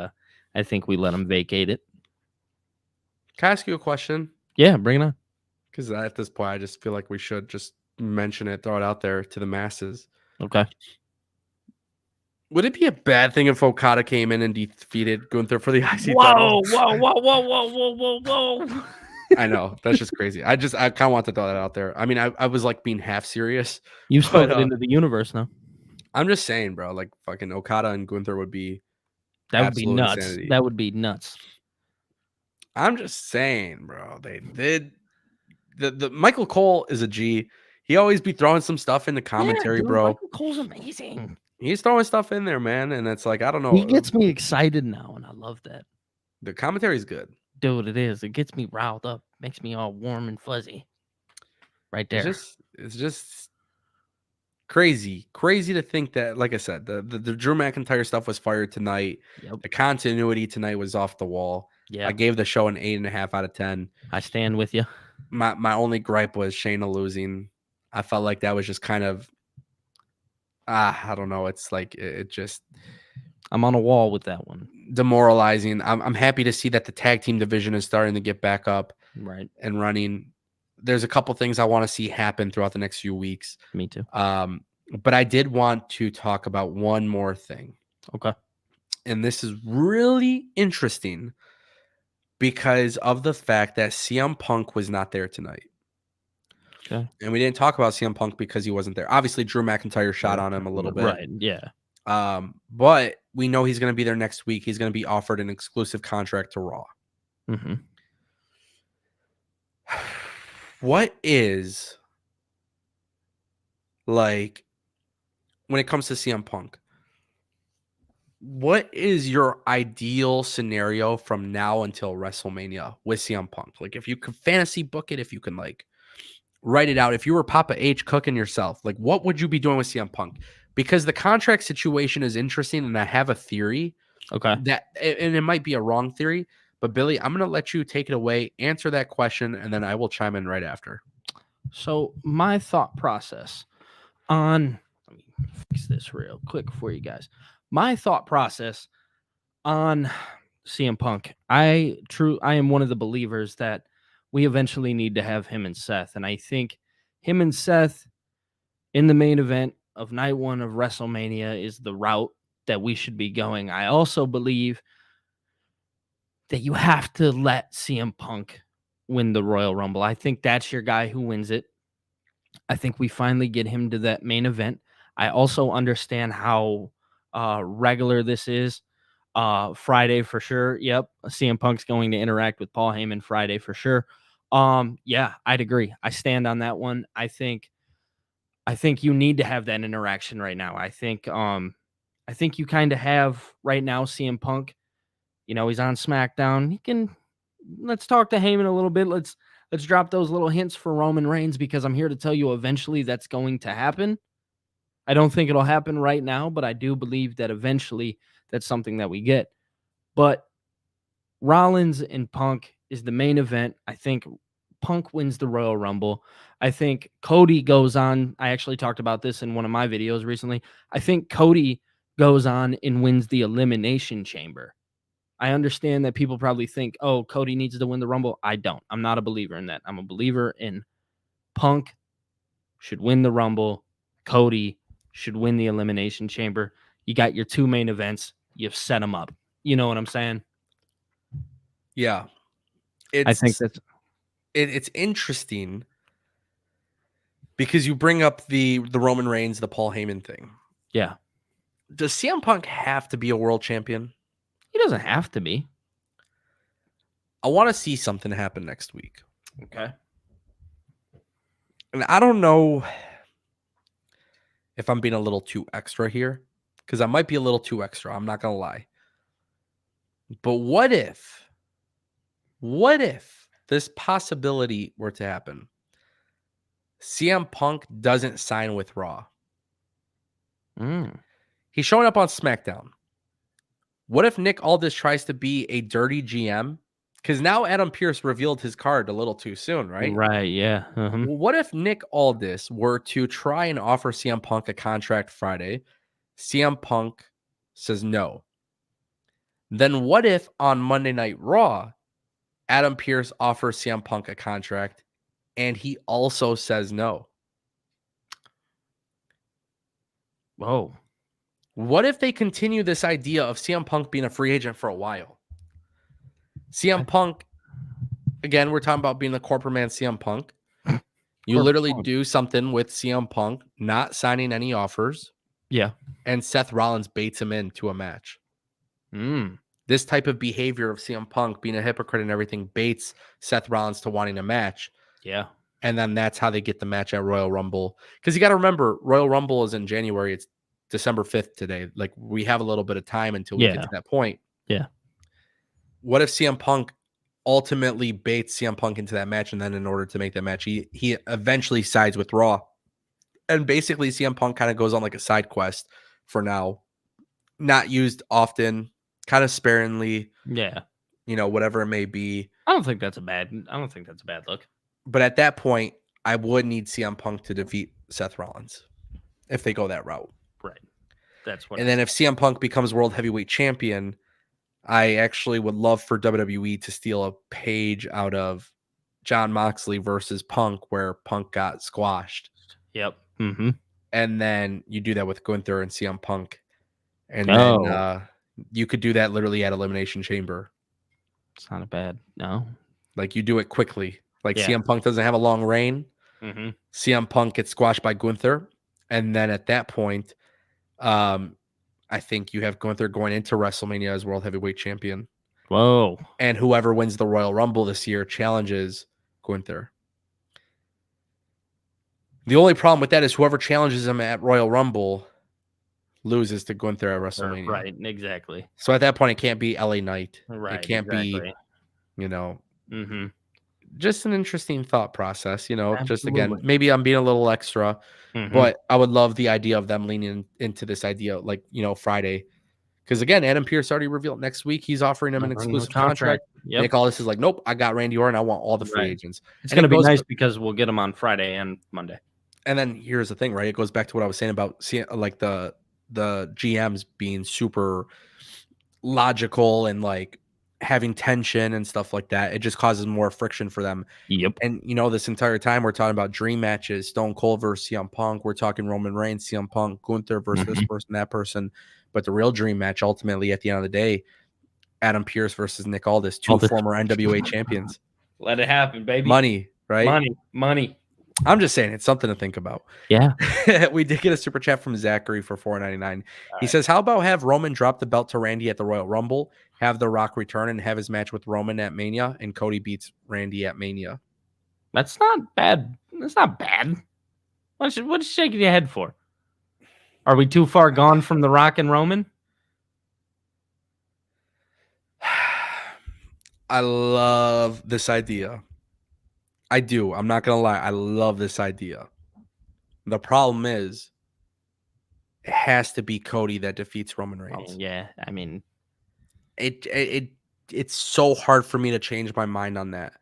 S2: we let him vacate it.
S1: Can I ask you a question?
S2: Yeah, bring it on.
S1: Because at this point, I just feel like we should just mention it, throw it out there to the masses.
S2: Okay.
S1: Would it be a bad thing if Okada came in and defeated Gunther for the IC
S2: Whoa,
S1: title?
S2: whoa.
S1: I know. That's just crazy. I kind of want to throw that out there. I mean, I was like being half serious.
S2: You spoke it into the universe now.
S1: I'm just saying, bro, like fucking Okada and Gunther would be
S2: that would be nuts.
S1: Insanity.
S2: That would be nuts.
S1: I'm just saying, bro. They did the Michael Cole is a G. He always be throwing some stuff in the commentary,
S2: dude,
S1: bro.
S2: Michael Cole's amazing.
S1: He's throwing stuff in there, man, and it's like I don't know.
S2: He gets me excited now, and I love that.
S1: The commentary is good,
S2: dude. It is. It gets me riled up, makes me all warm and fuzzy. Right there.
S1: It's just crazy to think that. Like I said, the Drew McIntyre stuff was fired tonight.
S2: Yep.
S1: The continuity tonight was off the wall.
S2: Yeah,
S1: I gave the show an 8.5 out of 10.
S2: I stand with you.
S1: My only gripe was Shayna losing. I felt like that was just kind of I don't know. It's like it just
S2: I'm on a wall with that one.
S1: Demoralizing. I'm happy to see that the tag team division is starting to get back up and running. There's a couple things I want to see happen throughout the next few weeks.
S2: Me too.
S1: But I did want to talk about one more thing.
S2: Okay.
S1: And this is really interesting because of the fact that CM Punk was not there tonight.
S2: Okay.
S1: And we didn't talk about CM Punk because he wasn't there. Obviously, Drew McIntyre shot on him a little bit.
S2: Right, yeah.
S1: But we know he's going to be there next week. He's going to be offered an exclusive contract to Raw.
S2: Mm-hmm.
S1: What is, like, when it comes to CM Punk, what is your ideal scenario from now until WrestleMania with CM Punk? Like, if you could fantasy book it, if you can, like, write it out, if you were Papa H cooking yourself, like, what would you be doing with CM Punk? Because the contract situation is interesting, and I have a theory.
S2: Okay.
S1: And it might be a wrong theory, but Billy, I'm going to let you take it away, answer that question, and then I will chime in right after.
S2: So my thought process on, let me fix this real quick for you guys. My thought process on CM Punk, I am one of the believers that we eventually need to have him and Seth. And I think him and Seth in the main event of night one of WrestleMania is the route that we should be going. I also believe that you have to let CM Punk win the Royal Rumble. I think that's your guy who wins it. I think we finally get him to that main event. I also understand how regular this is. Friday for sure. Yep. CM Punk's going to interact with Paul Heyman Friday for sure. Yeah, I'd agree. I stand on that one. I think you need to have that interaction right now. I think you kind of have right now CM Punk. You know, he's on SmackDown. Let's talk to Heyman a little bit. Let's drop those little hints for Roman Reigns, because I'm here to tell you eventually that's going to happen. I don't think it'll happen right now, but I do believe that eventually that's something that we get. But Rollins and Punk is the main event. I think Punk wins the Royal Rumble. I think Cody goes on. I actually talked about this in one of my videos recently. I think Cody goes on and wins the Elimination Chamber. I understand that people probably think, oh, Cody needs to win the Rumble. I don't. I'm not a believer in that. I'm a believer in Punk should win the Rumble. Cody should win the Elimination Chamber. You got your 2 main events. You've set them up. You know what I'm saying?
S1: Yeah.
S2: I think
S1: It's interesting because you bring up the Roman Reigns, the Paul Heyman thing.
S2: Yeah.
S1: Does CM Punk have to be a world champion?
S2: He doesn't have to be.
S1: I want to see something happen next week.
S2: Okay.
S1: And I don't know if I'm being a little too extra here, because I might be a little too extra. I'm not going to lie. But what if this possibility were to happen? CM Punk doesn't sign with Raw. He's showing up on SmackDown. What if Nick Aldis tries to be a dirty GM? Because now Adam Pearce revealed his card a little too soon, right?
S2: Right, yeah.
S1: Well, what if Nick Aldis were to try and offer CM Punk a contract Friday? CM Punk says no. Then what if on Monday Night Raw, Adam Pearce offers CM Punk a contract and he also says no?
S2: Whoa.
S1: What if they continue this idea of CM Punk being a free agent for a while? CM Punk, again, we're talking about being the corporate man CM Punk. You literally do something with CM Punk, not signing any offers.
S2: Yeah.
S1: And Seth Rollins baits him into a match. This type of behavior of CM Punk being a hypocrite and everything baits Seth Rollins to wanting a match.
S2: Yeah.
S1: And then that's how they get the match at Royal Rumble. Because you got to remember, Royal Rumble is in January. It's December 5th today. Like, we have a little bit of time until we get to that point.
S2: Yeah.
S1: What if CM Punk ultimately baits CM Punk into that match, and then in order to make that match, he eventually sides with Raw? And basically, CM Punk kind of goes on like a side quest for now. Not used often, kind of sparingly.
S2: Yeah.
S1: You know, whatever it may be.
S2: I don't think that's a bad look.
S1: But at that point, I would need CM Punk to defeat Seth Rollins if they go that route.
S2: Right. That's what.
S1: And then if CM Punk becomes World Heavyweight Champion, I actually would love for WWE to steal a page out of Jon Moxley versus Punk, where Punk got squashed.
S2: Yep.
S1: And then you do that with Gunther and CM Punk. And then you could do that literally at Elimination Chamber.
S2: It's not a bad, no.
S1: Like, you do it quickly. Like, CM Punk doesn't have a long reign. CM Punk gets squashed by Gunther. And then at that point, I think you have Gunther going into WrestleMania as World Heavyweight Champion.
S2: Whoa.
S1: And whoever wins the Royal Rumble this year challenges Gunther. The only problem with that is whoever challenges him at Royal Rumble loses to Gunther at WrestleMania.
S2: Right, exactly.
S1: So at that point, it can't be LA Knight.
S2: Right,
S1: it can't be, you know, just an interesting thought process, you know. Just again, maybe I'm being a little extra, but I would love the idea of them leaning into this idea, like, you know, Friday. Because again, Adam Pearce already revealed next week he's offering him an exclusive contract. Nick Aldis is like, nope, I got Randy Orton. I want all the free agents.
S2: It's going to be nice because we'll get them on Friday and Monday.
S1: And then here's the thing, right? It goes back to what I was saying about like the GMs being super logical and like having tension and stuff like that. It just causes more friction for them.
S2: Yep.
S1: And you know, this entire time we're talking about dream matches, Stone Cold versus CM Punk. We're talking Roman Reigns, CM Punk, Gunther versus this person, that person. But the real dream match, ultimately, at the end of the day, Adam Pearce versus Nick Aldis, two former NWA champions.
S2: Let it happen, baby.
S1: Money, right?
S2: Money.
S1: I'm just saying, it's something to think about.
S2: Yeah.
S1: We did get a super chat from Zachary for $4.99. He says, how about have Roman drop the belt to Randy at the Royal Rumble, have The Rock return and have his match with Roman at Mania, and Cody beats Randy at Mania?
S2: That's not bad. That's not bad. What you shaking your head for? Are we too far gone from The Rock and Roman?
S1: I love this idea. I do. I'm not going to lie. I love this idea. The problem is it has to be Cody that defeats Roman Reigns.
S2: Yeah. I mean,
S1: it's so hard for me to change my mind on that.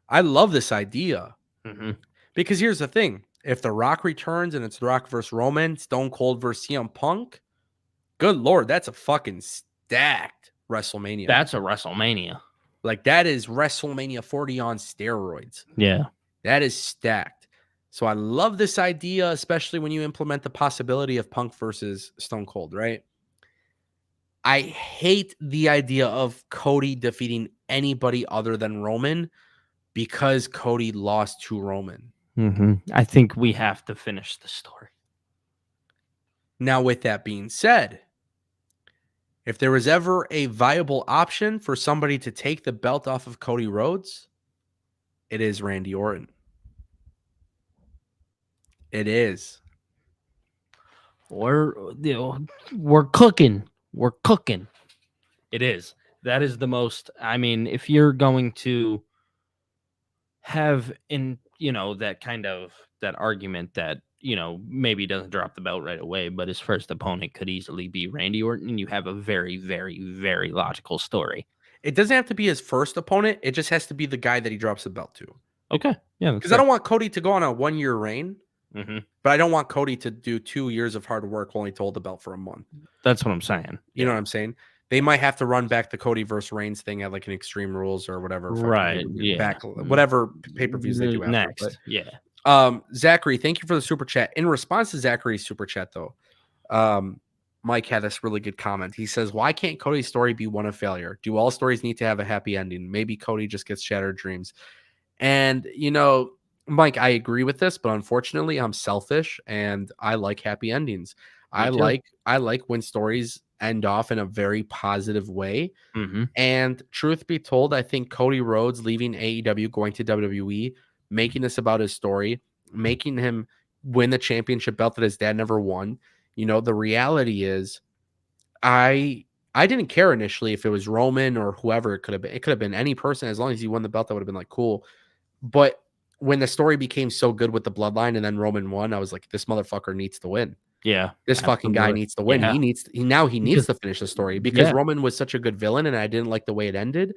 S1: I love this idea because here's the thing. If The Rock returns and it's The Rock versus Roman, Stone Cold versus CM Punk, good Lord, that's a fucking stacked WrestleMania.
S2: That's a WrestleMania.
S1: Like, that is WrestleMania 40 on steroids.
S2: Yeah.
S1: That is stacked. So I love this idea, especially when you implement the possibility of Punk versus Stone Cold, right? I hate the idea of Cody defeating anybody other than Roman because Cody lost to Roman.
S2: I think we have to finish the story.
S1: Now, with that being said, if there was ever a viable option for somebody to take the belt off of Cody Rhodes, it is Randy Orton. It is.
S2: We're cooking. We're cooking. It is. That is the most. I mean, if you're going to have that kind of that argument that maybe doesn't drop the belt right away, but his first opponent could easily be Randy Orton, and you have a very, very, very logical story.
S1: It doesn't have to be his first opponent. It just has to be the guy that he drops the belt to.
S2: Okay. Yeah.
S1: Because I don't want Cody to go on a 1-year reign,
S2: but
S1: I don't want Cody to do 2 years of hard work only to hold the belt for a month.
S2: That's what I'm saying.
S1: You know what I'm saying? They might have to run back the Cody versus Reigns thing at like an Extreme Rules or whatever.
S2: Right. Yeah.
S1: Back, whatever pay-per-views they do after.
S2: Next. Yeah.
S1: Zachary, thank you for the super chat. In response to Zachary's super chat, though, Mike had this really good comment. He says, why can't Cody's story be one of failure? Do all stories need to have a happy ending? Maybe Cody just gets shattered dreams. And, Mike, I agree with this, but unfortunately, I'm selfish and I like happy endings. I like when stories end off in a very positive way. And truth be told, I think Cody Rhodes leaving AEW, going to WWE, making this about his story, making him win the championship belt that his dad never won. The reality is I didn't care initially if it was Roman or whoever it could have been. It could have been any person. As long as he won the belt, that would have been like cool. But when the story became so good with the bloodline and then Roman won, I was like, this motherfucker needs to win.
S2: Yeah.
S1: This fucking guy needs to win.
S2: Yeah.
S1: He needs to finish the story because Roman was such a good villain and I didn't like the way it ended,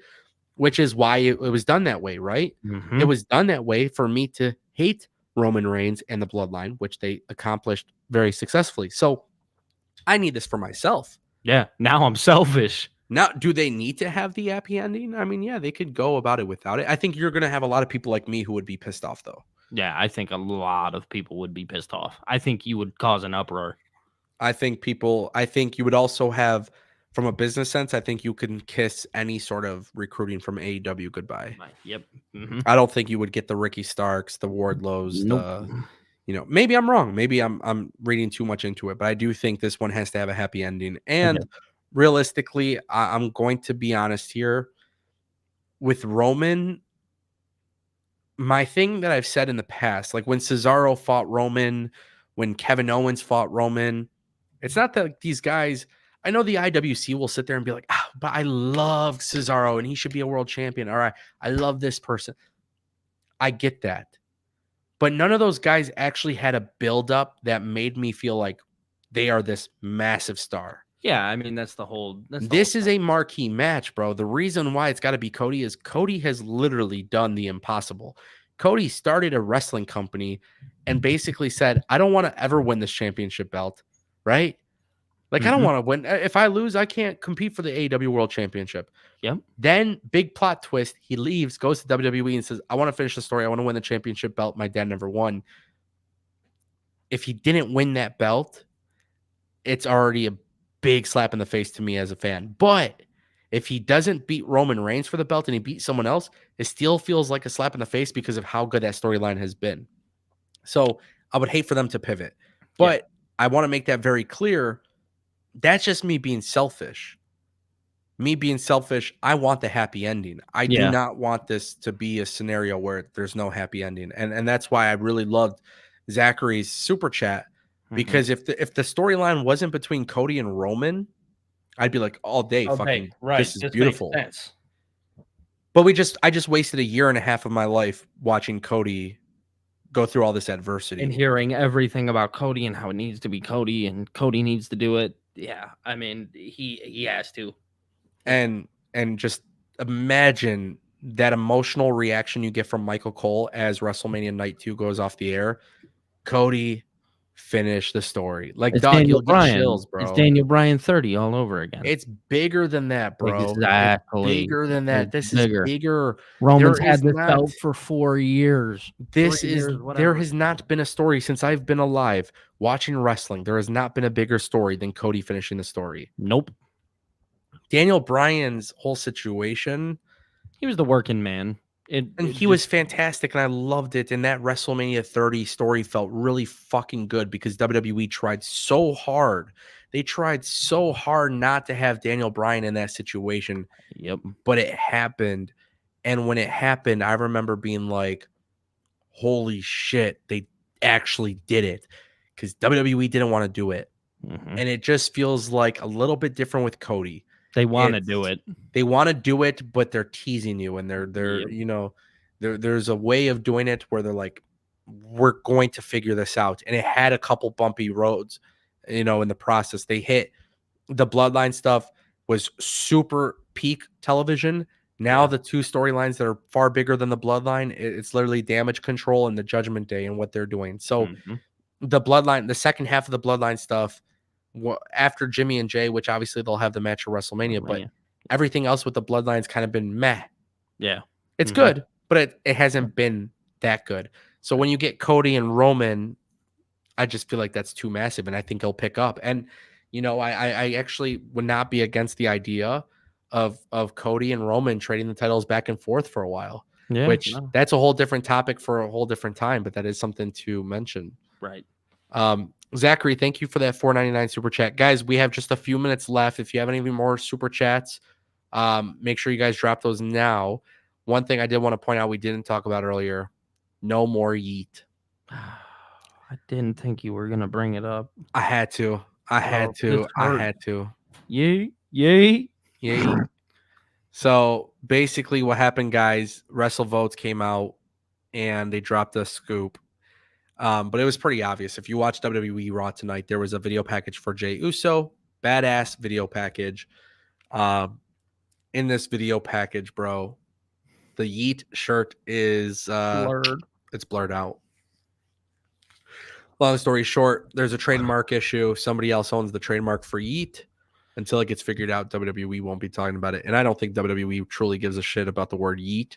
S1: which is why it was done that way, right? It was done that way for me to hate Roman Reigns and the bloodline, which they accomplished very successfully. So I need this for myself.
S2: Yeah. Now I'm selfish.
S1: Now, do they need to have the happy ending? I mean, yeah, they could go about it without it. I think you're going to have a lot of people like me who would be pissed off, though.
S2: Yeah, I think a lot of people would be pissed off. I think you would cause an uproar.
S1: I think you would also have, from a business sense, I think you can kiss any sort of recruiting from AEW goodbye.
S2: Yep.
S1: I don't think you would get the Ricky Starks, the Wardlows,
S2: Nope.
S1: Maybe I'm wrong. Maybe I'm reading too much into it, but I do think this one has to have a happy ending. And realistically, I'm going to be honest here with Roman. My thing that I've said in the past, like when Cesaro fought Roman, when Kevin Owens fought Roman, it's not that these guys, I know the IWC will sit there and be like, but I love Cesaro and he should be a world champion. All right, I love this person. I get that. But none of those guys actually had a buildup that made me feel like they are this massive star.
S2: Yeah, I mean, that's the whole.
S1: This is a marquee match, bro. The reason why it's got to be Cody is Cody has literally done the impossible. Cody started a wrestling company and basically said, I don't want to ever win this championship belt, right? Like, I don't want to win. If I lose, I can't compete for the AEW World Championship.
S2: Yep.
S1: Then, big plot twist, he leaves, goes to WWE and says, I want to finish the story. I want to win the championship belt my dad never won. If he didn't win that belt, it's already a big slap in the face to me as a fan. But if he doesn't beat Roman Reigns for the belt and he beats someone else, it still feels like a slap in the face because of how good that storyline has been. So I would hate for them to pivot. But I want to make that very clear. That's just me being selfish. I want the happy ending. I do not want this to be a scenario where there's no happy ending. And that's why I really loved Zachary's super chat. Because if the storyline wasn't between Cody and Roman, I'd be like all day, fucking, right. This is beautiful. But I just wasted a year and a half of my life watching Cody go through all this adversity
S2: and hearing everything about Cody and how it needs to be Cody and Cody needs to do it. Yeah, I mean, he has to.
S1: And just imagine that emotional reaction you get from Michael Cole as WrestleMania Night 2 goes off the air. Cody finish the story. Like,
S2: It's
S1: dog,
S2: Daniel
S1: you'll get
S2: Bryan.
S1: chills,
S2: It's
S1: bro.
S2: Daniel Bryan 30 all over again.
S1: It's bigger than that, bro. It's
S2: Exactly.
S1: bigger than that.
S2: It's
S1: This
S2: bigger.
S1: is bigger.
S2: Roman's
S1: There
S2: had
S1: is
S2: this
S1: not.
S2: belt for 4 years. 3 years,
S1: There
S2: whatever.
S1: has not been a story since I've been alive watching wrestling. There has not been a bigger story than Cody finishing the story.
S2: Nope.
S1: Daniel Bryan's whole situation,
S2: He was the working man.
S1: he was fantastic, and I loved it. And that WrestleMania 30 story felt really fucking good because WWE tried so hard. They tried so hard not to have Daniel Bryan in that situation.
S2: Yep.
S1: But it happened. And when it happened, I remember being like, holy shit, they actually did it, because WWE didn't want to do it.
S2: Mm-hmm.
S1: And it just feels like a little bit different with Cody.
S2: They want to do it.
S1: They want to do it, but they're teasing you, and they're
S2: Yep.
S1: you know, there's a way of doing it where they're like, we're going to figure this out. And it had a couple bumpy roads, in the process. They hit the bloodline stuff was super peak television. Now the two storylines that are far bigger than the bloodline, it's literally Damage Control and the Judgment Day and what they're doing. So the bloodline, the second half of the bloodline stuff, after Jimmy and Jay, which obviously they'll have the match at WrestleMania, but everything else with the bloodline's kind of been meh.
S2: Yeah.
S1: It's good, but it hasn't been that good. So when you get Cody and Roman, I just feel like that's too massive, and I think he'll pick up. And I actually would not be against the idea of Cody and Roman trading the titles back and forth for a while.
S2: Yeah,
S1: which that's a whole different topic for a whole different time, but that is something to mention.
S2: Right.
S1: Zachary, thank you for that $4.99 super chat. Guys, we have just a few minutes left. If you have any more super chats, make sure you guys drop those now. One thing I did want to point out we didn't talk about earlier, no more yeet.
S2: I didn't think you were going to bring it up.
S1: I had to. I had to.
S2: Yay.
S1: So basically what happened, guys, WrestleVotes came out and they dropped a scoop. But it was pretty obvious. If you watch WWE Raw tonight, there was a video package for Jey Uso. Badass video package. In this video package, bro, the Yeet shirt is
S2: blurred.
S1: It's blurred out. Long story short, there's a trademark issue. Somebody else owns the trademark for Yeet. Until it gets figured out, WWE won't be talking about it. And I don't think WWE truly gives a shit about the word Yeet.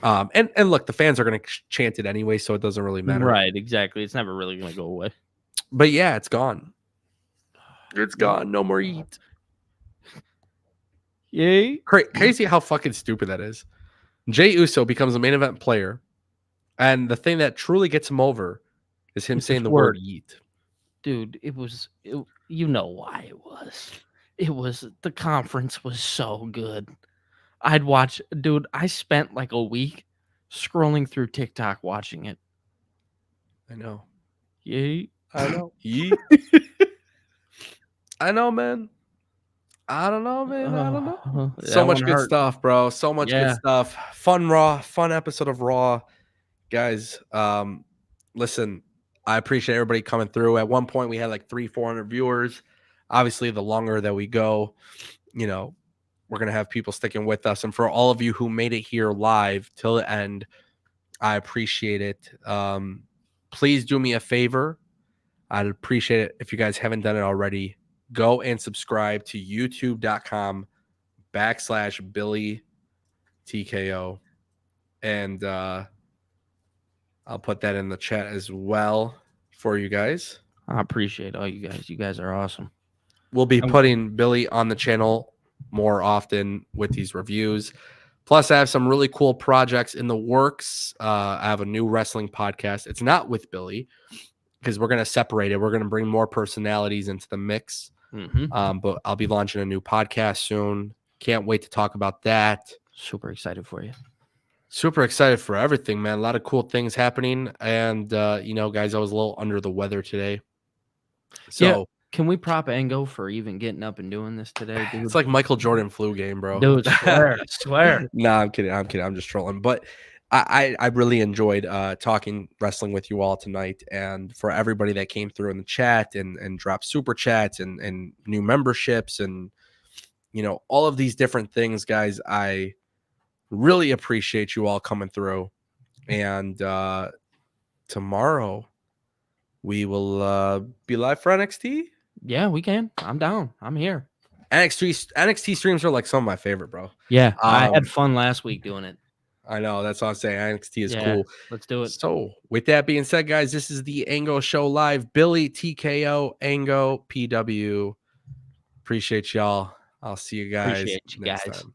S1: And look, the fans are going to chant it anyway, so it doesn't really matter.
S2: Right, exactly. It's never really going to go away.
S1: But yeah, it's gone. It's gone. No more Yeet.
S2: Yay.
S1: Crazy how fucking stupid that is. Jey Uso becomes a main event player, and the thing that truly gets him over is him saying the word Yeet.
S2: Dude, you know why it was. The conference was so good. I'd watch, dude, I spent like a week scrolling through TikTok watching it.
S1: I know.
S2: Yay.
S1: I know. Yeet. I know, man. I don't know, man. I don't know. So much good stuff, bro. So much good stuff. Fun episode of Raw. Guys, listen, I appreciate everybody coming through. At one point, we had like 300-400 viewers. Obviously, the longer that we go, we're going to have people sticking with us. And for all of you who made it here live till the end, I appreciate it. Please do me a favor. I'd appreciate it if you guys haven't done it already. Go and subscribe to youtube.com/BillyTKO. And I'll put that in the chat as well for you guys.
S2: I appreciate all you guys. You guys are awesome.
S1: We'll be putting Billy on the channel more often with these reviews. Plus, I have some really cool projects in the works. I have a new wrestling podcast. It's not with Billy because we're going to separate it. We're going to bring more personalities into the mix. But I'll be launching a new podcast soon. Can't wait to talk about that.
S2: Super excited for you.
S1: Super excited for everything, man. A lot of cool things happening. And, guys, I was a little under the weather today. So
S2: can we prop Ango for even getting up and doing this today, dude?
S1: It's like Michael Jordan flu game, bro.
S2: Dude, swear.
S1: Nah, I'm kidding. I'm just trolling. But I really enjoyed talking wrestling with you all tonight. And for everybody that came through in the chat and dropped super chats and new memberships and, all of these different things, guys, I really appreciate you all coming through. And tomorrow we will be live for NXT.
S2: Yeah, we can. I'm down. I'm here.
S1: NXT streams are like some of my favorite, bro.
S2: Yeah, I had fun last week doing it.
S1: I know, that's what I'm saying. NXT is
S2: Yeah,
S1: cool.
S2: let's do it.
S1: So, with that being said, guys, this is the Ango Show live. Billy, TKO, Ango, PW. Appreciate y'all. I'll see you guys
S2: Appreciate you
S1: next
S2: guys.
S1: time.